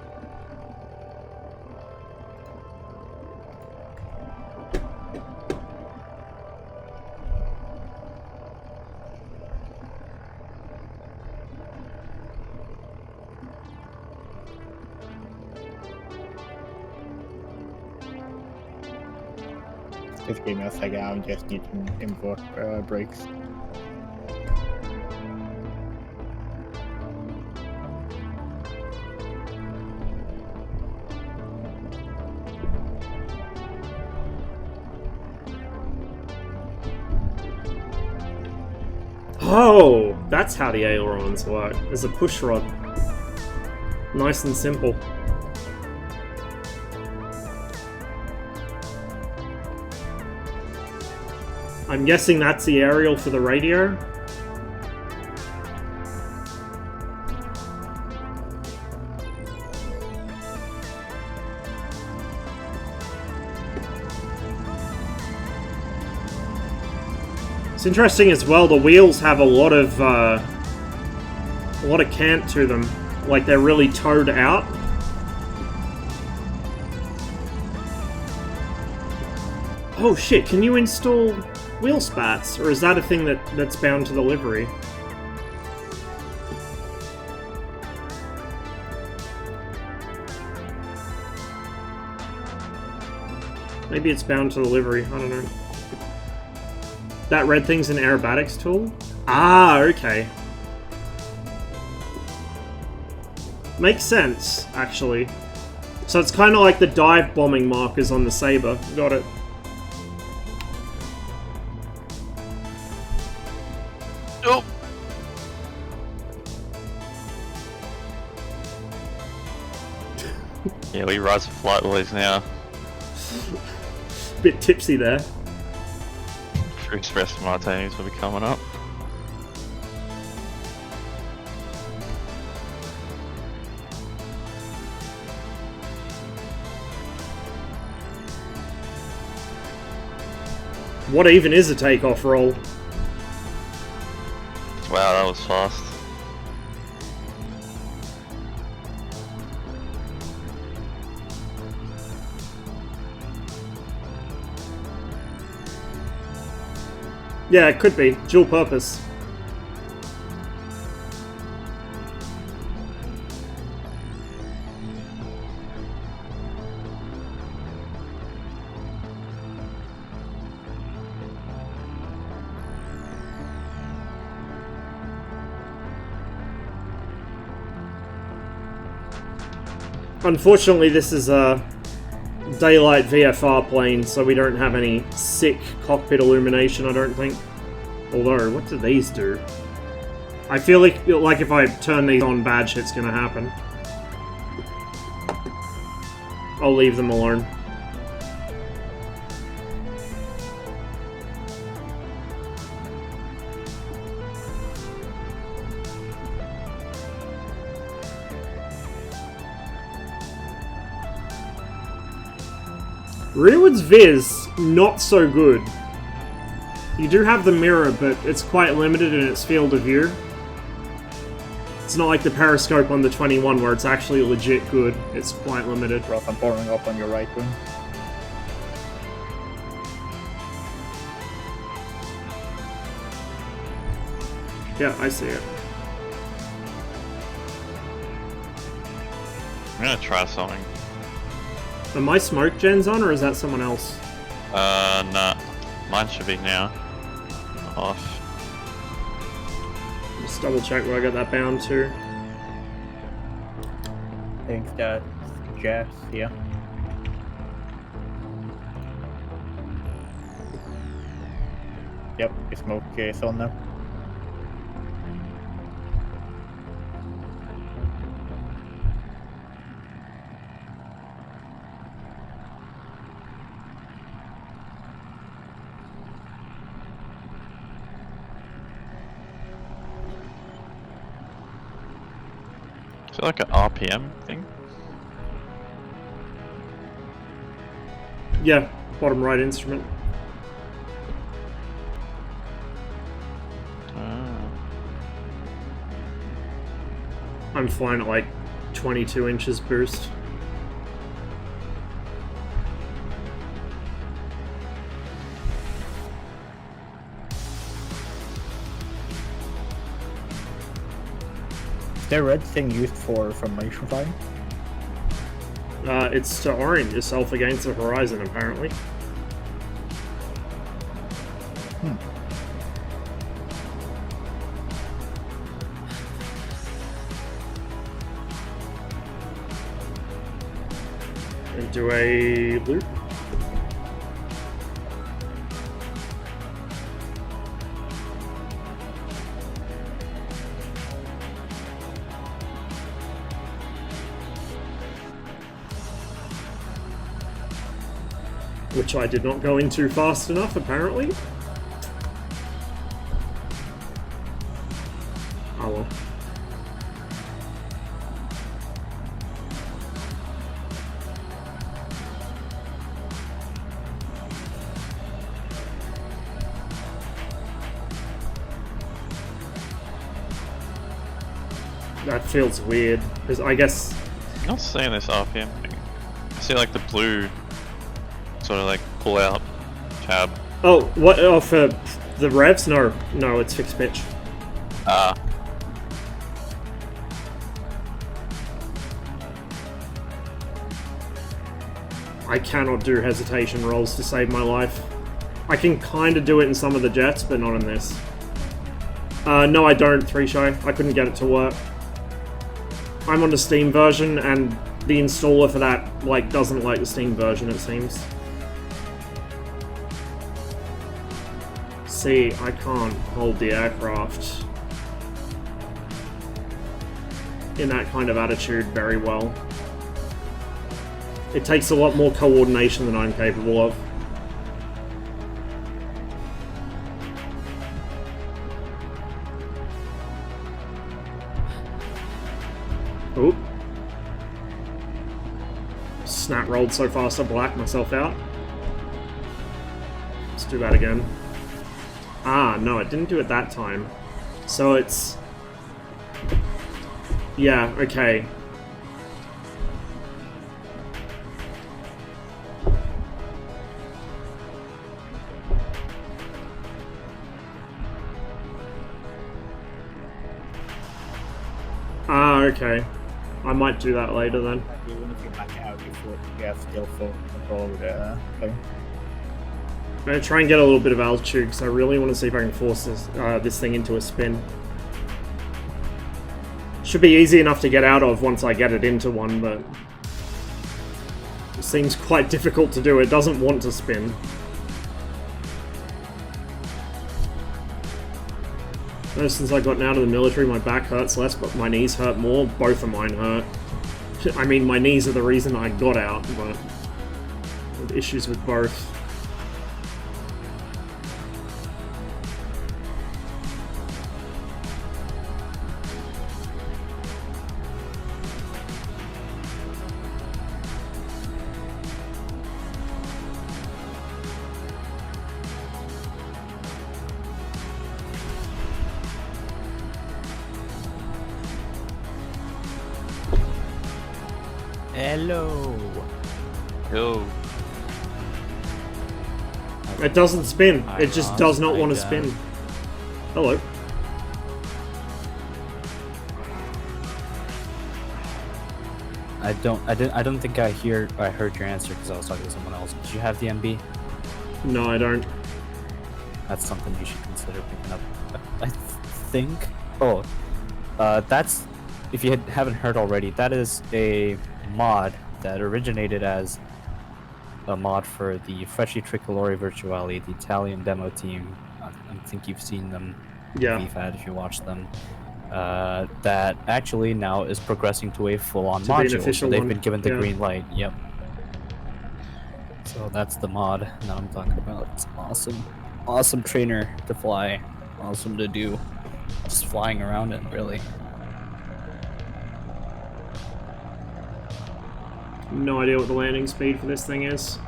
Just give me a second, I just need to import brakes. Oh, that's how the ailerons work. There's a push rod. Nice and simple. I'm guessing that's the aerial for the radio. It's interesting as well, the wheels have a lot of cant to them. Like, they're really toed out. Oh shit, can you install wheel spats? Or is that a thing that's bound to the livery? Maybe it's bound to the livery, I don't know. That red thing's an aerobatics tool? Ah, okay. Makes sense, actually. So it's kind of like the dive bombing markers on the Saber. Got it. Oh. Yeah, we rise for flight boys now. Bit tipsy there. Express martinis will be coming up. What even is a takeoff roll? Wow, that was fast. Yeah, it could be. Dual purpose. Unfortunately, this is a daylight VFR plane, so we don't have any sick cockpit illumination, I don't think. Although, what do these do? I feel like if I turn these on, bad shit's gonna happen. I'll leave them alone. Rearwards Viz, not so good. You do have the mirror, but it's quite limited in its field of view. It's not like the periscope on the 21 where it's actually legit good. It's quite limited. Rough, I'm pouring up on your right wing. Yeah, I see it. I'm gonna try something. Are my smoke gens on, or is that someone else? Nah. Mine should be now. Off. Just double check where I got that bound to. I think that's Jess, yeah. Yep, your smoke is on now. Is it like an RPM thing? Yeah, bottom right instrument. I'm flying at like 22 inches boost. Is the red thing used for formation firing? It's to orient yourself against the horizon, apparently. And do a loop. Which I did not go into fast enough, apparently. Oh well. That feels weird, because I guess... I'm not seeing this RPM thing. I see like the blue sort of like pull out tab. Oh, what? Oh, for the revs? No, it's fixed pitch. Ah. I cannot do hesitation rolls to save my life. I can kind of do it in some of the jets, but not in this. No, I don't, 3-show. I couldn't get it to work. I'm on the Steam version, and the installer for that, like, doesn't like the Steam version, it seems. See, I can't hold the aircraft in that kind of attitude very well. It takes a lot more coordination than I'm capable of. Oop. Snap rolled so fast I blacked myself out. Let's do that again. Ah, no, it didn't do it that time. So it's... Yeah, okay. Ah, okay. I might do that later then. Even if you back out before you have still full control of the plane. I'm gonna try and get a little bit of altitude because I really want to see if I can force this thing into a spin. Should be easy enough to get out of once I get it into one, but it seems quite difficult to do. It doesn't want to spin. Ever since I got out of the military, my back hurts less, but my knees hurt more. Both of mine hurt. I mean, my knees are the reason I got out, but I have issues with both. Hello. Yo. It doesn't spin. It just does not want to spin. Hello. I don't think I heard your answer because I was talking to someone else. Did you have the MB? No, I don't. That's something you should consider picking up. I think. Oh, that's, if you haven't heard already, that is a mod that originated as a mod for the Frecci Tricolori Virtuali, the Italian demo team. I think you've seen them. Yeah. VFAD if you watch them. That actually now is progressing to a full-on To be an module. official So they've one, been given the yeah. green light. Yep. So that's the mod that I'm talking about. It's awesome. Awesome trainer to fly. Awesome to do. Just flying around it, really. No idea what the landing speed for this thing is.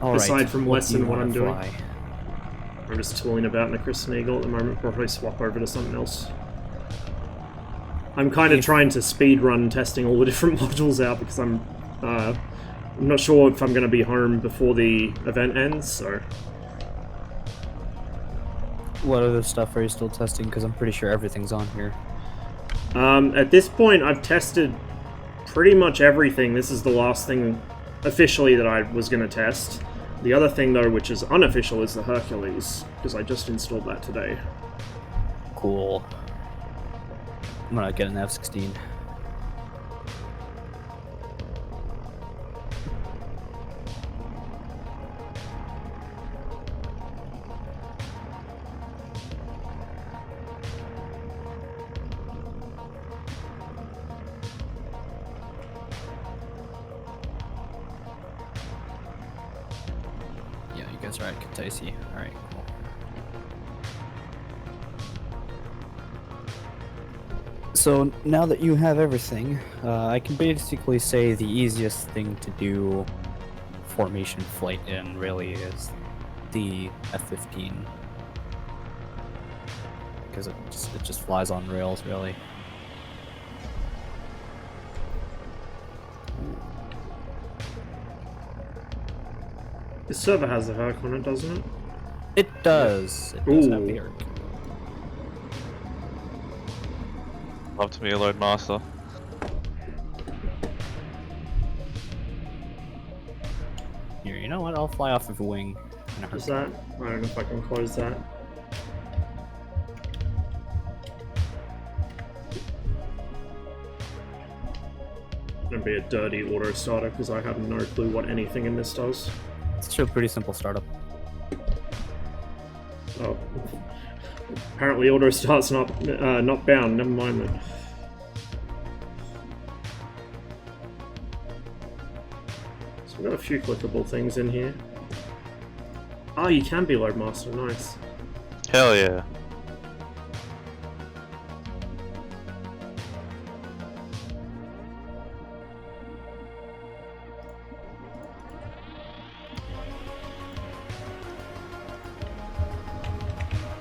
All Aside right, from what less do you than what wanna I'm doing. fly? I'm just tooling about in the Kristen Eagle at the moment. Probably swap over to something else. I'm kind of trying to speed run testing all the different modules out because I'm not sure if I'm going to be home before the event ends, so... What other stuff are you still testing? Because I'm pretty sure everything's on here. At this point, I've tested pretty much everything. This is the last thing officially that I was going to test. The other thing, though, which is unofficial, is the Hercules, because I just installed that today. Cool. I'm gonna get an F-16. Yeah, you guys are at Kataisi. Alright, cool. So now that you have everything, I can basically say the easiest thing to do formation flight in really is the F-15. Because it just flies on rails, really. This server has a Herc on it, doesn't it? It does. It does have Ooh. the Herc. Love to be a load master. Here, you know what? I'll fly off of a wing. In a Is Herc. that? I don't know if I can close that. Gonna be a dirty auto starter because I have no clue what anything in this does. It's still a pretty simple startup. Oh, apparently auto start's not bound. Never mind that. So we've got a few clickable things in here. Oh, you can be load master. Nice. Hell yeah.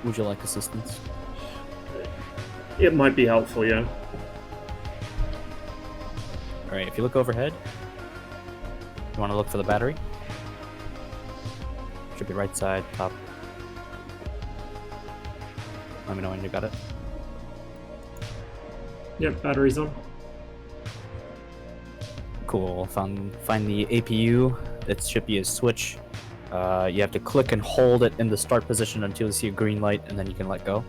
Would you like assistance? It might be helpful, yeah. Alright, if you look overhead, you want to look for the battery. Should be right side, top. Let me know when you got it. Yep, battery's on. Cool. Find the APU. It should be a switch. You have to click and hold it in the start position until you see a green light, and then you can let go.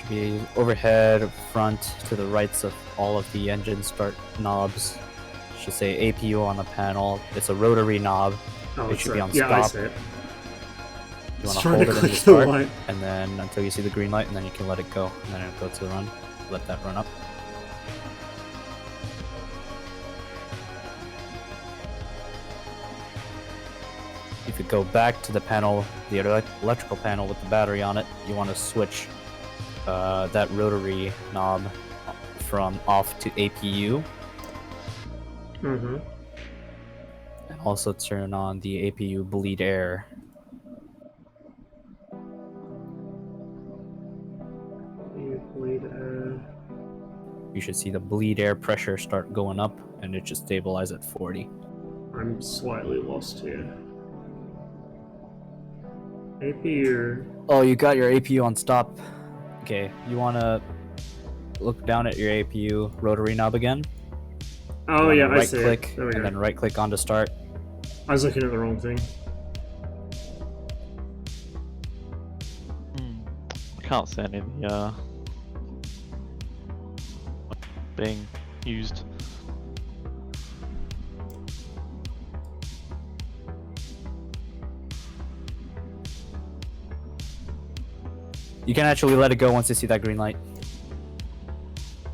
Should be overhead, front, to the rights of all of the engine start knobs. Should say APU on the panel. It's a rotary knob. Oh, It it's should be on yeah, I stop. see it. You want It's to trying hold to it in click the the start, light. and then until you see the green light, and then you can let it go, and then it'll go to the run. Let that run up. If you go back to the panel, the electrical panel with the battery on it, you want to switch that rotary knob from off to APU, Mm-hmm. and also turn on the APU bleed air. You should see the bleed air pressure start going up, and it should stabilize at 40. I'm slightly lost here. APU. Oh, you got your APU on stop. Okay, you want to look down at your APU rotary knob again. Oh yeah, I right see click it. There we and go. then right click on to start. I was looking at the wrong thing. I can't see any of the being used. You can actually let it go once you see that green light.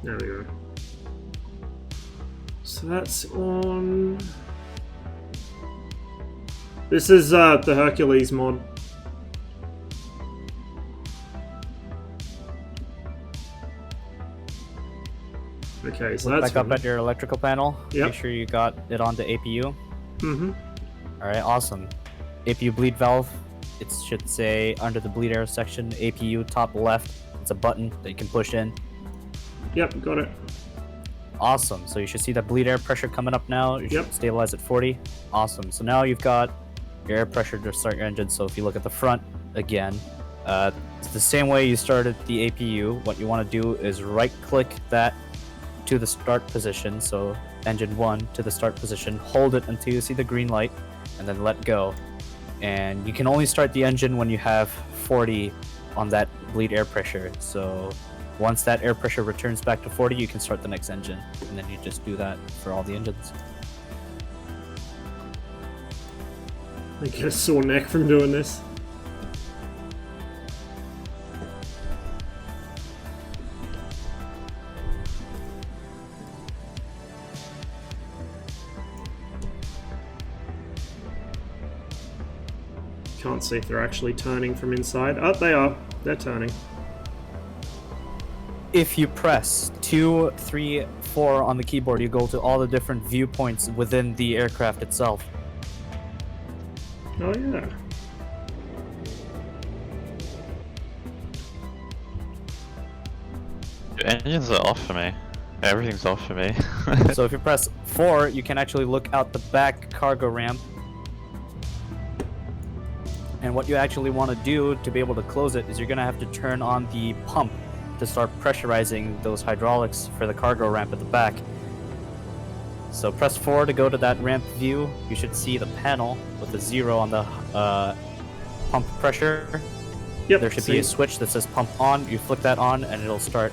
There we go. So that's on. This is the Hercules mod. Okay, so that's Back up fine. at your electrical panel. Yep. Make sure you got it onto APU. Mm-hmm. Alright, awesome. APU bleed valve. It should say under the bleed air section, APU top left. It's a button that you can push in. Yep, got it. Awesome. So you should see that bleed air pressure coming up now. You Yep. should stabilize at 40. Awesome. So now you've got your air pressure to start your engine. So if you look at the front again, it's the same way you started the APU. What you want to do is right click that to the start position. So engine 1 to the start position. Hold it until you see the green light and then let go. And you can only start the engine when you have 40 on that bleed air pressure. So once that air pressure returns back to 40, you can start the next engine. And then you just do that for all the engines. I get a sore neck from doing this. Can't see if they're actually turning from inside. Oh, they are. They're turning. If you press 2, 3, 4 on the keyboard, you go to all the different viewpoints within the aircraft itself. Oh yeah. The engines are off for me. Everything's off for me. So if you press 4, you can actually look out the back cargo ramp. And what you actually want to do to be able to close it is you're going to have to turn on the pump to start pressurizing those hydraulics for the cargo ramp at the back. So press 4 to go to that ramp view. You should see the panel with a 0 on the pump pressure. Yep. There should be a switch that says pump on. You flick that on and it'll start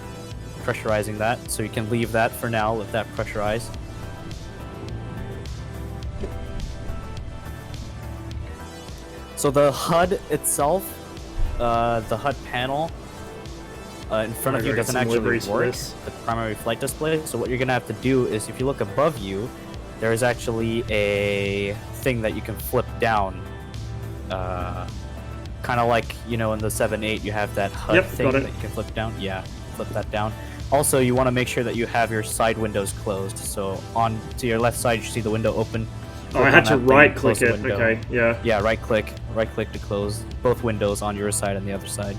pressurizing that. So you can leave that for now, let that pressurize. So the HUD itself, the HUD panel in front of you doesn't actually work, the primary flight display. So what you're going to have to do is, if you look above you, there is actually a thing that you can flip down. Kind of like, you know, in the 7.8 you have that HUD thing that you can flip down. Yeah, flip that down. Also, you want to make sure that you have your side windows closed. So on to your left side, you see the window open. Oh, I had to right-click it. Okay, yeah. Yeah, right-click to close both windows on your side and the other side.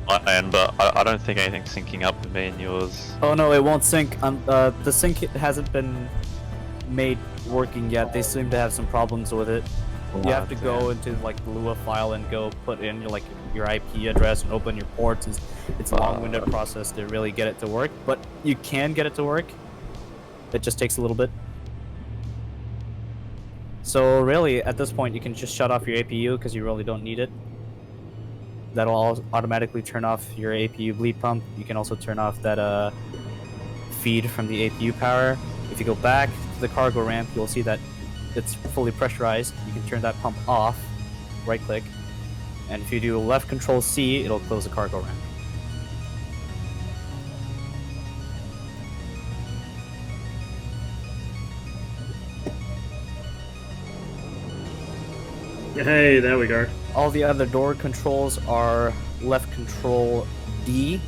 But I don't think anything's syncing up with me and yours. Oh no, it won't sync. The sync hasn't been made working yet. They seem to have some problems with it. You have to go into like the Lua file and go put in your IP address and open your ports. It's a long-winded process to really get it to work, but you can get it to work. It just takes a little bit. So really, at this point, you can just shut off your APU because you really don't need it. That'll automatically turn off your APU bleed pump. You can also turn off that feed from the APU power. If you go back to the cargo ramp, you'll see that it's fully pressurized. You can turn that pump off, right-click, and if you do left control C, it'll close the cargo ramp. Hey, there we go. All the other door controls are left control D,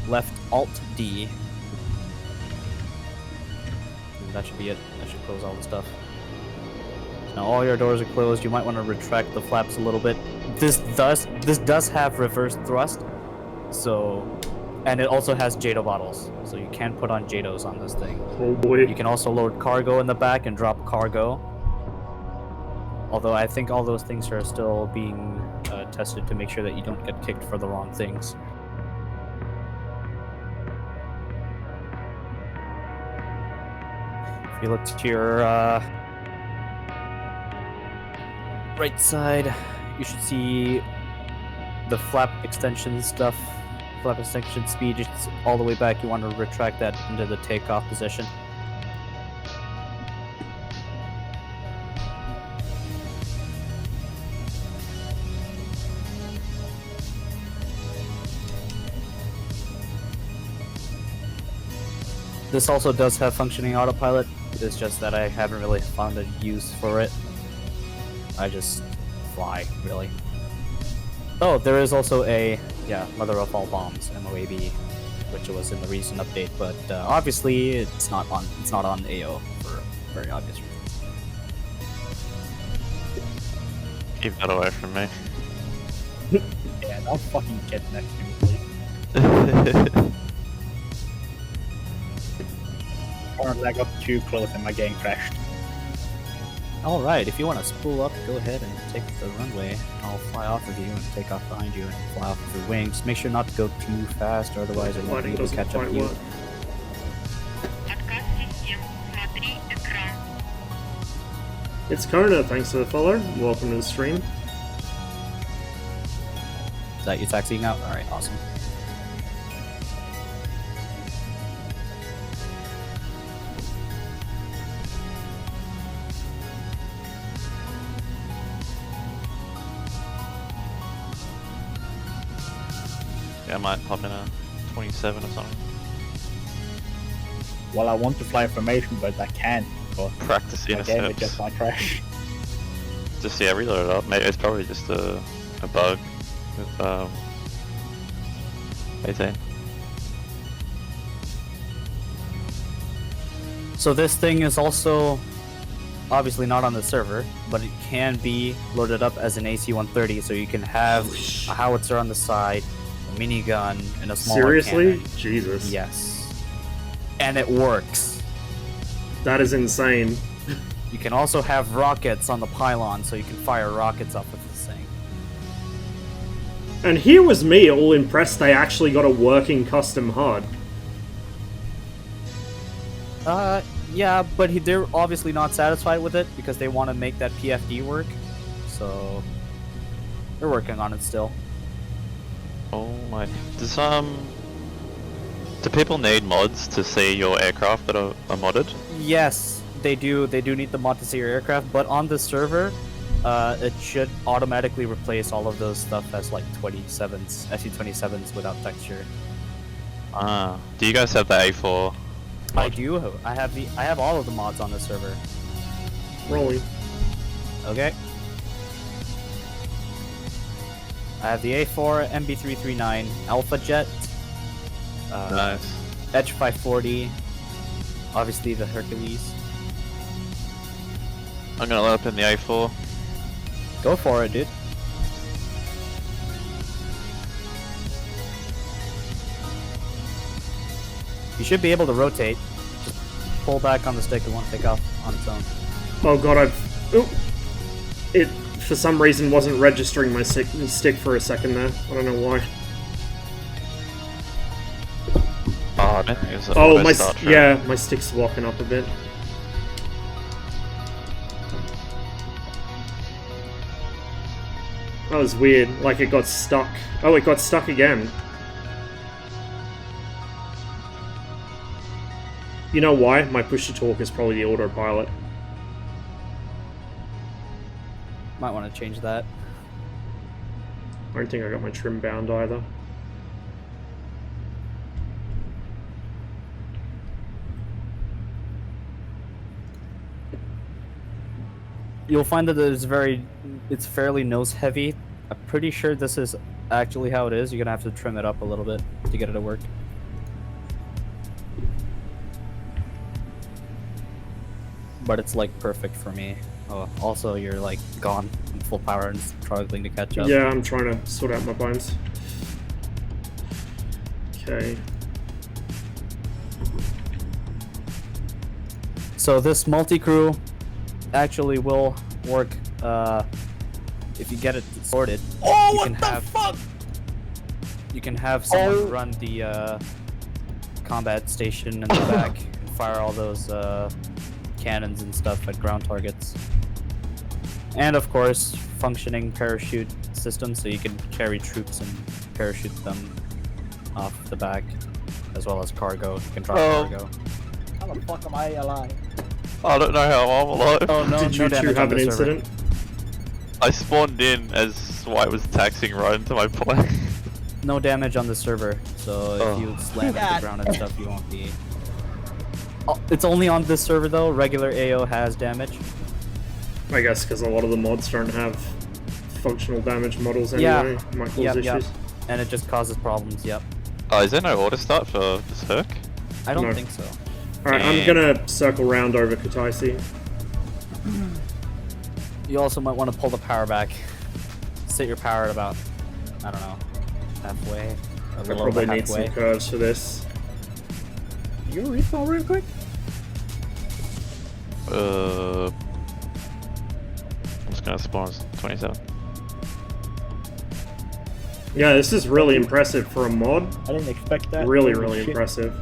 left alt D. And that should be it. That should close all the stuff. Now all your doors are closed. You might want to retract the flaps a little bit. This does have reverse thrust, so, and it also has JADO bottles, so you can put on JADOs on this thing. Oh boy. You can also load cargo in the back and drop cargo. Although I think all those things are still being tested to make sure that you don't get kicked for the wrong things. If you look to your right side, you should see the flap extension stuff. Flap extension speed, it's all the way back. You want to retract that into the takeoff position. This also does have functioning autopilot. It's just that I haven't really found a use for it. I just fly, really. Oh, there is also a, Mother of All Bombs, MOAB, which was in the recent update, but obviously it's not on AO for very obvious reasons. Keep that away from me. Yeah, don't fucking get next to me, please. Or leg up too close and my getting crashed. Alright, if you want to spool up, go ahead and take the runway. I'll fly off of you and take off behind you and fly off of your wings. Make sure not to go too fast, or otherwise it won't be able to catch up to you. It's Kona, thanks for the follow. Welcome to the stream. Is that you taxiing out? Alright, awesome. Yeah, I might pop in a 27 or something. Well, I want to fly information, but I can't. But Practice the again, it intercepts. just might crash. Just reload it up. Maybe it's probably just a bug with 18. So this thing is also obviously not on the server, but it can be loaded up as an AC-130, so you can have a howitzer on the side, a minigun, and a smaller Seriously? cannon. Jesus. Yes. And it works. That is insane. You can also have rockets on the pylon, so you can fire rockets up with this thing. And here was me all impressed they actually got a working custom HUD. Yeah, but they're obviously not satisfied with it because they want to make that PFD work. So they're working on it still. Oh my. Do people need mods to see your aircraft that are modded? Yes, they do. They do need the mod to see your aircraft, but on the server, it should automatically replace all of those stuff as like 27s, SU-27s without texture. Ah. Do you guys have the A4? I do. I have all of the mods on the server. Rolling. Okay. I have the A4, MB339, Alpha Jet, Nice. Edge 540, obviously the Hercules. I'm gonna load up in the A4. Go for it, dude. You should be able to rotate. Just pull back on the stick, it won't take off on its own. Oh god, it for some reason wasn't registering my stick for a second there. I don't know why. Oh, I don't think it's Oh, my stick's locking up a bit. That was weird, like it got stuck. Oh, it got stuck again. You know why? My push-to-talk is probably the autopilot. Might want to change that. I don't think I got my trim bound either. You'll find that it's fairly nose heavy. I'm pretty sure this is actually how it is. You're gonna have to trim it up a little bit to get it to work. But it's like perfect for me. Oh, also you're like gone in full power and struggling to catch up. Yeah, I'm trying to sort out my bones. Okay. So this multi-crew actually will work if you get it sorted. Oh, you what can the have, fuck? You can have someone run the combat station in the back and fire all those cannons and stuff at ground targets. And of course, functioning parachute system, so you can carry troops and parachute them off the back, as well as cargo. You can drop cargo. How the fuck am I alive? I don't know how I'm alive. Oh no, Did you two damage on have an the server. incident? I spawned in as White was taxiing right into my plane. No damage on the server, so if you slam into God. the ground and stuff, you won't be... Oh, it's only on this server though, regular AO has damage. I guess because a lot of the mods don't have functional damage models anyway. Might cause issues. And it just causes problems, yep. Oh, is there no auto start for this Herc? I don't No. think so. Alright, I'm gonna circle round over Kataisi. You also might want to pull the power back. Set your power at about, I don't know, halfway. A I little over probably need halfway. some curves for this. You respawn real quick? I'm just gonna spawn as 27. Yeah, this is really impressive for a mod. I didn't expect that. Really, Holy really shit. impressive.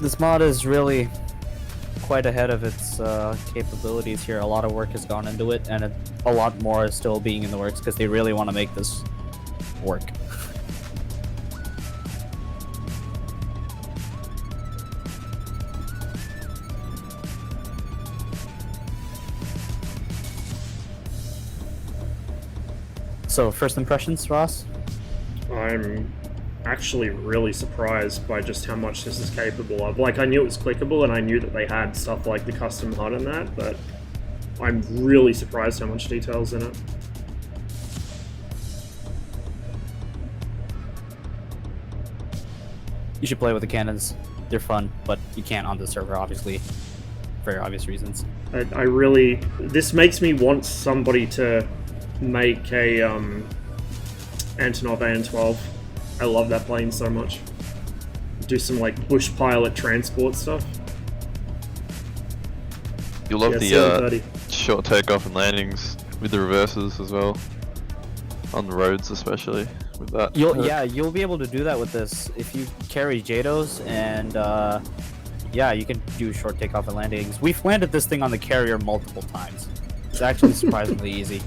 This mod is really quite ahead of its capabilities here. A lot of work has gone into it, and a lot more is still being in the works because they really want to make this work. So, first impressions, Ross? I'm actually really surprised by just how much this is capable of. Like, I knew it was clickable, and I knew that they had stuff like the custom HUD and that, but I'm really surprised how much detail's in it. You should play with the cannons. they're fun, but you can't on the server, obviously, for obvious reasons. I really... This makes me want somebody to make a Antonov AN-12. I love that plane so much. Do some like bush pilot transport stuff. You love Yeah, the 730. short takeoff and landings with the reverses as well. On the roads especially, with that. You'll be able to do that with this if you carry JADOs, and yeah, you can do short takeoff and landings. We've landed this thing on the carrier multiple times. It's actually surprisingly easy.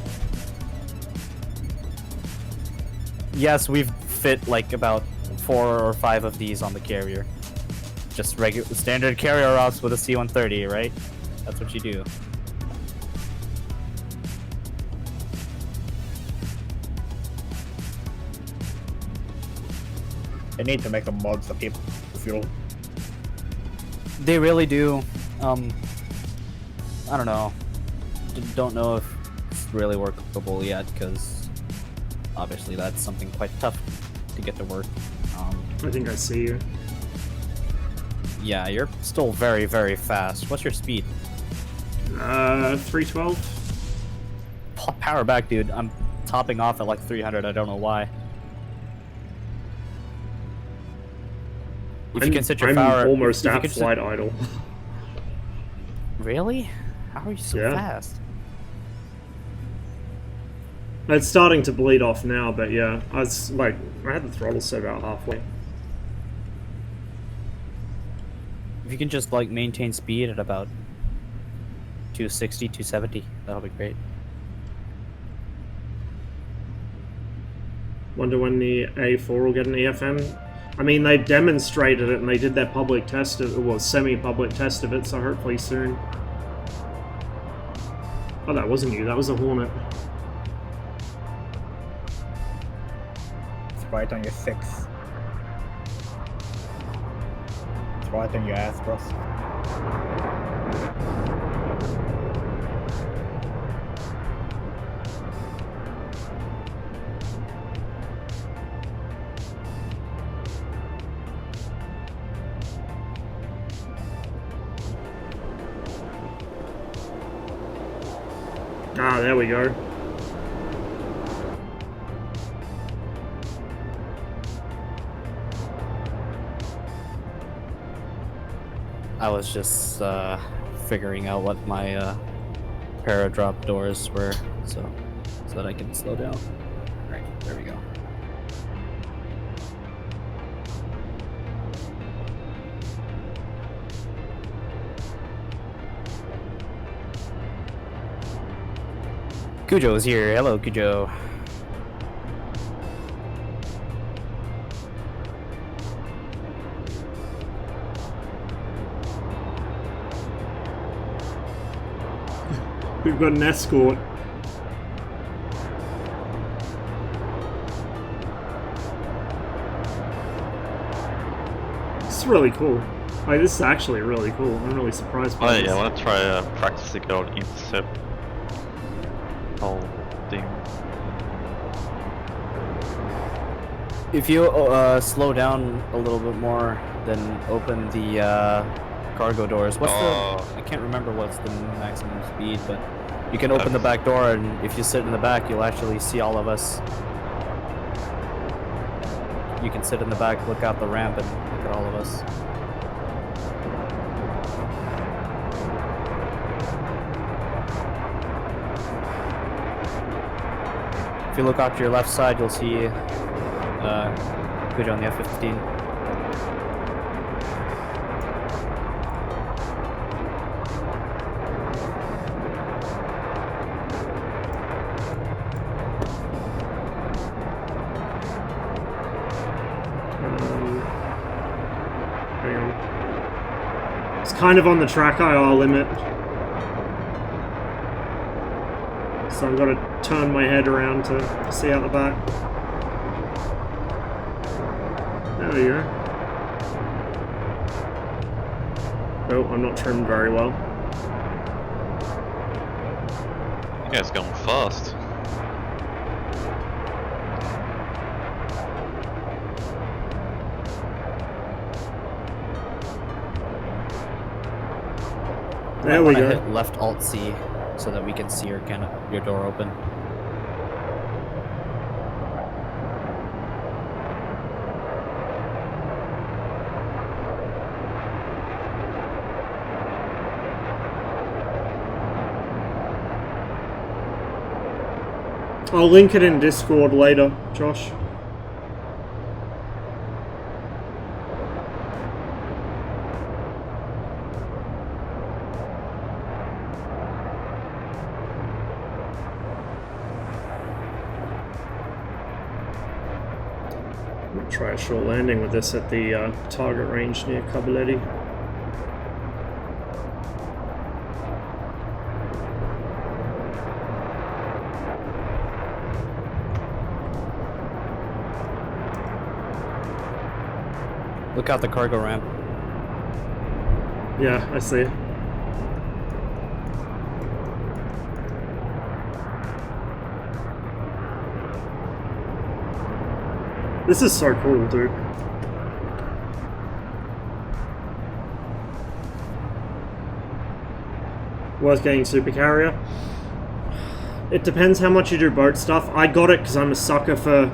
Yes, we've fit like about 4 or 5 of these on the carrier. Just regular standard carrier routes with a C-130, right? That's what you do. They need to make a mod for people fuel. They really do. I don't know. Don't know if it's really workable yet, because obviously that's something quite tough to get to work. I think I see you. Yeah, you're still very, very fast. What's your speed? 312. Power back, dude. I'm topping off at like 300. I don't know why. If you can set your I'm power, almost if you at can set- flight idle. Really? How are you so Yeah. fast? It's starting to bleed off now, but yeah, I was like, I had the throttle set about halfway. If you can just like maintain speed at about 260, 270, that'll be great. Wonder when the A4 will get an EFM. I mean, they demonstrated it and they did their public test of, well, semi-public test of it, so hopefully soon. Oh, that wasn't you, that was a Hornet. It's right on your 6. It's right on your ass, bros. Ah, there we go. I was just figuring out what my paradrop doors were, so that I can slow down. Right, there we go. Cujo's here. Hello, Cujo. We've got an escort. This is really cool. Like, this is actually really cool. I'm really surprised by Oh this. yeah, I want to try practice the good old intercept whole thing. If you slow down a little bit more, then open the cargo doors. What's the? I can't remember what's the maximum speed, but you can open the back door, and if you sit in the back, you'll actually see all of us. You can sit in the back, look out the ramp, and look at all of us. If you look out to your left side, you'll see Cujo on the F-15. Hang on. It's kind of on the track IR limit. So I've got to turn my head around to see out the back. There we go. Oh, I'm not trimmed very well. You guys going fast. There we go. Hit left Alt C so that we can see your door open. I'll link it in Discord later, Josh. I'm gonna try a short landing with this at the target range near Cabaletti. Look out the cargo ramp. Yeah, I see. This is so cool, dude. Worth getting super carrier. It depends how much you do boat stuff. I got it because I'm a sucker for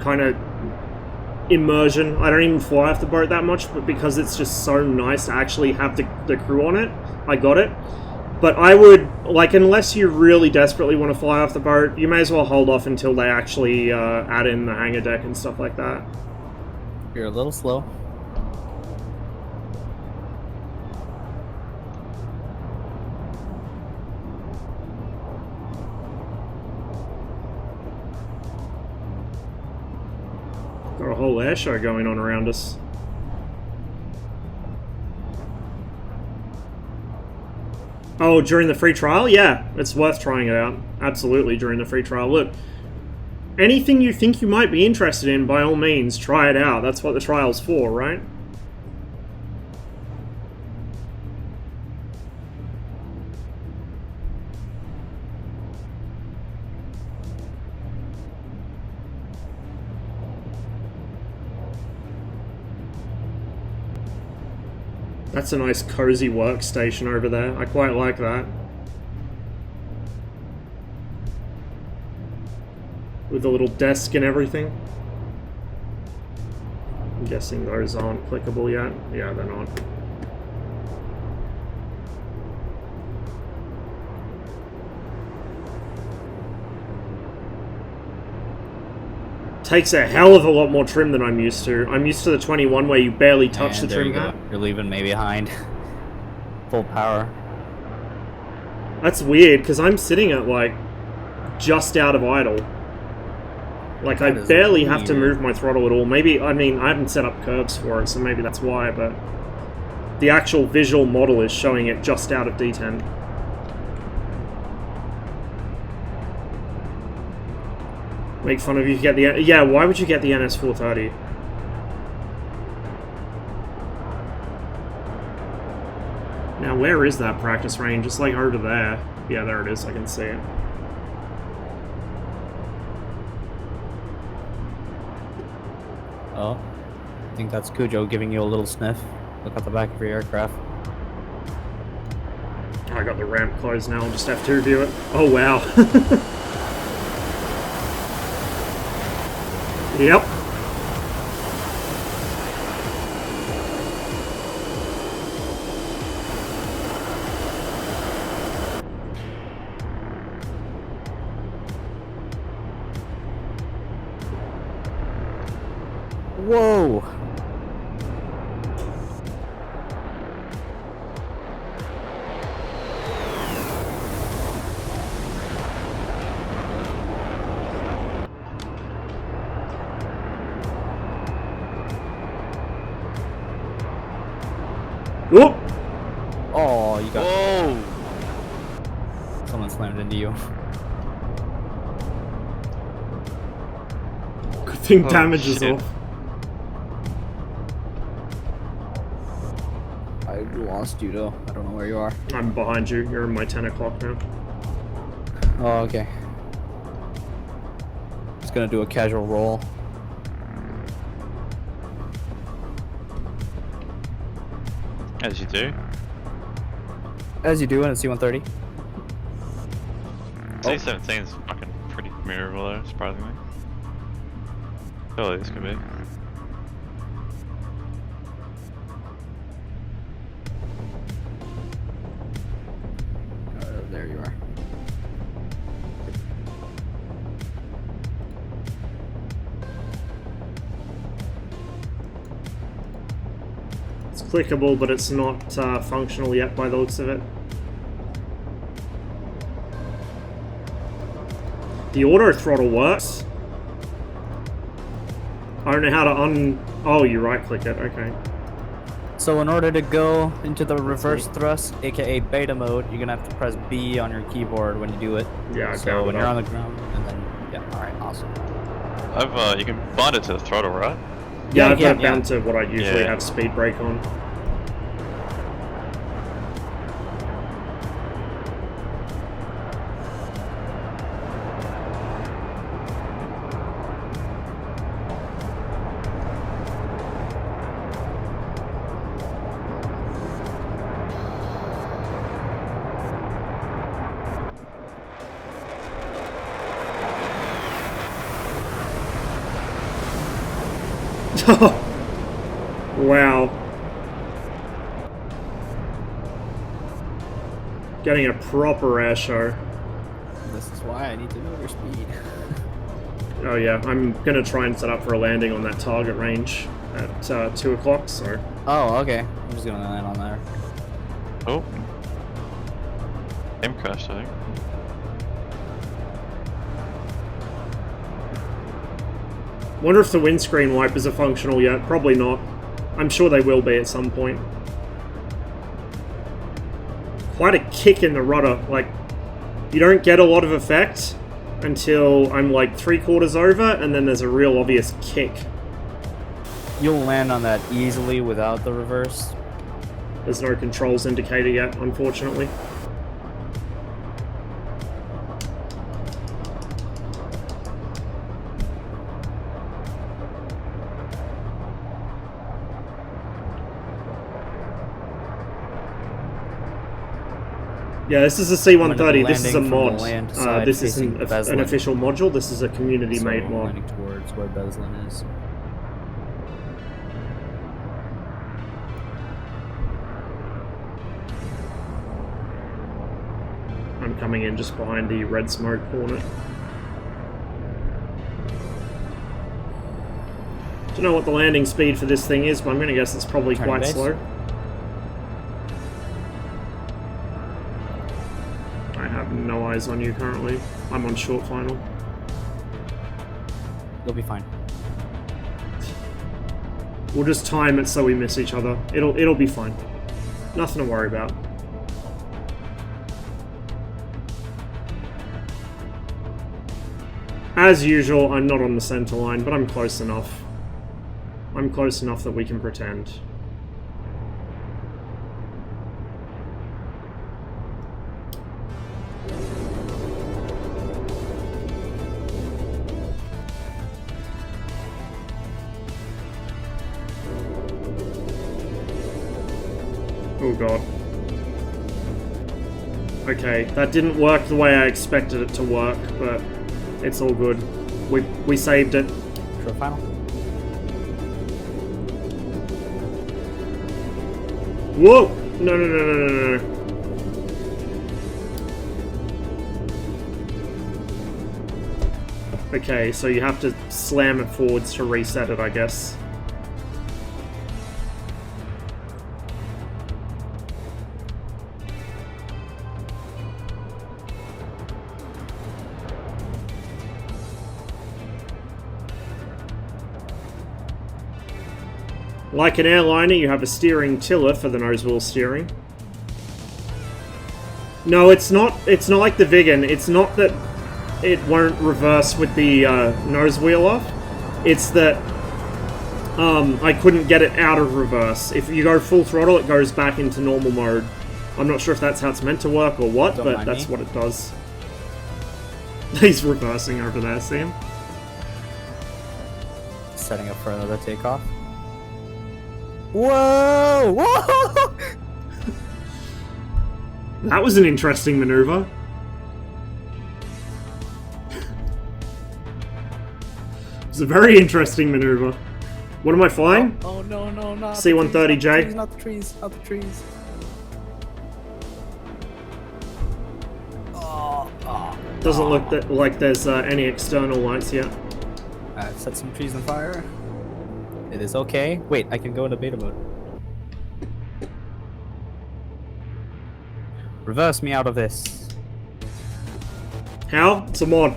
kind of immersion. I don't even fly off the boat that much, but because it's just so nice to actually have the crew on it, I got it. But I would, like, unless you really desperately want to fly off the boat, you may as well hold off until they actually add in the hangar deck and stuff like that. You're a little slow. Got a whole air show going on around us. Oh, during the free trial? Yeah, it's worth trying it out. Absolutely, during the free trial. Look, anything you think you might be interested in, by all means, try it out. That's what the trial's for, right? That's a nice cozy workstation over there. I quite like that. With a little desk and everything. I'm guessing those aren't clickable yet. Yeah, they're not. Takes a hell of a lot more trim than I'm used to. I'm used to the 21 where you barely touch the trim hat. You're leaving me behind. Full power. That's weird, because I'm sitting at, like, just out of idle. Like, I barely have to move my throttle at all. Maybe, I mean, I haven't set up curves for it, so maybe that's why, but the actual visual model is showing it just out of D10. Make fun of you get the... Yeah, why would you get the NS430? Now, where is that practice range? It's like over there. Yeah, there it is. I can see it. Oh, I think that's Cujo giving you a little sniff. Look at the back of your aircraft. I got the ramp closed now. I'll just have to view it. Oh, wow. Yep. Whoa! Whoop! Oh, you got... Whoa! Someone slammed into you. Good thing Oh, damage is shit. off. I lost you though. I don't know where you are. I'm behind you. You're in my 10 o'clock now. Oh, okay. Just gonna do a casual roll. As you do. As you do in a C-130. C-17 is fucking pretty maneuverable though, surprisingly. Surely this could be. There you are. It's clickable, but it's not functional yet by the looks of it. The auto throttle works. I don't know how to oh, you right click it, okay. So in order to go into the reverse thrust, aka beta mode, you're gonna have to press B on your keyboard when you do it. Yeah, I so found when it you're up. on the ground, and then yeah, all right, awesome. You can bind it to the throttle, right? Yeah, I've yeah, got it down to what I usually Yeah. have speed brake on. Wow. Getting a proper air show. This is why I need to know your speed. Oh yeah, I'm gonna try and set up for a landing on that target range at 2 o'clock, so... Oh, okay. I'm just gonna land on there. Oh. M crashed, I think. Wonder if the windscreen wipers are functional yet. Probably not. I'm sure they will be at some point. Quite a kick in the rudder. Like, you don't get a lot of effect until I'm like 3/4 over, and then there's a real obvious kick. You'll land on that easily without the reverse. There's no controls indicator yet, unfortunately. Yeah, this is a C-130. This is a mod. This isn't an official module. This is a community-made so mod. landing towards where Beslin is. I'm coming in just behind the red smoke hornet. Don't know what the landing speed for this thing is, but I'm going to guess it's probably Turning quite base? slow. I have no eyes on you currently. I'm on short final. You'll be fine. We'll just time it so we miss each other. It'll be fine. Nothing to worry about. As usual, I'm not on the center line, but I'm close enough. I'm close enough that we can pretend. Oh god. Okay, that didn't work the way I expected it to work, but it's all good. We saved it. Short final. Whoa! No, no, no, no, no, no. Okay, so you have to slam it forwards to reset it, I guess. Like an airliner, you have a steering tiller for the nose wheel steering. No, it's not like the Vigan. It's not that it won't reverse with the nose wheel off. It's that I couldn't get it out of reverse. If you go full throttle, it goes back into normal mode. I'm not sure if that's how it's meant to work or what, but that's what it does. He's reversing over there, see him? Setting up for another takeoff. Whoa! Whoa! That was an interesting maneuver. It's a very interesting maneuver. What am I flying? Oh no, no, not C-130J. Not the trees, not the trees. Doesn't look like there's any external lights yet. I've set some trees on fire. It is okay. Wait, I can go into beta mode. Reverse me out of this. How? It's a mod.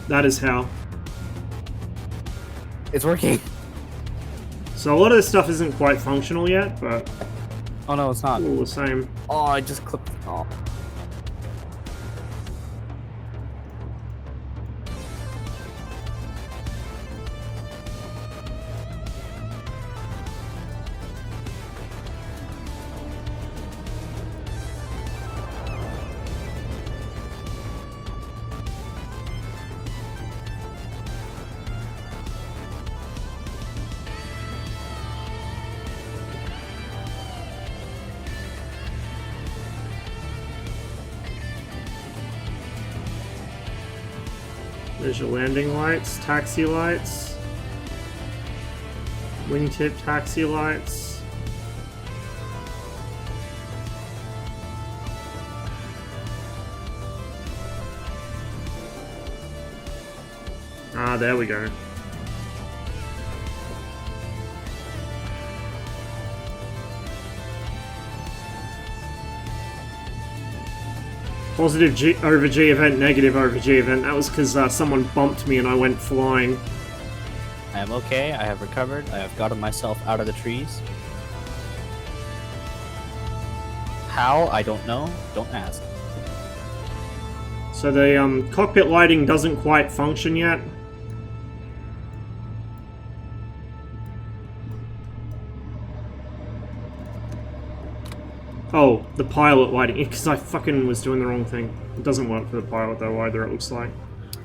That is how. It's working. So a lot of this stuff isn't quite functional yet, but Oh no, it's not. all the same. Oh, I just clipped. Oh. There's your landing lights, taxi lights, wingtip taxi lights. Ah, there we go. Positive G over G event, negative over G event. That was because someone bumped me and I went flying. I am okay. I have recovered. I have gotten myself out of the trees. How? I don't know. Don't ask. So the cockpit lighting doesn't quite function yet. Oh, the pilot lighting, because I fucking was doing the wrong thing. It doesn't work for the pilot though either, it looks like.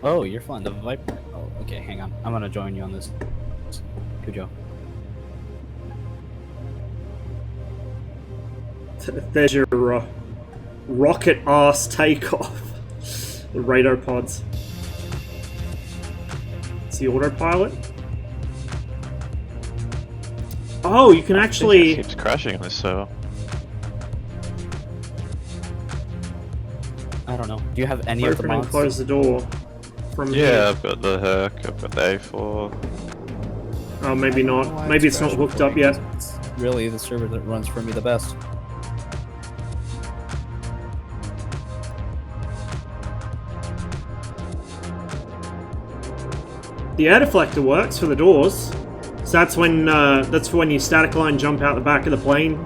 Oh, you're fine. The Viper. Oh, okay. Hang on. I'm gonna join you on this. Cujo. There's your rocket ass takeoff. The radar pods. It's the autopilot. Oh, you can It actually. keeps crashing on this server. I don't know. Do you have any of the Open and mods? close the door from Yeah, here. I've got the Herc, I've got the A4. Oh, maybe I don't know not. why Maybe it's not crashing hooked for up me, yet. 'cause it's really the server that runs for me the best. The air deflector works for the doors. So that's when you static line jump out the back of the plane.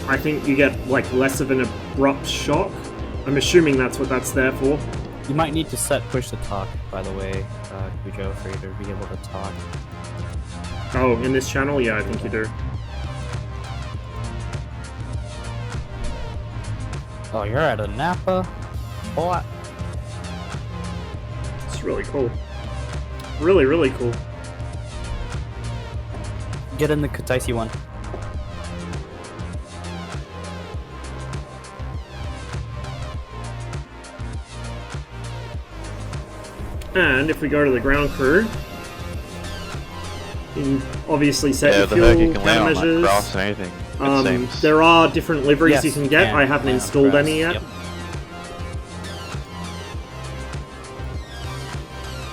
I think you get like less of an abrupt shock. I'm assuming that's what that's there for. You might need to set push to talk, by the way, Cujo, for you to be able to talk. Oh, in this channel? Yeah, I think you do. Oh, you're at a Napa? Boy. It's really cool. Really, really cool. Get in the Kataisi one. And if we go to the ground crew, you can obviously set Yeah, your the Herc you fuel can land on like countermeasures. grass and anything. It seems. There are different liveries Yes, you can get. I haven't land on installed grass, any yet. yep.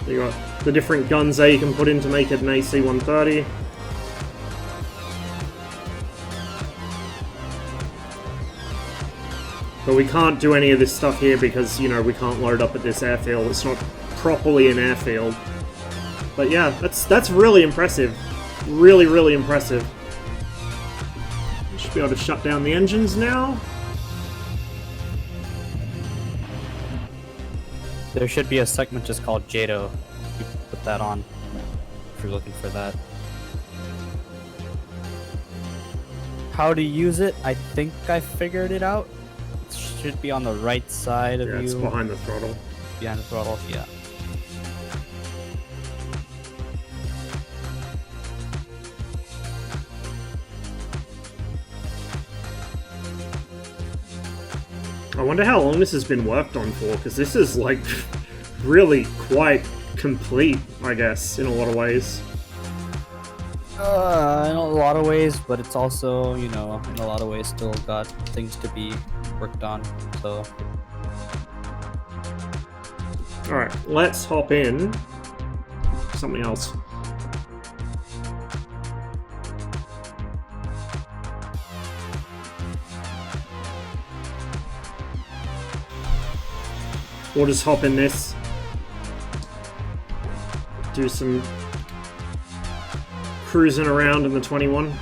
You got the different guns there you can put in to make it an AC-130. But we can't do any of this stuff here because, you know, we can't load up at this airfield. It's not properly an airfield. But yeah, that's really impressive. Really, really impressive. We should be able to shut down the engines now. There should be a segment just called Jado. You can put that on if you're looking for that. How to use it? I think I figured it out. It should be on the right side of Yeah, you. it's behind the throttle. Behind the throttle, yeah. I wonder how long this has been worked on for, because this is, like, really quite complete, I guess, in a lot of ways. In a lot of ways, but it's also, you know, in a lot of ways still got things to be worked on, so... Alright, let's hop in. Something else. We'll just hop in this. Do some cruising around in the 21.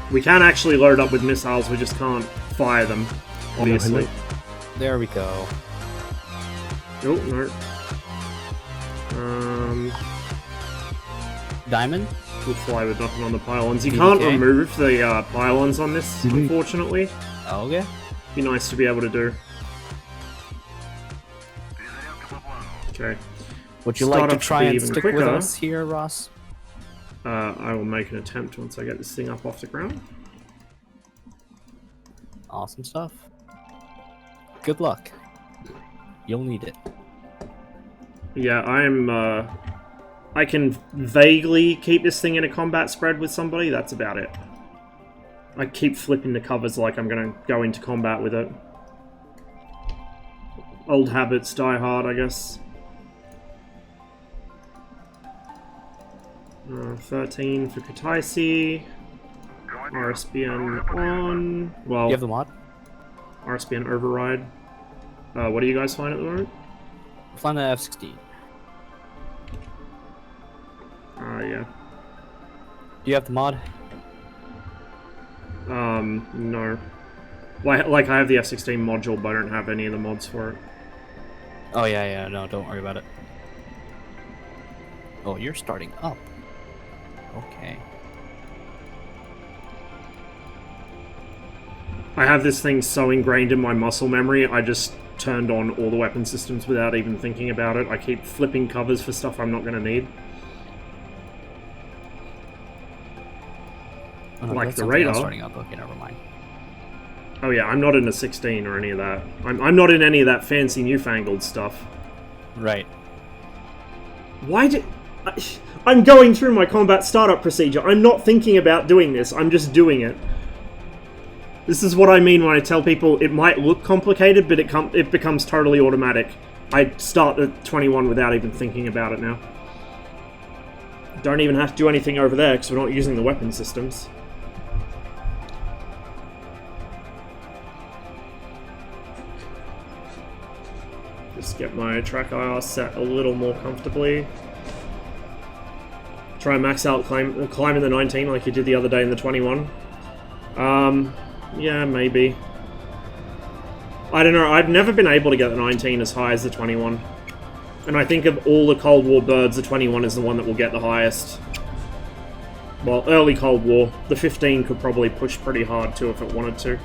We can actually load up with missiles, we just can't fire them, obviously. There we go. Oh, no. Diamond? We'll fly with nothing on the pylons. You can't DDK? remove the pylons on this, unfortunately. Okay. Be nice to be able to do. Okay. Would you Start like to up try be and even stick with quicker. us here, Ross? I will make an attempt once I get this thing up off the ground. Awesome stuff. Good luck. You'll need it. Yeah, I can vaguely keep this thing in a combat spread with somebody, that's about it. I keep flipping the covers like I'm gonna go into combat with it. Old habits die hard, I guess. 13 for Kataisi. RSBN on. Well, You have the mod? RSBN override. What do you guys find at the moment? Flying the F-16. Yeah. Do you have the mod? No. Like I have the F-16 module, but I don't have any of the mods for it. Oh, yeah, no, don't worry about it. Oh, you're starting up. Okay. I have this thing so ingrained in my muscle memory, I just turned on all the weapon systems without even thinking about it. I keep flipping covers for stuff I'm not going to need. Oh, no, Like that's the something else radar. starting up. Okay, never mind. Oh yeah, I'm not in a 16 or any of that. I'm not in any of that fancy newfangled stuff. Right. Why did... I'm going through my combat startup procedure. I'm not thinking about doing this. I'm just doing it. This is what I mean when I tell people it might look complicated, but it becomes totally automatic. I start the 21 without even thinking about it now. Don't even have to do anything over there because we're not using the weapon systems. Just get my track IR set a little more comfortably. Try and max out climb in the 19 like you did the other day in the 21. Yeah, maybe. I don't know, I've never been able to get the 19 as high as the 21. And I think of all the Cold War birds, the 21 is the one that will get the highest. Well, early Cold War. The 15 could probably push pretty hard too if it wanted to.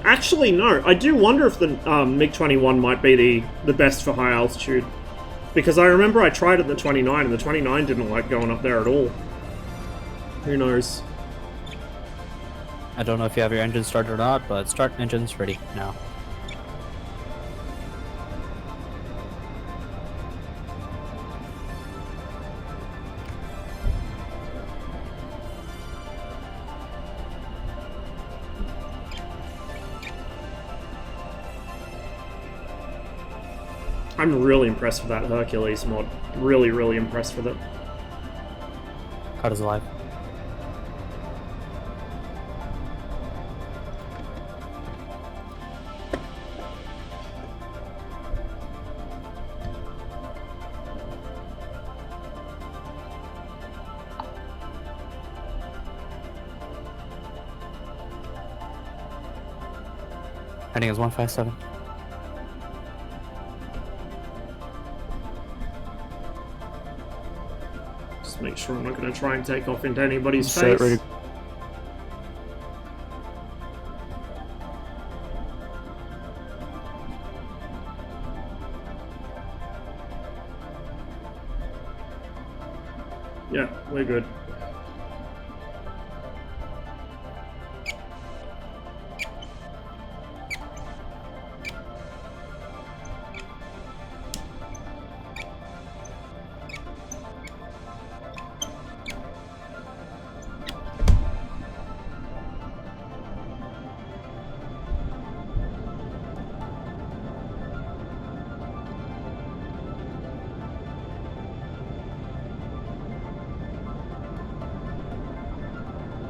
Actually, no. I do wonder if the MiG-21 might be the best for high altitude. Because I remember I tried it in the 29, and the 29 didn't like going up there at all. Who knows? I don't know if you have your engine started or not, but start engines ready now. I'm really impressed with that Hercules mod. Really, really impressed with it. Cut is alive. Heading is 157. Just make sure I'm not going to try and take off into anybody's Set face. ready. Yeah, we're good.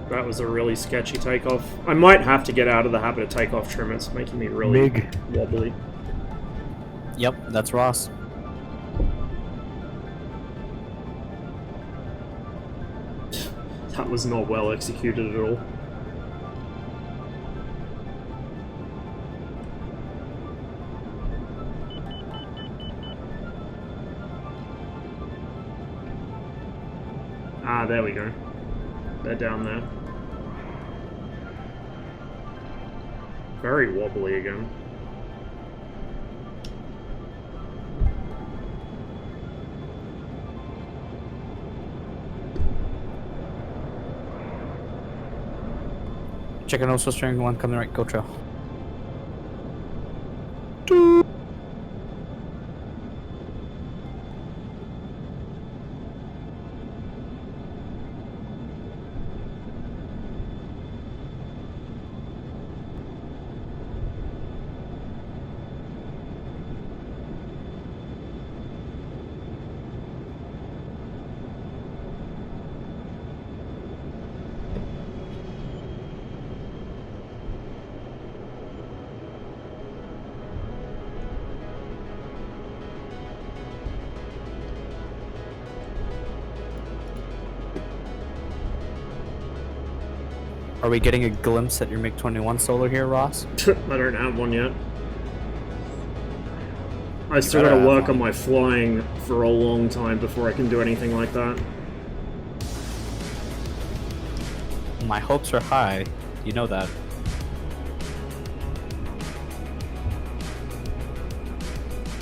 That was a really sketchy takeoff. I might have to get out of the habit of takeoff trim. It's making me really wobbly. Yep, that's Ross. That was not well executed at all. Ah, there we go. They're down there. Very wobbly again. Chicken also steering one coming right, go trail. Are we getting a glimpse at your MiG-21 solo here, Ross? I don't have one yet. I still better gotta have work one. on my flying for a long time before I can do anything like that. My hopes are high. You know that.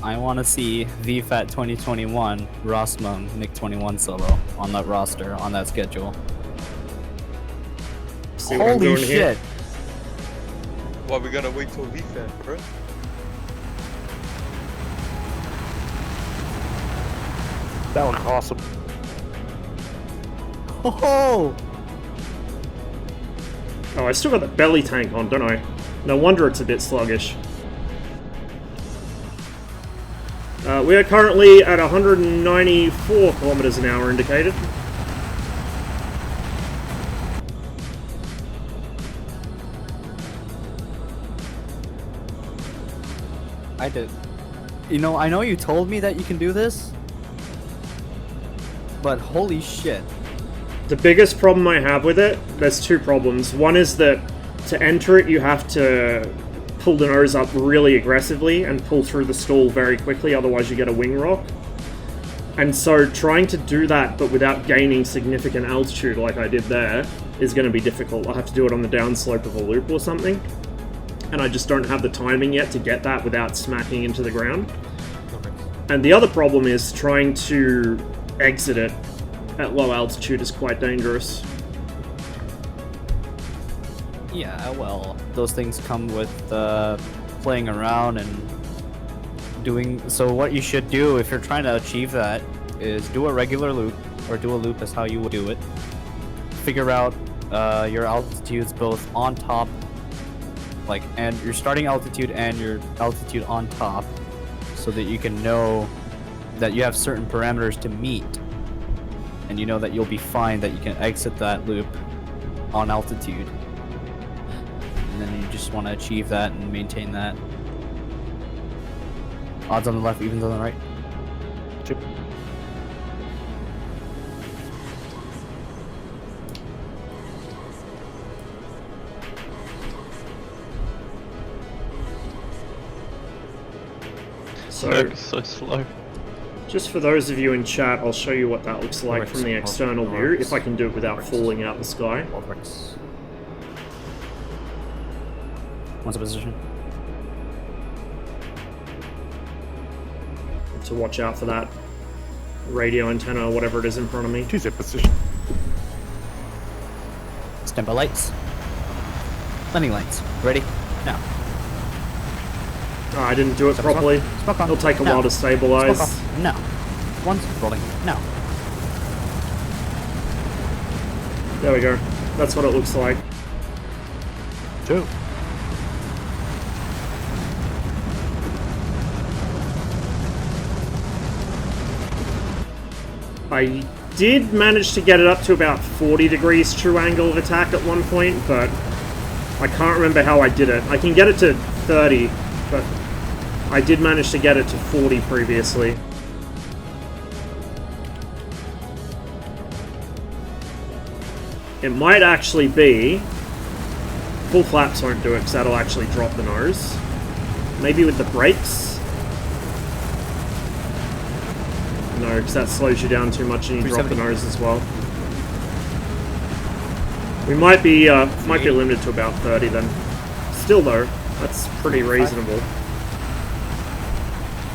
I want to see VFAT 2021 Rossmum MiG-21 solo on that roster, on that schedule. See what I'm Holy doing here? shit! Why we gotta wait till VFAT, bro? That was awesome. Oh! Oh, I still got the belly tank on, don't I? No wonder it's a bit sluggish. We are currently at 194 kilometers an hour indicated. I did. You know, I know you told me that you can do this, but holy shit. The biggest problem I have with it, there's two problems. One is that to enter it, you have to pull the nose up really aggressively and pull through the stall very quickly, otherwise you get a wing rock. And so trying to do that, but without gaining significant altitude like I did there, is going to be difficult. I'll have to do it on the downslope of a loop or something. And I just don't have the timing yet to get that without smacking into the ground. And the other problem is trying to exit it at low altitude is quite dangerous. Yeah, well, those things come with playing around and doing. So what you should do if you're trying to achieve that is do a regular loop, or do a loop as how you would do it. Figure out your altitudes both on top, like, and your starting altitude and your altitude on top, so that you can know that you have certain parameters to meet, and you know that you'll be fine, that you can exit that loop on altitude. And then you just want to achieve that and maintain that. Odds on the left, evens on the right. Chip. So, So slow. just for those of you in chat, I'll show you what that looks like Works. from the external view, if I can do it without falling out the sky. Both works. What's the position? To watch out for that. radio antenna or whatever it is in front of me. Choose your position. Standby lights. Landing lights. Ready? Now. Oh, I didn't do it Smoke properly. on. Smoke on. It'll take a Now. while to stabilize. Smoke on. Now. One's rolling. Now. There we go. That's what it looks like. 2. I did manage to get it up to about 40 degrees true angle of attack at one point, but I can't remember how I did it. I can get it to 30, but I did manage to get it to 40 previously. It might actually be... Full flaps won't do it because that'll actually drop the nose. Maybe with the brakes? No, because that slows you down too much and you drop the nose as well. We might be limited to about 30 then. Still though, that's pretty reasonable.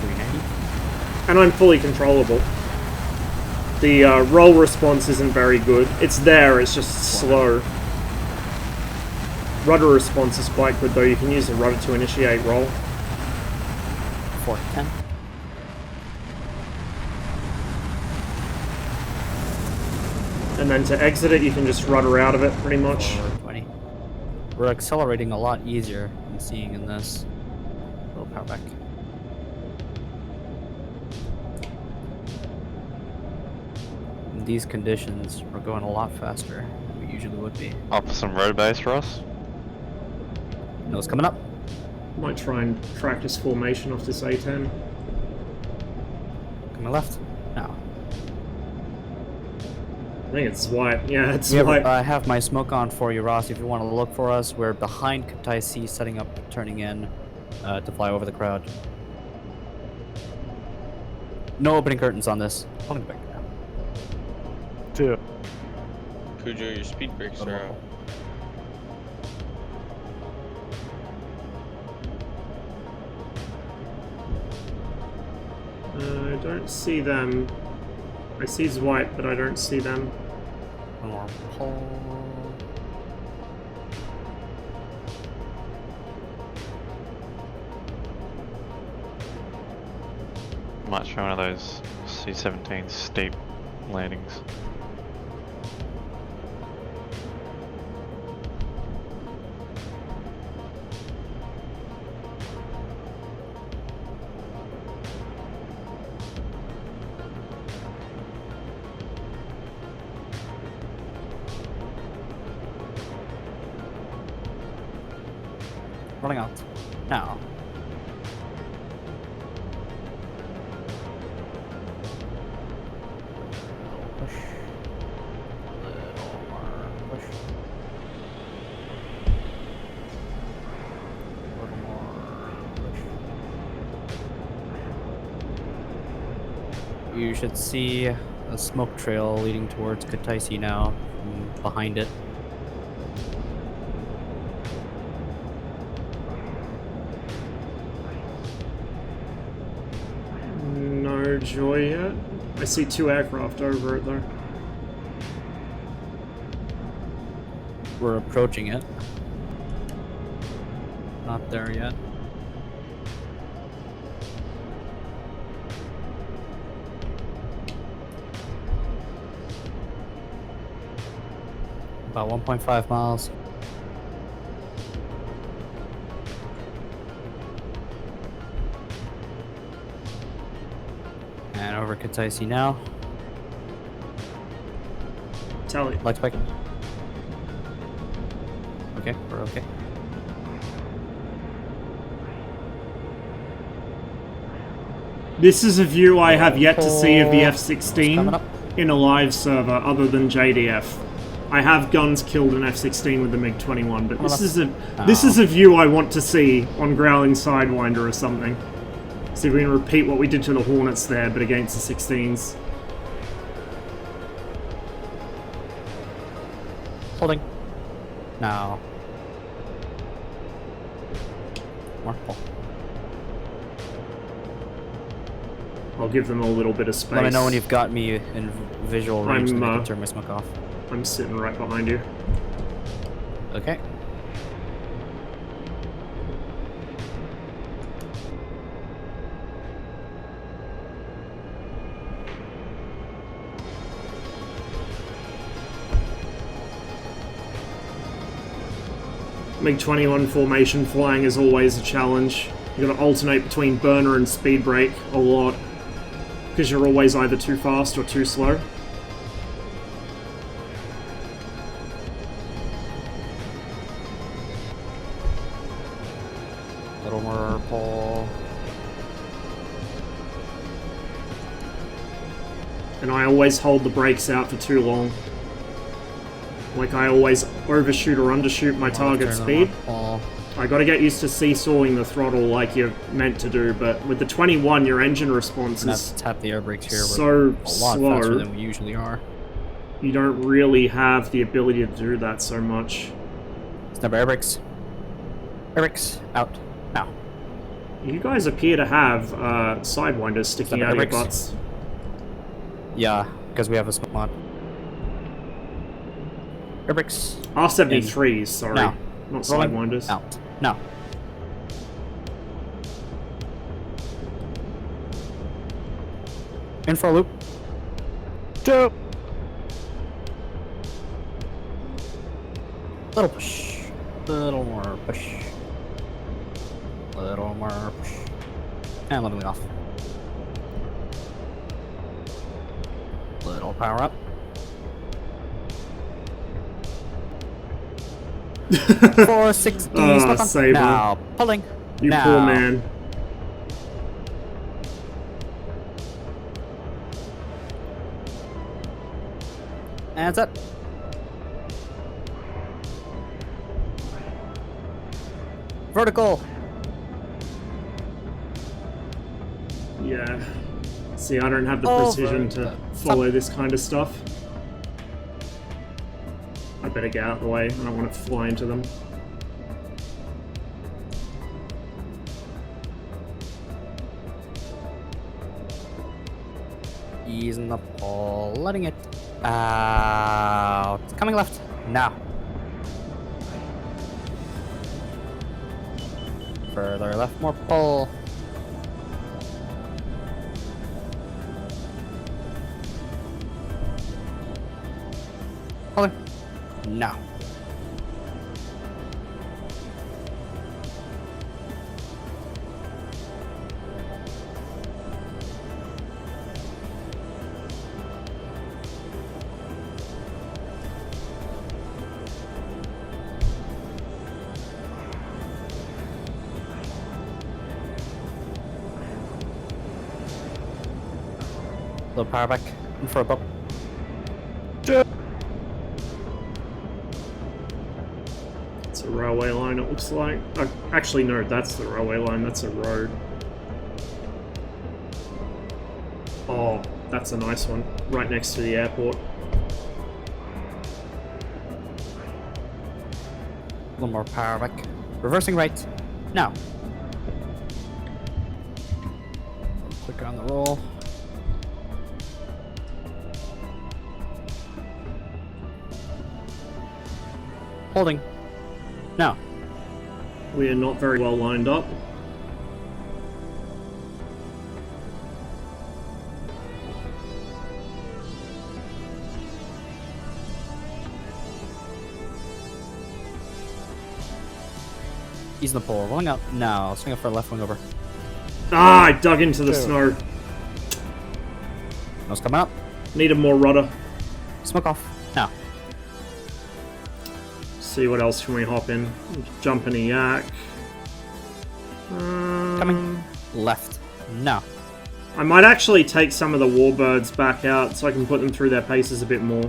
390. And I'm fully controllable. The roll response isn't very good. It's there, it's just slow. Rudder response is quite good though. You can use the rudder to initiate roll. 410. And then to exit it, you can just rudder out of it pretty much. 420. We're accelerating a lot easier than seeing in this. A little power back. In these conditions, we're going a lot faster than we usually would be. Up some road base for us. Nose coming up. Might try and practice formation off this A10. Coming left. Now. I think it's white. Yeah, it's Yeah, white. I have my smoke on for you, Ross. If you want to look for us, we're behind Katai C, setting up, turning in to fly over the crowd. No opening curtains on this. Pulling back now. 2. Cujo, your speed brakes are out. I don't see them. I see it's white, but I don't see them. One more pull. Might try one of those C-17 steep landings. Rolling out. Now. Push. Little more push. Little more push. You should see a smoke trail leading towards Kataisi now, from behind it. No joy yet. I see 2 aircraft over it though. We're approaching it. Not there yet. About 1.5 miles. And over Kataisi now. Tally. Light spike. Okay, we're okay. This is a view I have yet to see of the Coming F-16 up. in a live server other than JDF. I have guns killed an F-16 with the MiG-21, but this is a view I want to see on Growling Sidewinder or something. See if we can repeat what we did to the Hornets there, but against the 16s. Holding. Now. More pull. I'll give them a little bit of space. Let me know when you've got me in visual range, and I can turn my smoke off. I'm sitting right behind you. Okay. MiG-21 formation flying is always a challenge. You gotta alternate between burner and speed brake a lot, because you're always either too fast or too slow. Little more pull. And I always hold the brakes out for too long. Like, I always overshoot or undershoot my target speed. I gotta get used to seesawing the throttle like you're meant to do, but with the 21, your engine response is tap the air brakes here. so We're a lot slow. faster than we usually are. You don't really have the ability to do that so much. Snap air brakes. Air brakes out now. You guys appear to have sidewinders sticking Snap out of your air brakes. butts. Yeah, because we have a smoke mod. Air brakes. R73s, sorry. Now. Not Rolling sidewinders. out. No. In for a loop. 2. Little push. Little more push. Little more push. And leveling off. Little power up. 460. Smoke on. Saber. Now pulling. You now. poor man. And that's it. Vertical. Yeah. See, I don't have the Over precision to the follow top. this kind of stuff. I better get out of the way. I don't want to fly into them. Easing the pull, letting it out. Coming left. Now. Further left, more pull. Pulling. Now. Little power back in for a bump. It's a railway line, it looks like. Actually, no, that's the railway line. That's a road. Oh, that's a nice one. Right next to the airport. A little more power back. Reversing right. Now. Quicker on the roll. Holding. Now. We are not very well lined up. Easing the pull. Rolling out. Now. Swing up for a left wing over. Ah, I dug into the snow. Nose coming up. Needed more rudder. Smoke off. Now. See what else can we hop in. Jump in a yak. Coming. Left. Now. I might actually take some of the warbirds back out so I can put them through their paces a bit more.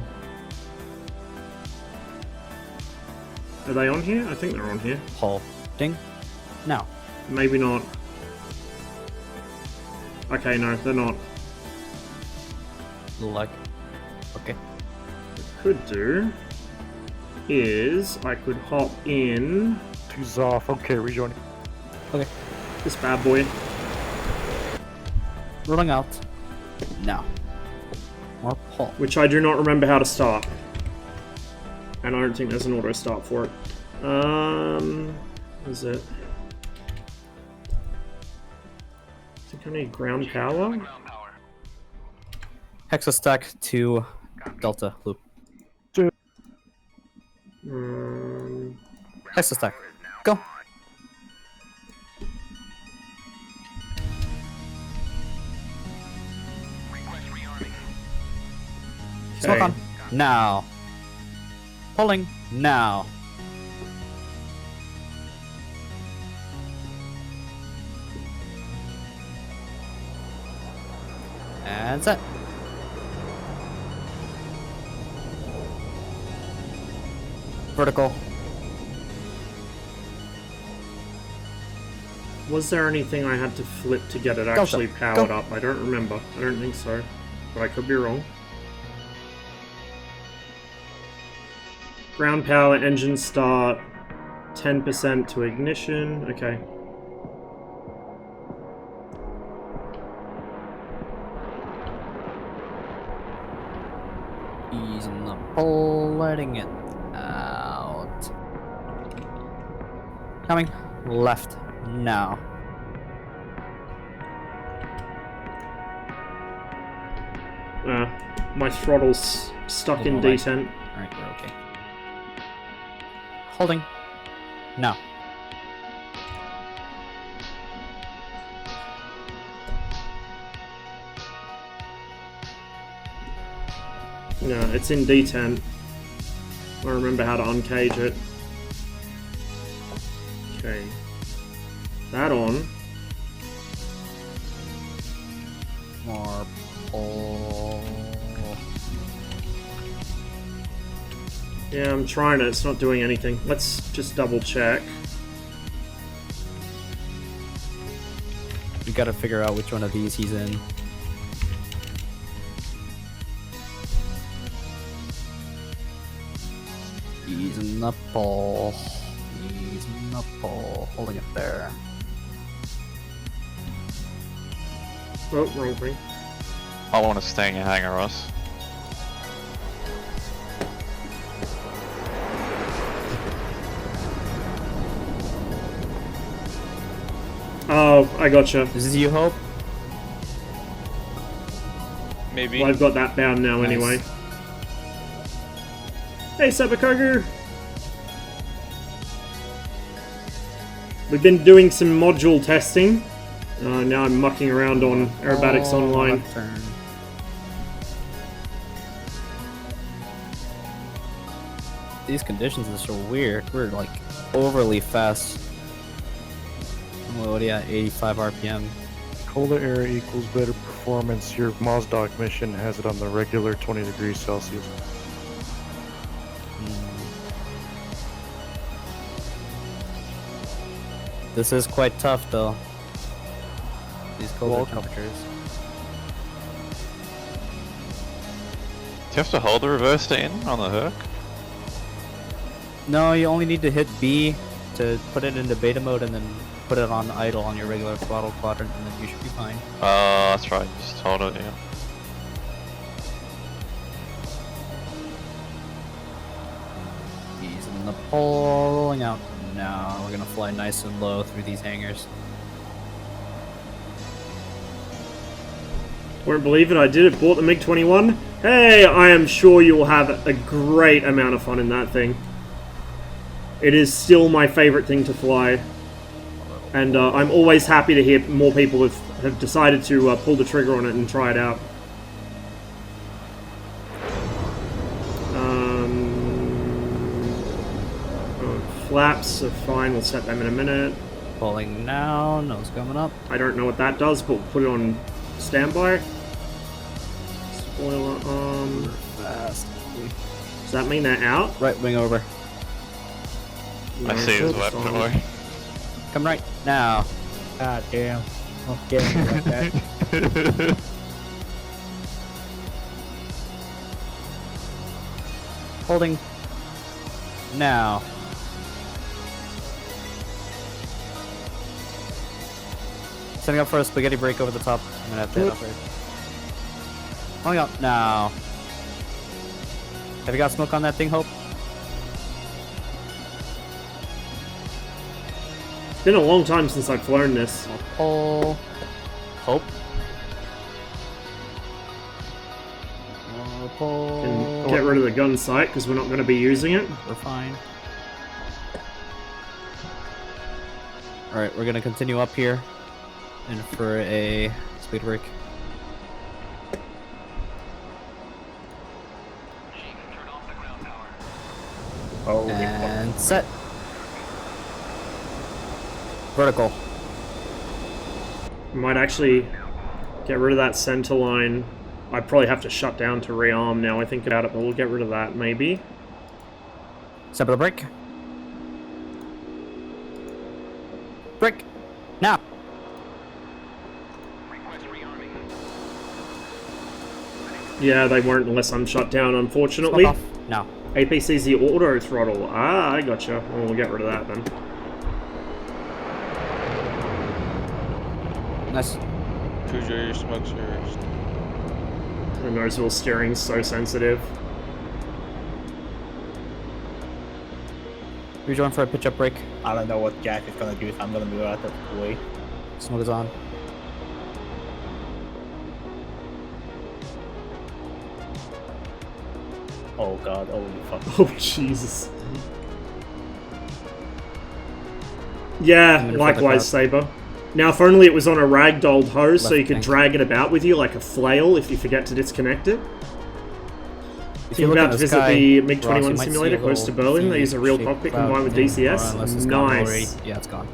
Are they on here? I think they're on here. Holding. Now. Maybe not. Okay, no, they're not. Like. Okay. Could do is I could hop in 2's off. Okay, rejoining. Okay. this bad boy. Rolling out. Now. More pull. Which I do not remember how to start. And I don't think there's an auto start for it. Is it? I think I need ground power. Hexa stack to Delta loop. Hexa stack. Go. Smoke Okay. on. Now. Pulling. Now. And set. Vertical. Was there anything I had to flip to get it Delta. actually powered Go. up? I don't remember. I don't think so. But I could be wrong. Ground power, engine start, 10% to ignition. Okay. Easing the pull, letting it out. Coming. Left. Now. My throttle's stuck in Oh, my. D10. Alright, we're okay. Holding. Now. No, it's in D10. I remember how to uncage it. Okay. That on. More pull. Yeah, I'm trying it. It's not doing anything. Let's just double check. We gotta figure out which one of these he's in. Easing the pull. Easing the pull. Holding it there. Oh, wrong thing. I want to stay in your hangar, Ross. Oh, I gotcha. This is you, Hope? Maybe. Well, I've got that bound now Nice. anyway. Hey, Sabakogu! We've been doing some module testing. Now I'm mucking around on Aerobatics Oh, Online. left turn. These conditions are so weird. We're like overly fast. What are you at? 85 RPM. Colder air equals better performance. Your Mozdok mission has it on the regular 20 degrees Celsius. This is quite tough, though. These colder Welcome. temperatures. Do you have to hold the reverser in on the hook? No, you only need to hit B to put it into beta mode and then put it on idle on your regular throttle quadrant, and then you should be fine. Oh, that's right. Just hold it, yeah. Easing the pull, rolling out. Now we're gonna fly nice and low through these hangars. Won't believe it, I did it. Bought the MiG-21. Hey, I am sure you will have a great amount of fun in that thing. It is still my favorite thing to fly. And I'm always happy to hear more people have decided to pull the trigger on it and try it out. Flaps are fine, we'll set them in a minute. Pulling now, nose coming up. I don't know what that does, but we'll put it on standby. Spoiler arm. Fast. Does that mean they're out? Right wing over. I see his weapon, don't worry. Come right now. God damn. Don't get me like that. Holding now. Setting up for a spaghetti break over the top. I'm gonna have to hit upgrade. Pulling up now. Have you got smoke on that thing, Hope? It's been a long time since I've flown this. Pull. Hope. Pull. And get rid of the gun sight because we're not going to be using it. We're fine. Alright, we're gonna continue up here. And for a speed break. Oh, And set. Vertical. Might actually get rid of that center line. I'd probably have to shut down to rearm now I think about it, but we'll get rid of that maybe. Step of the break. Break. Now. Yeah, they won't unless I'm shut down, unfortunately. Smoke off. Now. APC's the auto throttle. Ah, I gotcha. Well, we'll get rid of that then. Nice. Choose your smokes first. The nozzle steering's so sensitive. Rejoin for a pitch up break. I don't know what Jack is gonna do if I'm gonna move out of the way. Smoke is on. Oh god, holy fuck. Oh, Jesus. Yeah, likewise, Saber. Now, if only it was on a ragdolled hose so you could drag it about with you like a flail if you forget to disconnect it. If You're look about at to the visit sky, the Ross, you MiG-21 might simulator see a close to little Berlin. They use a real V-shaped cockpit cloud combined with in DCS. or unless it's gone already. Nice. Yeah, it's gone.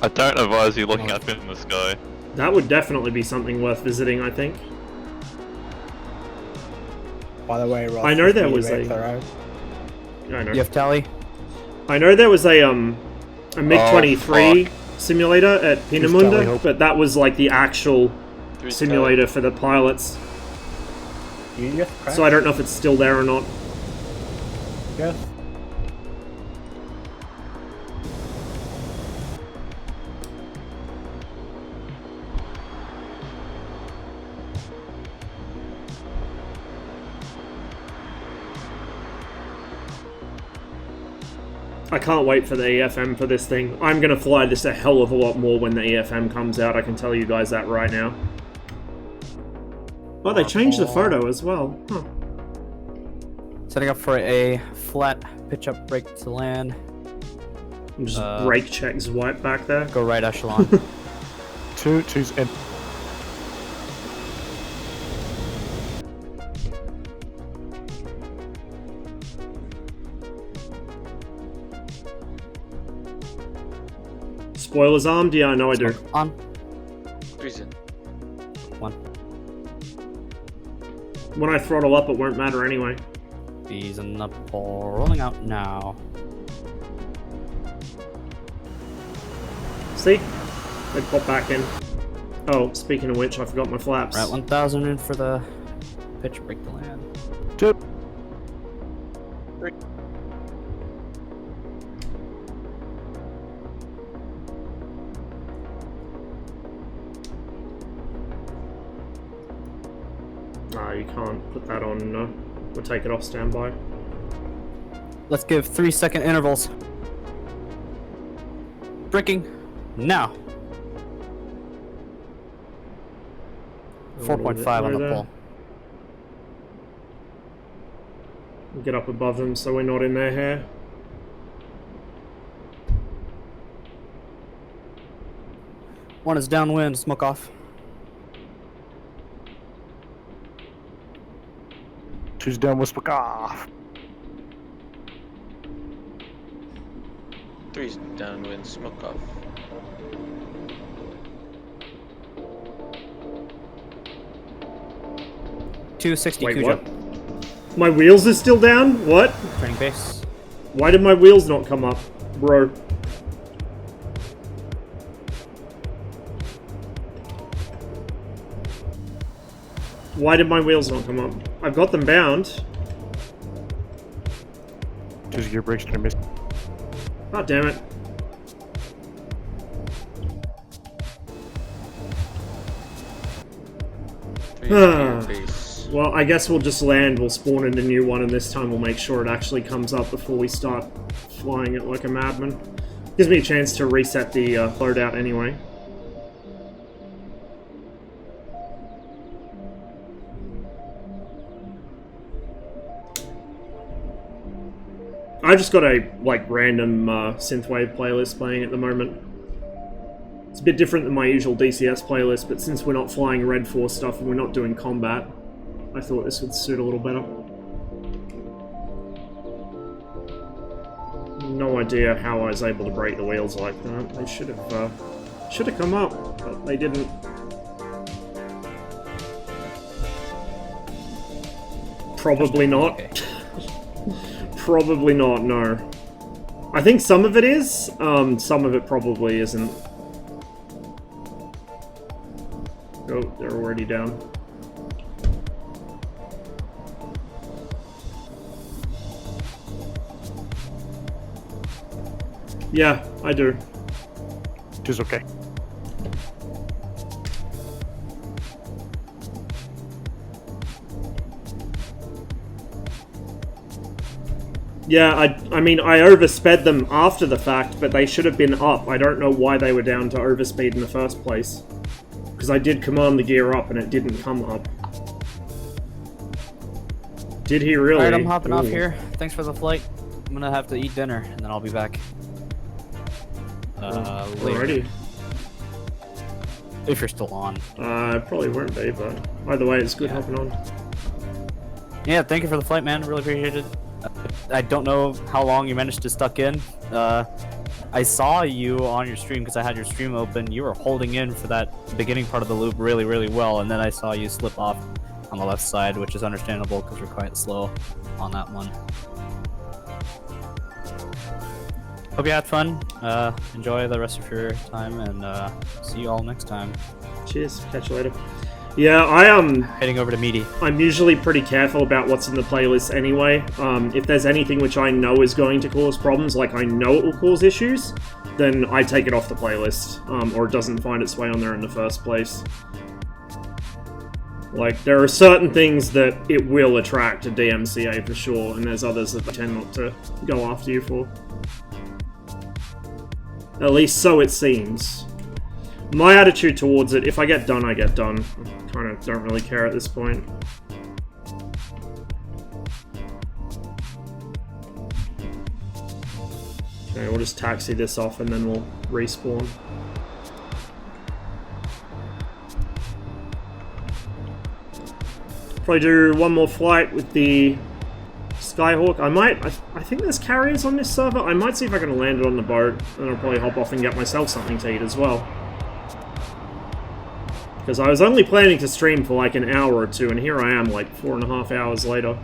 I don't advise you looking up in the sky. That would definitely be something worth visiting, I think. By the way, Ross, I know there speed was breaks a- are out. I know. You have tally? I know there was a MiG-23 fuck. simulator at Tally Peenemünde, Hope. but that was like the actual Three simulator for the pilots. You just crash? So I don't know if it's still there or not. Yes. I can't wait for the EFM for this thing. I'm going to fly this a hell of a lot more when the EFM comes out, I can tell you guys that right now. Oh, they changed the photo as well. Huh. Setting up for a flat pitch up break to land. And just brake checks white back there. Go right echelon. Two's in. Spoilers armed? Yeah, I know I do. Smoke on. Three's in. One. When I throttle up, it won't matter anyway. Bees in the pole. Rolling out now. See? They pop back in. Oh, speaking of which, I forgot my flaps. Right, 1,000 in for the pitch break to land. Tip. Nah, you can't put that on. We'll take it off standby. Let's give 3-second intervals. Breaking now. 4.5 on the pole. Get up above them so we're not in their hair. One is downwind, smoke off. Two's down with off. Three's downwind, smoke off. Two 60 Wait, Cujo. what? My wheels are still down? What? Turning base. Why did my wheels not come up, bro? Why did my wheels not come up? I've got them bound. His gear brake's gonna miss. God damn it. Well, I guess we'll just land, we'll spawn in a new one, and this time we'll make sure it actually comes up before we start flying it like a madman. Gives me a chance to reset the loadout anyway. I just got a, like, random synthwave playlist playing at the moment. It's a bit different than my usual DCS playlist, but since we're not flying Red Force stuff and we're not doing combat, I thought this would suit a little better. No idea how I was able to break the wheels like that. They should have come up, but they didn't. Probably not. Okay. Probably not, no. I think some of it is, some of it probably isn't. Oh, they're already down. Yeah, I do. It is okay. Yeah, I mean, I oversped them after the fact, but they should have been up. I don't know why they were down to overspeed in the first place. Because I did command the gear up and it didn't come up. Did he really? Alright, I'm hopping off Ooh. here. Thanks for the flight. I'm gonna have to eat dinner, and then I'll be back. Later. Alrighty. If you're still on. Probably won't be, but either way, it's good hopping on. Yeah, thank you for the flight, man. Really appreciate it. I don't know how long you managed to stuck in. I saw you on your stream because I had your stream open. You were holding in for that beginning part of the loop really, really well, and then I saw you slip off on the left side, which is understandable because we're quite slow on that one. Hope you had fun. Enjoy the rest of your time, and see you all next time. Cheers. Catch you later. Yeah, I am Heading over to Meaty. I'm usually pretty careful about what's in the playlist anyway. If there's anything which I know is going to cause problems, like I know it will cause issues, then I take it off the playlist, or it doesn't find its way on there in the first place. Like, there are certain things that it will attract a DMCA for sure, and there's others that I tend not to go after you for. At least so it seems. My attitude towards it, if I get done, I get done. I kind of don't really care at this point. Okay, we'll just taxi this off and then we'll respawn. Probably do one more flight with the Skyhawk. I think there's carriers on this server. I might see if I can land it on the boat, and I'll probably hop off and get myself something to eat as well. Because I was only planning to stream for like an hour or two, and here I am like 4.5 hours later.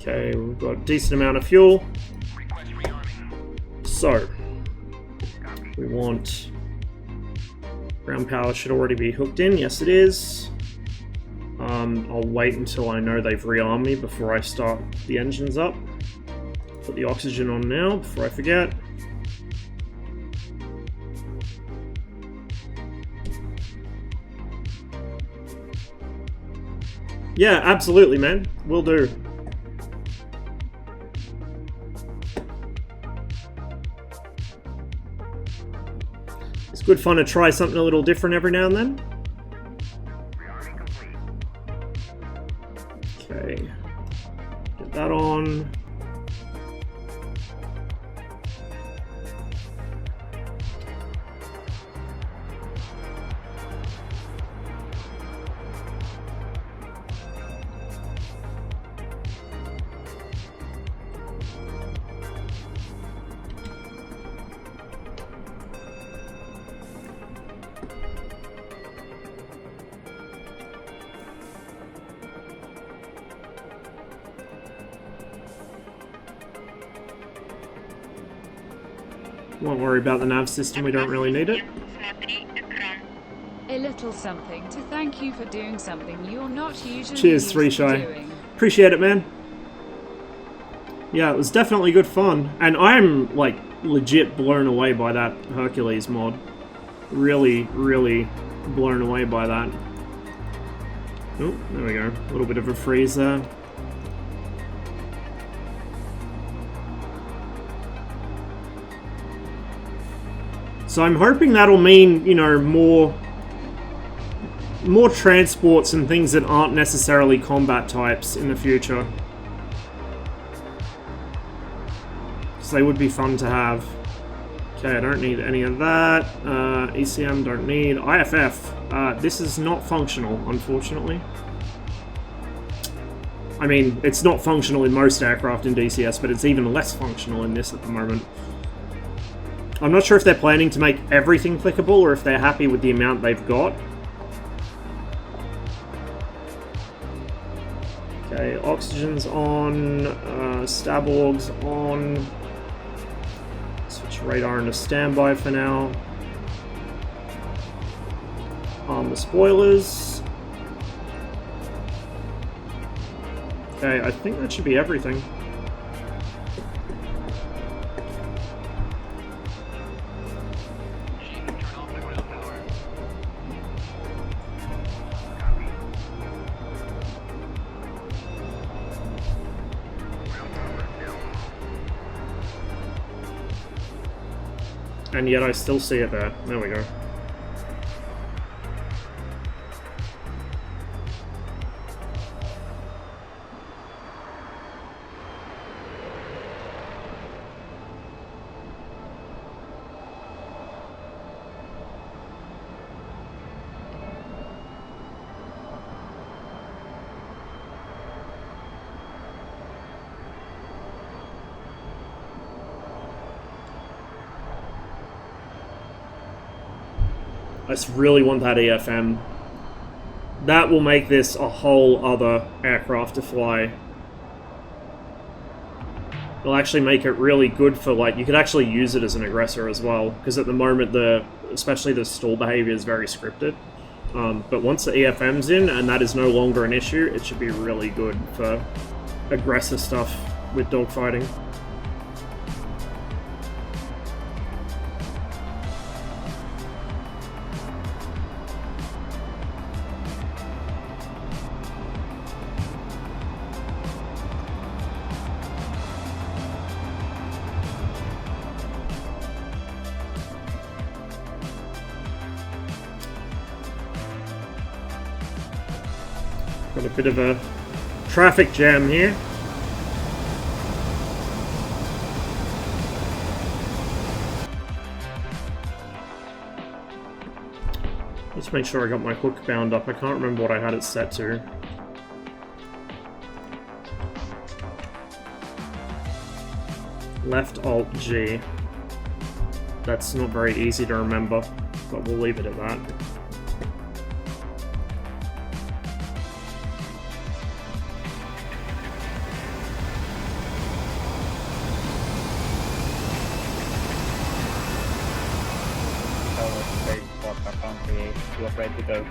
Okay, we've got a decent amount of fuel. So, we want... ground power should already be hooked in. Yes, it is. I'll wait until I know they've rearmed me before I start the engines up. Put the oxygen on now before I forget. Yeah, absolutely, man. Will do. It's good fun to try something a little different every now and then. Okay. Get that on. Won't worry about the nav system, we don't really need it. A little something to thank you for doing something you're not usually Cheers, used to 3Shy. doing. Appreciate it, man. Yeah, it was definitely good fun. And I'm, like, legit blown away by that Hercules mod. Really, really blown away by that. Oh, there we go. A little bit of a freeze there. So I'm hoping that'll mean, you know, more transports and things that aren't necessarily combat types in the future. So they would be fun to have. Okay, I don't need any of that. ECM don't need. IFF. This is not functional, unfortunately. I mean, it's not functional in most aircraft in DCS, but it's even less functional in this at the moment. I'm not sure if they're planning to make everything clickable or if they're happy with the amount they've got. Okay, oxygen's on, Staborg's on. Switch radar into standby for now. Arm the spoilers. Okay, I think that should be everything. And yet I still see it there. There we go. I just really want that EFM. That will make this a whole other aircraft to fly. It'll actually make it really good for, like, you could actually use it as an aggressor as well, because at the moment, especially the stall behavior is very scripted. But once the EFM's in, and that is no longer an issue, it should be really good for aggressive stuff with dogfighting. Got a bit of a traffic jam here. Let's make sure I got my hook bound up. I can't remember what I had it set to. Left Alt G. That's not very easy to remember, but we'll leave it at that. You are ready to go.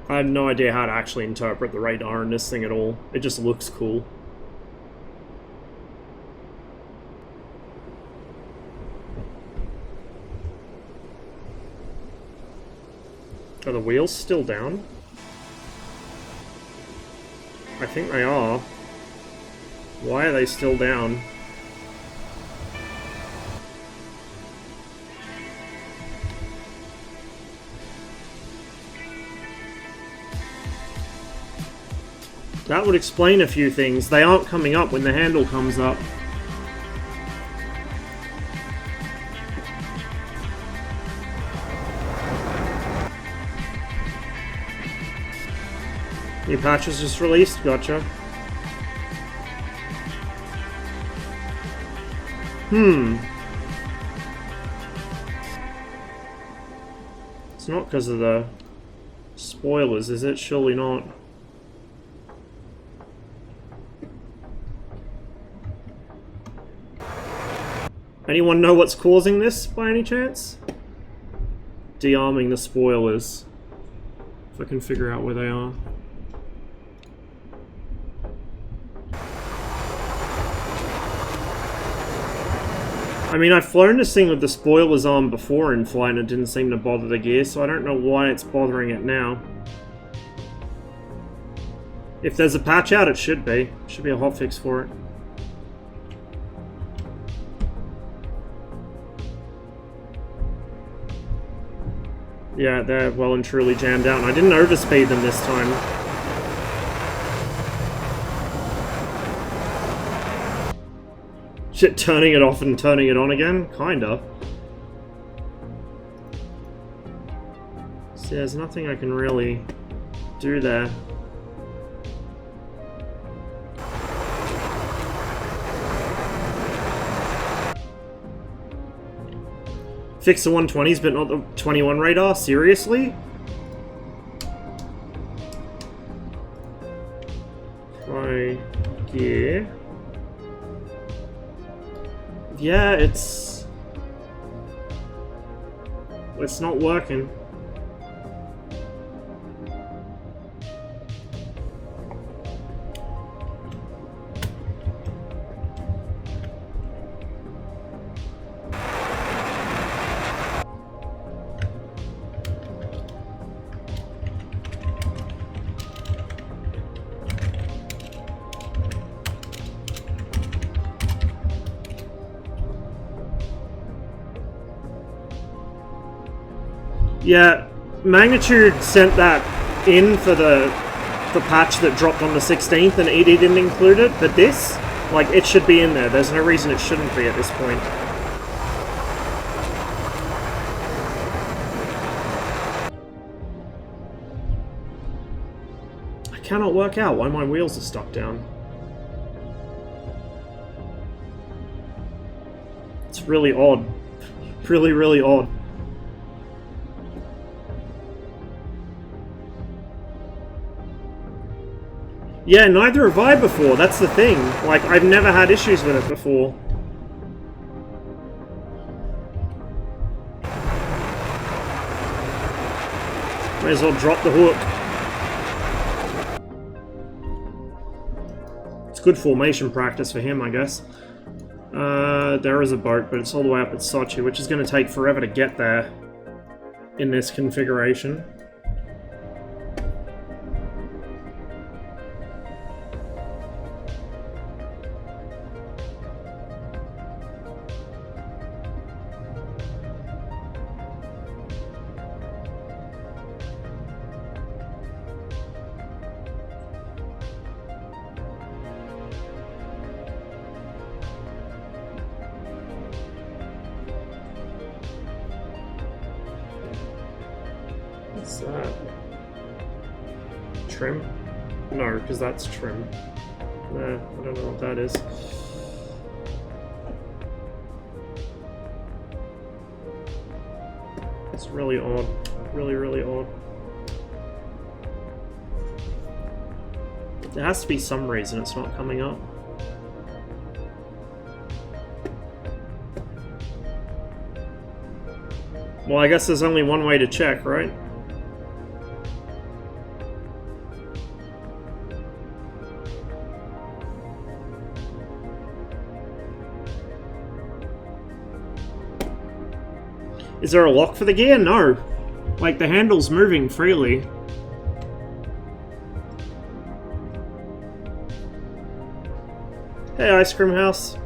I have no idea how to actually interpret the radar in this thing at all. It just looks cool. Are the wheels still down? I think they are. Why are they still down? That would explain a few things. They aren't coming up when the handle comes up. New patch was just released, gotcha. It's not because of the spoilers, is it? Surely not. Anyone know what's causing this, by any chance? De-arming the spoilers. If I can figure out where they are. I mean, I've flown this thing with the spoilers on before in flight and it didn't seem to bother the gear, so I don't know why it's bothering it now. If there's a patch out, it should be. Should be a hotfix for it. Yeah, they're well and truly jammed out, and I didn't overspeed them this time. Shit, turning it off and turning it on again? Kinda. See, there's nothing I can really do there. Fix the 120s but not the 21 radar? Seriously? Try gear. Yeah, it's not working. Yeah, Magnitude sent that in for the patch that dropped on the 16th and ED didn't include it, but this, like, it should be in there. There's no reason it shouldn't be at this point. I cannot work out why my wheels are stuck down. It's really odd. Really, really odd. Yeah, neither have I before, that's the thing. Like, I've never had issues with it before. May as well drop the hook. It's good formation practice for him, I guess. There is a boat, but it's all the way up at Sochi, which is going to take forever to get there in this configuration. What's that? Trim? No, because that's trim. I don't know what that is. It's really odd. Really, really odd. There has to be some reason it's not coming up. Well, I guess there's only one way to check, right? Is there a lock for the gear? No. Like, the handle's moving freely. Hey, Ice Cream House.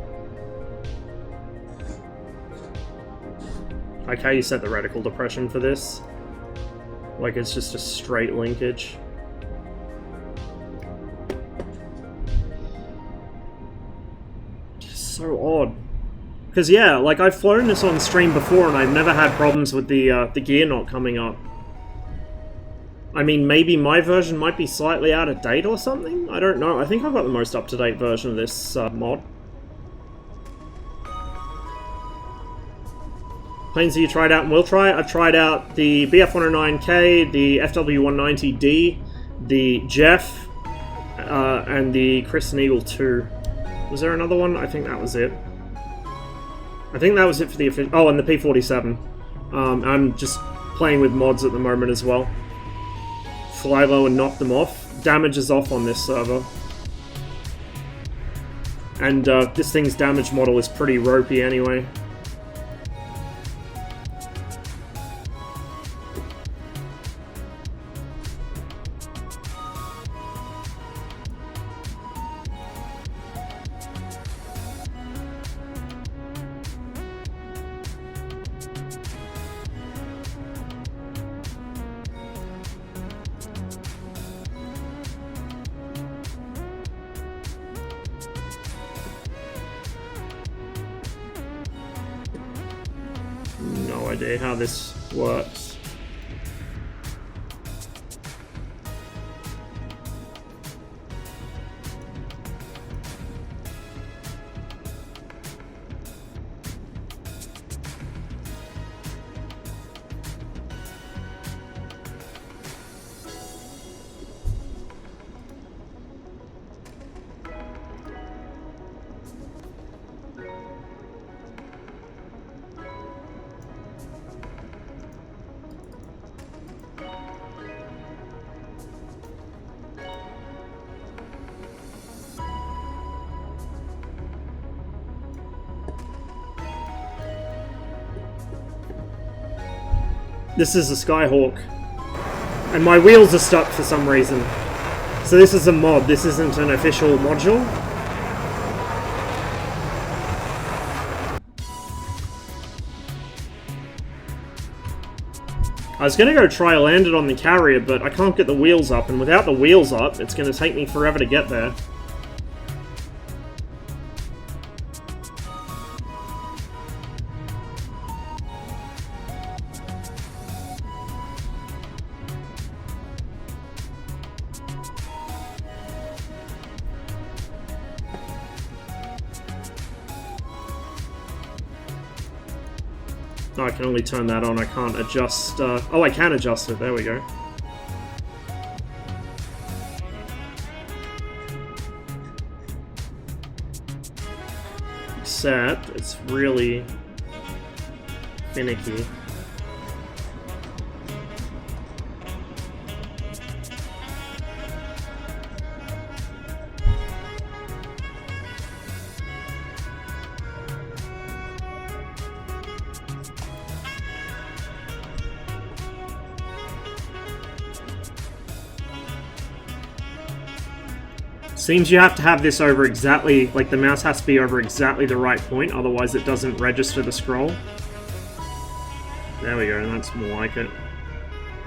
Like how you set the reticle depression for this. Like it's just a straight linkage. Just so odd. Because yeah, like I've flown this on stream before and I've never had problems with the gear not coming up. I mean, maybe my version might be slightly out of date or something? I don't know. I think I've got the most up-to-date version of this mod. Planes that you tried out and will try. I've tried out the BF-109K, the FW-190D, the Jeff, and the Crescent Eagle 2. Was there another one? I think that was it. I think that was it for the... Oh, and the P-47. I'm just playing with mods at the moment as well. Fly low and knock them off. Damage is off on this server. And this thing's damage model is pretty ropey anyway. No idea how this works. This is a Skyhawk. And my wheels are stuck for some reason. So this is a mod, this isn't an official module. I was gonna go try land it on the carrier, but I can't get the wheels up, and without the wheels up, it's gonna take me forever to get there. Oh, I can only turn that on, I can't adjust... oh, I can adjust it, there we go. Except, it's really finicky. Seems you have to have this over exactly, like the mouse has to be over exactly the right point, otherwise it doesn't register the scroll. There we go, that's more like it.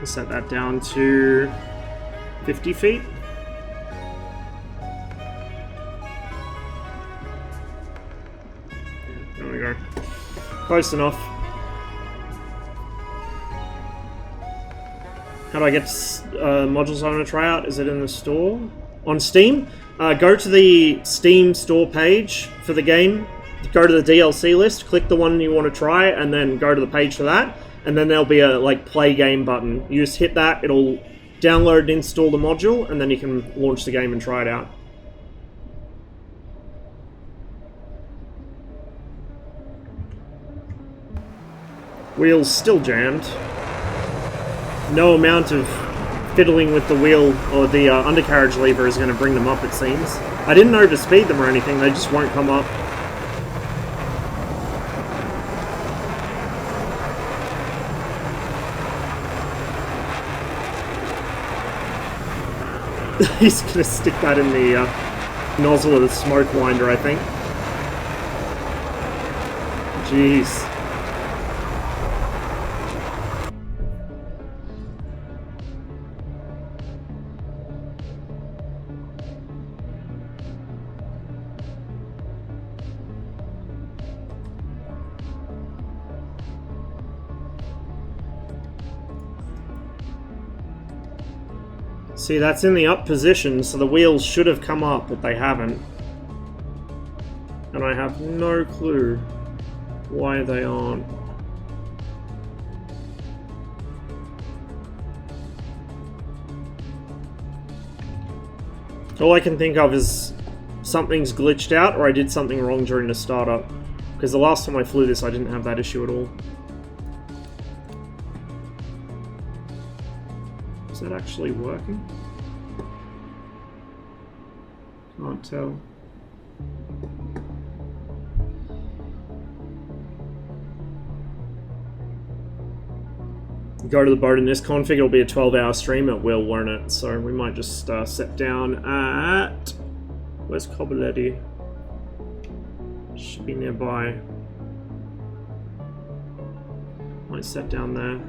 I'll set that down to 50 feet. There we go. Close enough. How do I get modules I want to try out? Is it in the store? On Steam? Go to the Steam store page for the game, go to the DLC list, click the one you want to try, and then go to the page for that, and then there'll be a like play game button. You just hit that, it'll download and install the module, and then you can launch the game and try it out. Wheels still jammed. No amount of fiddling with the wheel or the undercarriage lever is going to bring them up, it seems. I didn't overspeed them or anything, they just won't come up. He's gonna stick that in the nozzle of the smoke winder, I think. Jeez. See, that's in the up position, so the wheels should have come up, but they haven't. And I have no clue why they aren't. All I can think of is something's glitched out, or I did something wrong during the startup. Because the last time I flew this, I didn't have that issue at all. Is that actually working? Can't tell. Go to the boat in this config, it'll be a 12-hour stream. It will, won't it? So we might just set down at... Where's Cobbletti? Should be nearby. Might set down there.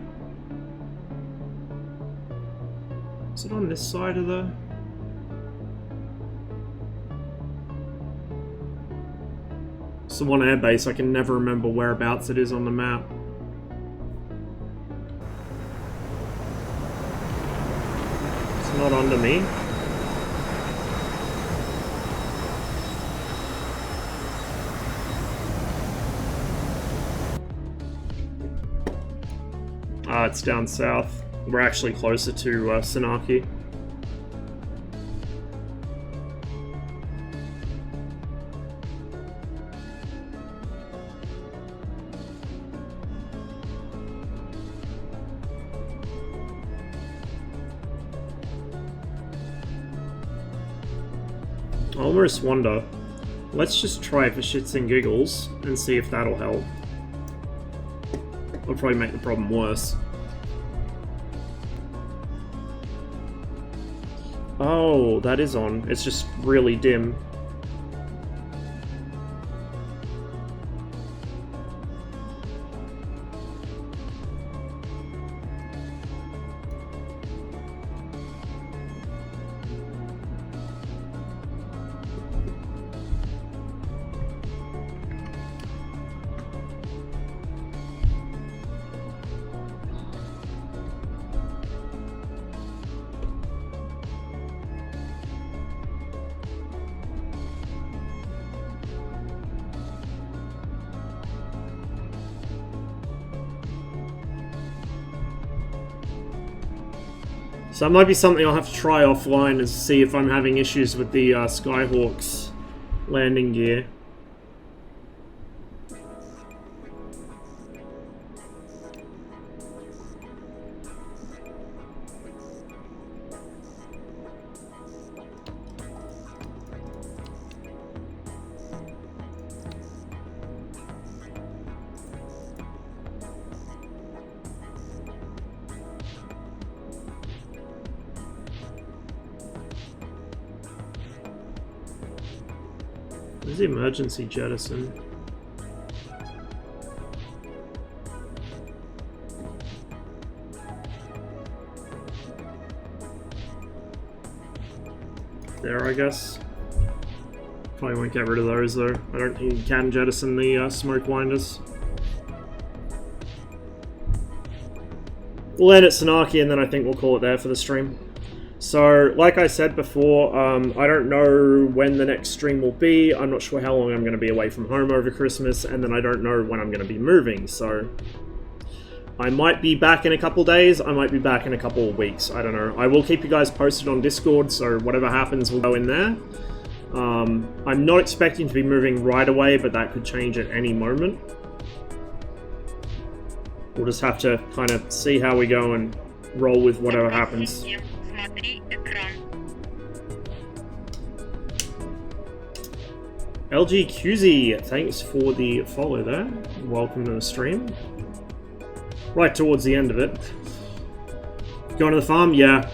Is it on this side of the... It's the one airbase, I can never remember whereabouts it is on the map. It's not under me. It's down south. We're actually closer to Sanaki. I almost wonder. Let's just try it for shits and giggles and see if that'll help. It'll probably make the problem worse. Oh, that is on. It's just really dim. So that might be something I'll have to try offline and see if I'm having issues with the Skyhawk's landing gear. Where's the emergency jettison? There, I guess. Probably won't get rid of those though. I don't think you can jettison the smoke winders. We'll end at Sanaki and then I think we'll call it there for the stream. So, like I said before, I don't know when the next stream will be. I'm not sure how long I'm going to be away from home over Christmas, and then I don't know when I'm going to be moving, so... I might be back in a couple days, I might be back in a couple of weeks, I don't know. I will keep you guys posted on Discord, so whatever happens will go in there. I'm not expecting to be moving right away, but that could change at any moment. We'll just have to kind of see how we go and roll with whatever happens. LGQZ, thanks for the follow there. Welcome to the stream. Right towards the end of it. Going to the farm? Yeah.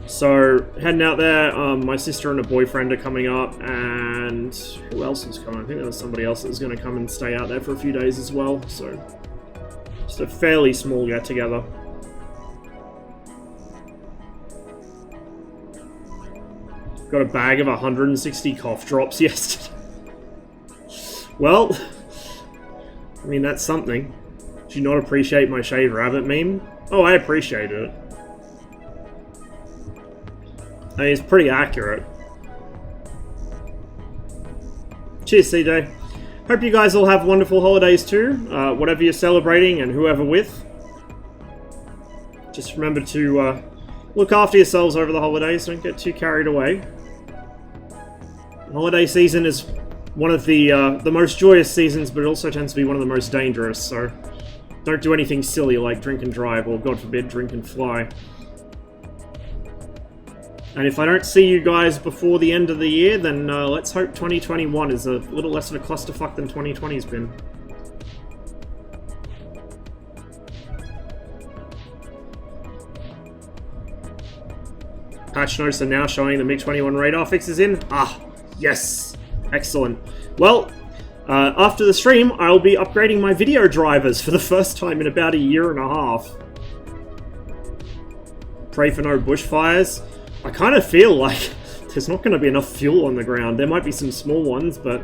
So, heading out there, my sister and a boyfriend are coming up, and who else is coming? I think there was somebody else that was going to come and stay out there for a few days as well, so just a fairly small get-together. Got a bag of 160 cough drops yesterday. Well, I mean, that's something. Do you not appreciate my shaved rabbit meme? Oh, I appreciate it. I mean, it's pretty accurate. Cheers, CJ. Hope you guys all have wonderful holidays too, whatever you're celebrating and whoever with. Just remember to look after yourselves over the holidays, don't get too carried away. The holiday season is one of the most joyous seasons, but it also tends to be one of the most dangerous, so don't do anything silly like drink and drive, or God forbid, drink and fly. And if I don't see you guys before the end of the year, then let's hope 2021 is a little less of a clusterfuck than 2020's been. Patch notes are now showing the MiG-21 radar fixes in. Ah, yes. Excellent. Well, after the stream, I'll be upgrading my video drivers for the first time in about a year and a half. Pray for no bushfires. I kind of feel like there's not going to be enough fuel on the ground. There might be some small ones, but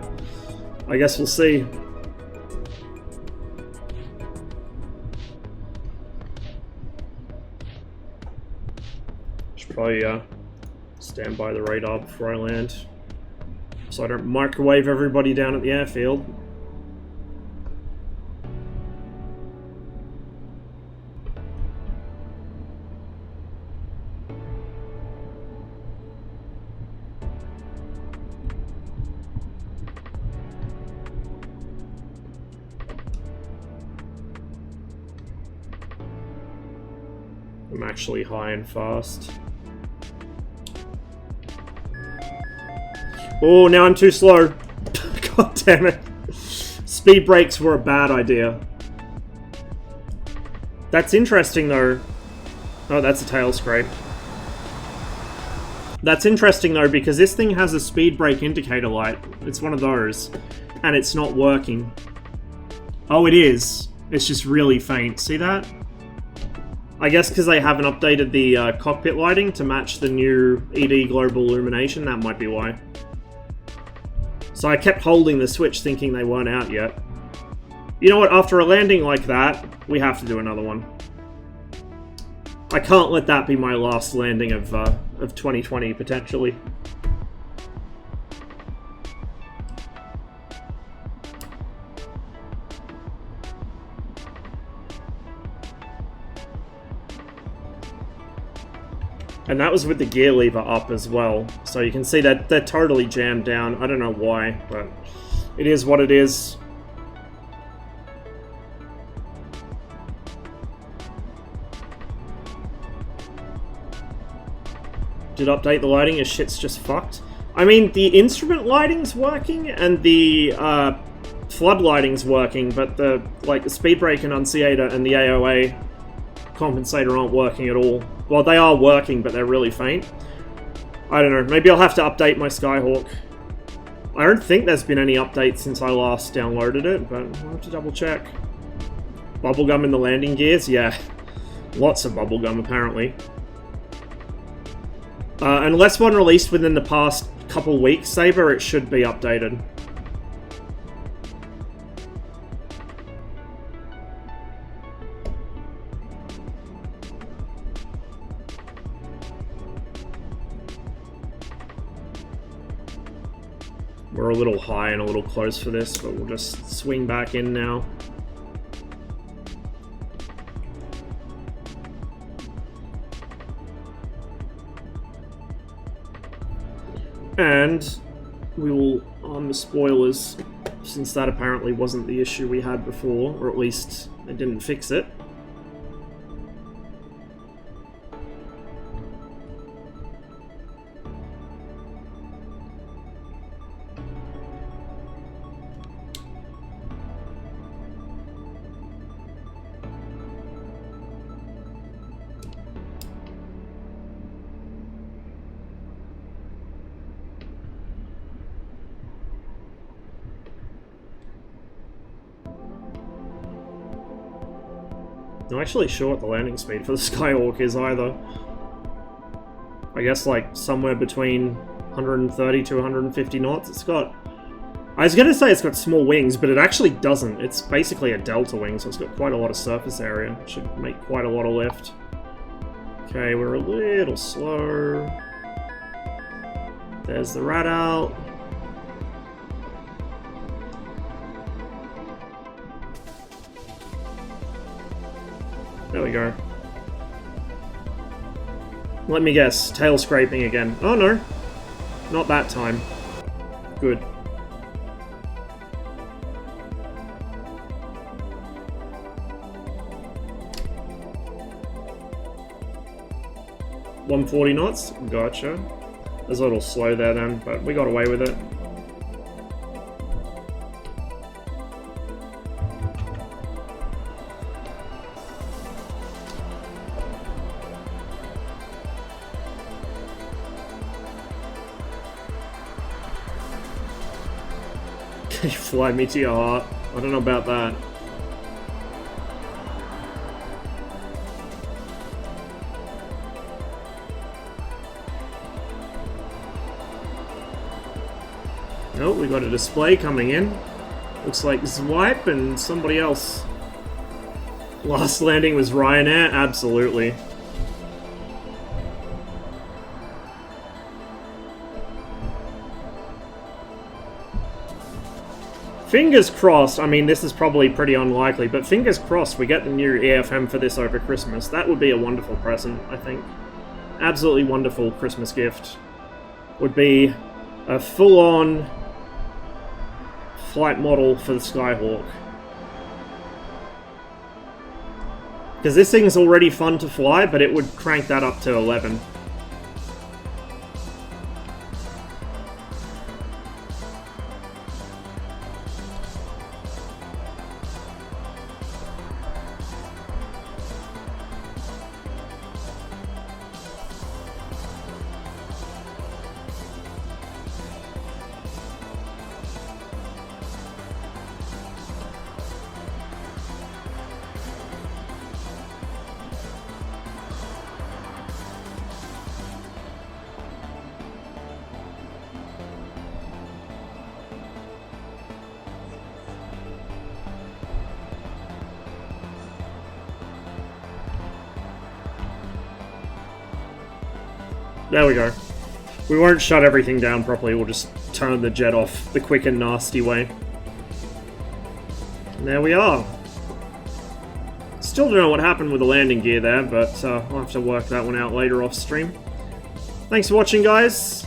I guess we'll see. Should probably stand by the radar before I land, so I don't microwave everybody down at the airfield. I'm actually high and fast. Oh, now I'm too slow. God damn it. Speed brakes were a bad idea. That's interesting though. Oh, that's a tail scrape. That's interesting though, because this thing has a speed brake indicator light. It's one of those. And it's not working. Oh, it is. It's just really faint. See that? I guess because they haven't updated the cockpit lighting to match the new ED global illumination, that might be why. So I kept holding the switch thinking they weren't out yet. You know what, after a landing like that, we have to do another one. I can't let that be my last landing of 2020, potentially. And that was with the gear lever up as well. So you can see that they're totally jammed down. I don't know why, but it is what it is. Did update the lighting? Your shit's just fucked. I mean, the instrument lighting's working and the flood lighting's working, but the speed brake enunciator and the AOA compensator aren't working at all. Well, they are working, but they're really faint. I don't know. Maybe I'll have to update my Skyhawk. I don't think there's been any updates since I last downloaded it, but I'll have to double check. Bubblegum in the landing gears? Yeah. Lots of bubblegum, apparently. Unless one released within the past couple weeks, Saber, it should be updated. We're a little high and a little close for this, but we'll just swing back in now. And we will arm the spoilers, since that apparently wasn't the issue we had before, or at least it didn't fix it. Not actually sure what the landing speed for the Skyhawk is either. I guess like somewhere between 130 to 150 knots. It's got... I was gonna say it's got small wings, but it actually doesn't. It's basically a delta wing, so it's got quite a lot of surface area. It should make quite a lot of lift. Okay, we're a little slow. There's the rat out. There we go. Let me guess, tail scraping again. Oh no, not that time. Good. $140 knots? Gotcha. There's a little slow there then, but we got away with it. You fly me to your heart. I don't know about that. Oh, we got a display coming in. Looks like Zwipe and somebody else. Last landing was Ryanair? Absolutely. Fingers crossed, I mean this is probably pretty unlikely, but fingers crossed we get the new EFM for this over Christmas. That would be a wonderful present, I think. Absolutely wonderful Christmas gift. Would be a full-on flight model for the Skyhawk. Because this thing is already fun to fly, but it would crank that up to 11. There we go. We won't shut everything down properly, we'll just turn the jet off the quick and nasty way. And there we are. Still don't know what happened with the landing gear there, but I'll have to work that one out later off stream. Thanks for watching, guys.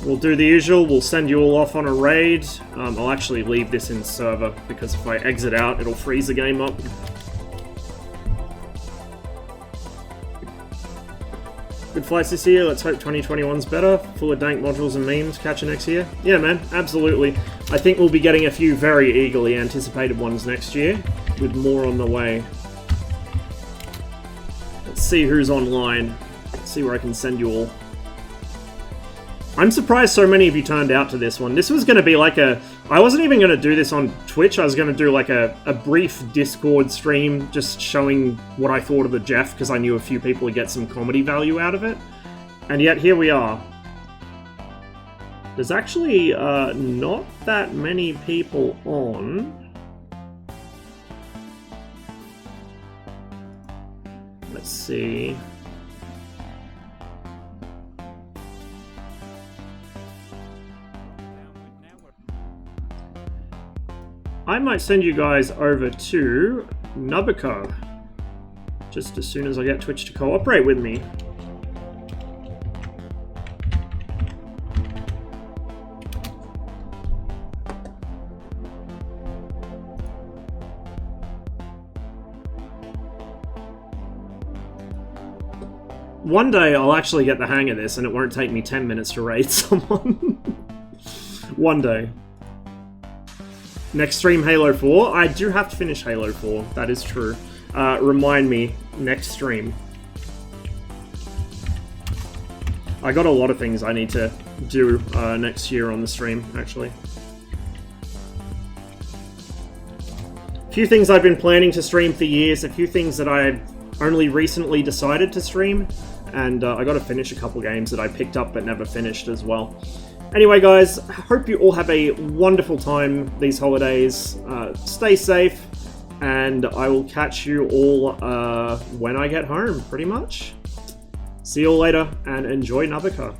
We'll do the usual, we'll send you all off on a raid. I'll actually leave this in server, because if I exit out, it'll freeze the game up. Good flights this year, let's hope 2021's better. Full of dank modules and memes, catch you next year. Yeah man, absolutely. I think we'll be getting a few very eagerly anticipated ones next year, with more on the way. Let's see who's online. Let's see where I can send you all. I'm surprised so many of you turned out to this one. This was going to be like a... I wasn't even going to do this on Twitch. I was going to do like a brief Discord stream just showing what I thought of the Jeff, because I knew a few people would get some comedy value out of it. And yet here we are. There's actually not that many people on. Let's see... I might send you guys over to Nubico just as soon as I get Twitch to cooperate with me. One day I'll actually get the hang of this and it won't take me 10 minutes to raid someone. One day. Next stream, Halo 4. I do have to finish Halo 4. That is true. Remind me, next stream. I got a lot of things I need to do next year on the stream, actually. few things I've been planning to stream for years, a few things that I only recently decided to stream, and I got to finish a couple games that I picked up but never finished as well. Anyway, guys, I hope you all have a wonderful time these holidays. Stay safe, and I will catch you all when I get home, pretty much. See you all later, and enjoy Navika.